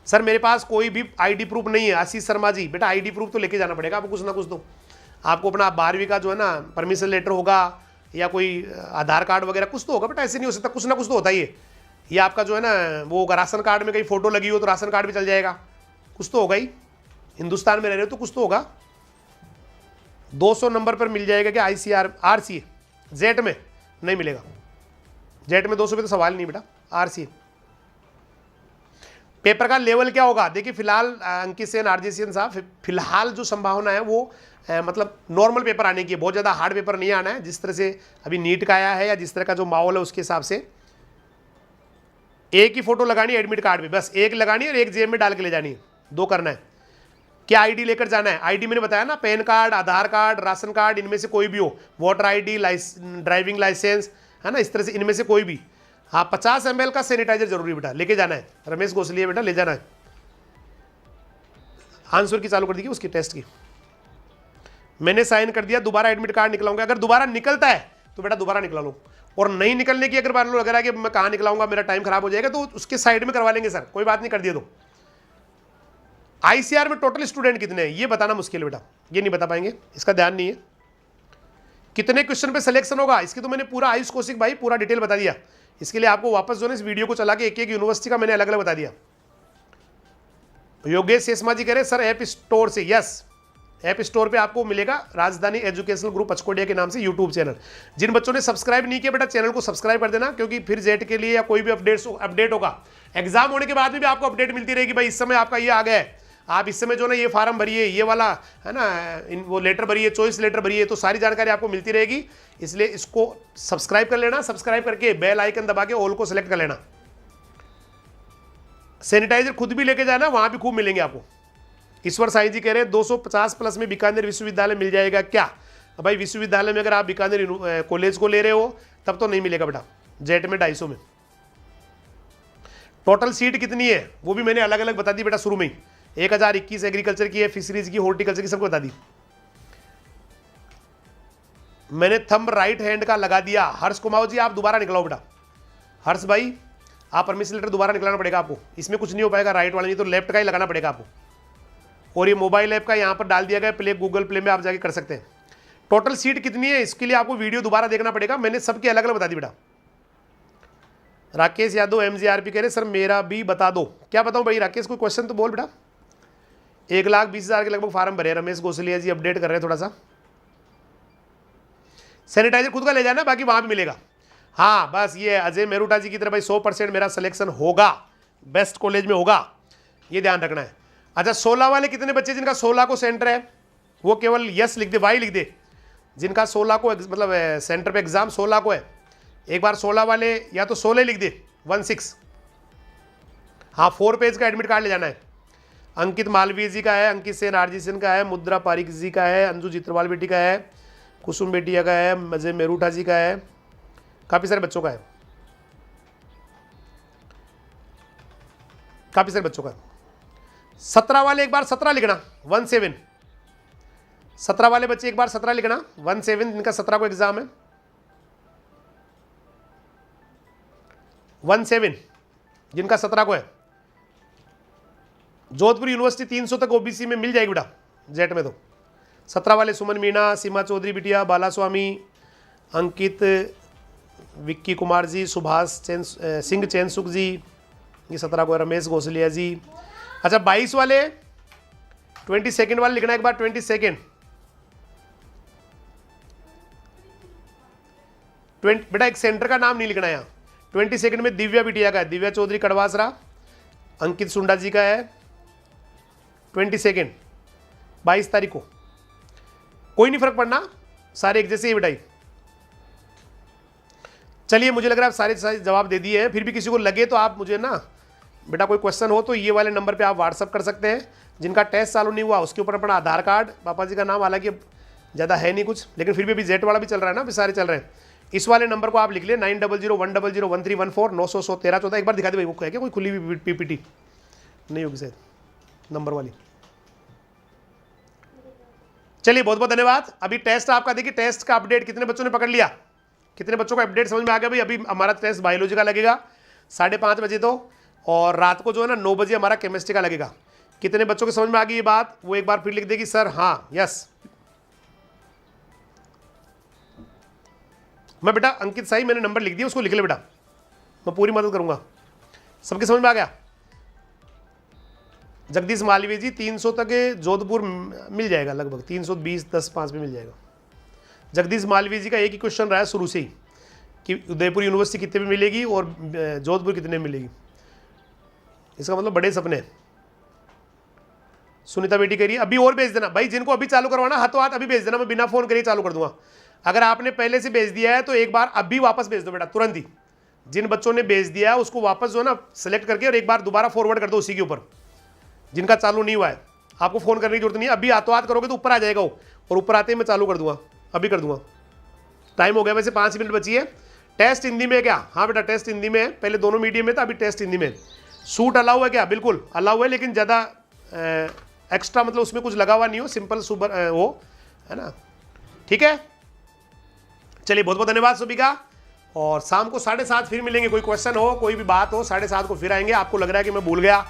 सर मेरे पास कोई भी आईडी प्रूफ नहीं है, आशीष शर्मा जी, बेटा आईडी प्रूफ तो लेके जाना पड़ेगा आपको कुछ ना कुछ, तो आपको अपना 12वीं का जो है ना परमिशन लेटर होगा या कोई आधार कार्ड वगैरह कुछ तो होगा बेटा, ऐसे नहीं हो सकता, कुछ ना कुछ तो होता ही है। या आपका जो है ना वो होगा राशन कार्ड में कहीं फोटो लगी हो तो राशन कार्ड भी चल जाएगा, कुछ तो होगा ही, हिंदुस्तान में रह रहे हो तो कुछ तो होगा। 200 नंबर पर मिल जाएगा क्या ICR RCA? जेट में नहीं मिलेगा, जेट में 200 पे तो सवाल नहीं बेटा, RCA। पेपर का लेवल क्या होगा? देखिए फिलहाल अंकित सेन RJ सेन साहब, फिलहाल जो संभावना है वो मतलब नॉर्मल पेपर आने की है, बहुत ज़्यादा हार्ड पेपर नहीं आना है, जिस तरह से अभी नीट का आया है या जिस तरह का जो माहौल है उसके हिसाब से। एक ही फोटो लगानी है एडमिट कार्ड पे, बस एक लगानी है और एक जेब में डाल के ले जानी है, 2 करना है। क्या आईडी लेकर जाना है? आईडी मैंने बताया ना, पैन कार्ड, आधार कार्ड, राशन कार्ड, इनमें से कोई भी हो, वोटर आईडी, ड्राइविंग लाइसेंस, है ना, इस तरह से इनमें से कोई भी। हाँ 50 ml का सैनिटाइजर जरूरी बेटा लेके जाना है, रमेश घोसलिया बेटा ले जाना है। आंसर की चालू कर दी उसकी टेस्ट की, मैंने साइन कर दिया, दोबारा एडमिट कार्ड निकलाऊंगा, अगर दोबारा निकलता है तो बेटा दोबारा निकला लो, और नहीं निकलने की अगर मान लो लग रहा है कि मैं कहाँ निकलाऊंगा मेरा टाइम खराब हो जाएगा तो उसके साइड में करवा लेंगे सर, कोई बात नहीं, कर दिया तो। ICR में टोटल स्टूडेंट कितने हैं ये बताना मुश्किल है बेटा, ये नहीं बता पाएंगे, इसका ध्यान नहीं है। कितने क्वेश्चन पे सिलेक्शन होगा इसकी तो मैंने पूरा आयुष कौशिक भाई पूरा डिटेल बता दिया, इसके लिए आपको वापस जो है इस वीडियो को चला के एक एक यूनिवर्सिटी का मैंने अलग अलग बता दिया। योगेश शेषमा जी कह रहे सर ऐप स्टोर से, यस ऐप स्टोर पे आपको मिलेगा राजधानी एजुकेशनल ग्रुप पचकोडिया के नाम से यूट्यूब चैनल। जिन बच्चों ने सब्सक्राइब नहीं किया बेटा चैनल को सब्सक्राइब कर देना, क्योंकि फिर जेट के लिए या कोई भी अपडेट होगा, एग्जाम होने के बाद में भी आपको अपडेट मिलती रहेगी, भाई इस समय आपका ये आ गया है, आप इस समय जो ना ये फॉर्म भरिए, ये वाला है ना वो लेटर भरिए, चॉइस लेटर भरिए, तो सारी जानकारी आपको मिलती रहेगी। इसलिए इसको सब्सक्राइब कर लेना, सब्सक्राइब करके बेल आइकन दबा के ऑल को सेलेक्ट कर लेना। सैनिटाइजर खुद भी लेके जाना, वहां भी खूब मिलेंगे आपको। ईश्वर साई जी कह रहे हैं 250 प्लस में बीकानेर विश्वविद्यालय मिल जाएगा क्या? भाई विश्वविद्यालय में अगर आप बीकानेर कॉलेज को ले रहे हो तब तो नहीं मिलेगा बेटा, जेट में 250 में। टोटल सीट कितनी है वो भी मैंने अलग अलग बता दी बेटा शुरू में ही, 1021 एग्रीकल्चर की है, फिशरीज की, हॉर्टिकल्चर की, सबको बता दी मैंने। थंब राइट हैंड का लगा दिया। हर्ष कुमार जी आप दोबारा निकलाओ बेटा, हर्ष भाई आप परमिशन लेटर दोबारा निकलाना पड़ेगा आपको, इसमें कुछ नहीं हो पाएगा राइट वाला, नहीं तो लेफ्ट का ही लगाना पड़ेगा आपको। और ये मोबाइल ऐप का यहाँ पर डाल दिया गया प्ले, गूगल प्ले में आप जाके कर सकते हैं। टोटल सीट कितनी है इसके लिए आपको वीडियो दोबारा देखना पड़ेगा, मैंने सबके अलग अलग बता दी बेटा। राकेश यादव MGRP कह रहे सर मेरा भी बता दो। क्या बताऊं भाई राकेश, कोई क्वेश्चन तो बोल बेटा। 1,20,000 के लगभग फार्म भरे, रमेश घोसलिया जी अपडेट कर रहे हैं थोड़ा सा। सैनिटाइजर खुद का ले जाना, बाकी वहां भी मिलेगा। हाँ बस ये अजय मेरूटा जी की तरह भाई 100% मेरा सिलेक्शन होगा, बेस्ट कॉलेज में होगा, ये ध्यान रखना है। अच्छा 16 वाले कितने बच्चे जिनका 16 को सेंटर है वो केवल यस लिख दे, वाई लिख दे। जिनका 16 को मतलब सेंटर पे एग्जाम 16 को है, एक बार 16 वाले या तो 16 लिख दे 16। हाँ 4 पेज का एडमिट कार्ड ले जाना है। अंकित मालवीय जी का है, अंकित सेन RJ सेन का है, मुद्रा पारिक जी का है, अंजू चित्रवाल बेटी का है, कुसुम बेटिया का है, मजे मेरूठा जी का है, काफ़ी सारे बच्चों का है, काफ़ी सारे बच्चों का है। 17 वाले एक बार 17 लिखना 17, 17 वाले बच्चे एक बार 17 लिखना 17, जिनका 17 को एग्जाम है 17, जिनका 17 को है। जोधपुर यूनिवर्सिटी 300 तक OBC में मिल जाएगी बेटा जेट में तो। 17 वाले सुमन मीणा, सीमा चौधरी बिटिया, बाला स्वामी, अंकित, विक्की कुमार जी, सुभाष सिंह चैनसुख जी, ये 17 को है, रमेश घोसलिया जी। अच्छा 22 वाले 22 वाले लिखना एक बार 22, बेटा एक सेंटर का नाम नहीं लिखना है यहाँ। 22 में दिव्या बिटिया का है, दिव्या चौधरी कड़वासरा, अंकित सुंडा जी का है 22 22 तारीख को। कोई नहीं फर्क पड़ना, सारे एक जैसे ही बेटा। चलिए मुझे लग रहा है आप सारे जवाब दे दिए हैं, फिर भी किसी को लगे तो आप मुझे ना बेटा कोई क्वेश्चन हो तो ये वाले नंबर पे आप व्हाट्सअप कर सकते हैं। जिनका टेस्ट चालू नहीं हुआ उसके ऊपर अपना आधार कार्ड, पापा जी का नाम, हालांकि ज़्यादा है नहीं कुछ, लेकिन फिर भी अभी जेट वाला भी चल रहा है ना, अभी सारे चल रहे हैं। इस वाले नंबर को आप लिख ले 9001001314 900 एक बार दिखा दे भाई, वो है क्या कोई खुली हुई PPT नहीं होगी शायद नंबर वाली। चलिए बहुत बहुत धन्यवाद। अभी टेस्ट आपका देखिए, टेस्ट का अपडेट कितने बच्चों ने पकड़ लिया, कितने बच्चों का अपडेट समझ में आ गया भाई। अभी हमारा टेस्ट बायोलॉजी का लगेगा 5:30 बजे तो, और रात को जो है ना 9 बजे हमारा केमिस्ट्री का लगेगा। कितने बच्चों को समझ में आ गई ये बात, वो एक बार फिर लिख देगी सर हाँ यस। मैं बेटा अंकित साई मैंने नंबर लिख दिया, उसको लिख ले बेटा, मैं पूरी मदद करूंगा। सबके समझ में आ गया। जगदीश मालवीय जी 300 तक जोधपुर मिल जाएगा, लगभग 320 10 5 में मिल जाएगा। जगदीश मालवीय जी का एक ही क्वेश्चन रहा है शुरू से ही कि उदयपुर यूनिवर्सिटी कितने में मिलेगी और जोधपुर कितने में मिलेगी। इसका मतलब बड़े सपने। सुनीता बेटी कह रही है अभी और भेज देना भाई, जिनको अभी चालू करवाना हाथों हाथ अभी भेज देना, मैं बिना फोन करे चालू कर दूंगा। अगर आपने पहले से भेज दिया है तो एक बार अभी वापस भेज दो बेटा, तुरंत ही। जिन बच्चों ने भेज दिया है उसको वापस जो है ना सेलेक्ट करके और एक बार दोबारा फॉरवर्ड कर दो उसी के ऊपर। जिनका चालू नहीं हुआ है आपको फोन करने की जरूरत नहीं है, अभी हाथों हाथ करोगे तो ऊपर आ जाएगा वो, और ऊपर आते ही मैं चालू कर दूंगा, अभी कर दूंगा। टाइम हो गया, वैसे 5 मिनट बची है। टेस्ट हिंदी में है क्या? हाँ बेटा टेस्ट हिंदी में है, पहले दोनों मीडियम में था, अभी टेस्ट हिंदी में। सूट अलाउ है क्या? बिल्कुल अलाउ है, लेकिन ज़्यादा एक्स्ट्रा मतलब उसमें कुछ लगा हुआ नहीं हो, सिंपल सुपर वो है ना, ठीक है। चलिए बहुत बहुत धन्यवाद सभी का, और शाम को 7:30 फिर मिलेंगे। कोई क्वेश्चन हो, कोई भी बात हो, 7:30 को फिर आएंगे। आपको लग रहा है कि मैं भूल गया,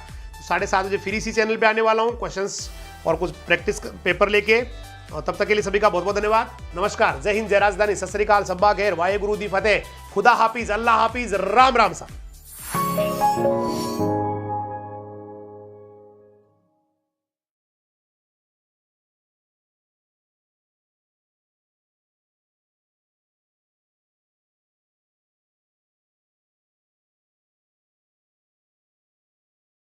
7:30 बजे फिर इसी चैनल पे आने वाला हूँ क्वेश्चंस और कुछ प्रैक्टिस पेपर लेके। और तब तक के लिए सभी का बहुत बहुत धन्यवाद। नमस्कार, जय हिंद, जय राजधानी, सत श्री अकाल, सब्बा खैर, वाहे गुरु दी फतेह, खुदा हाफिज, अल्लाह हाफिज, राम राम सा।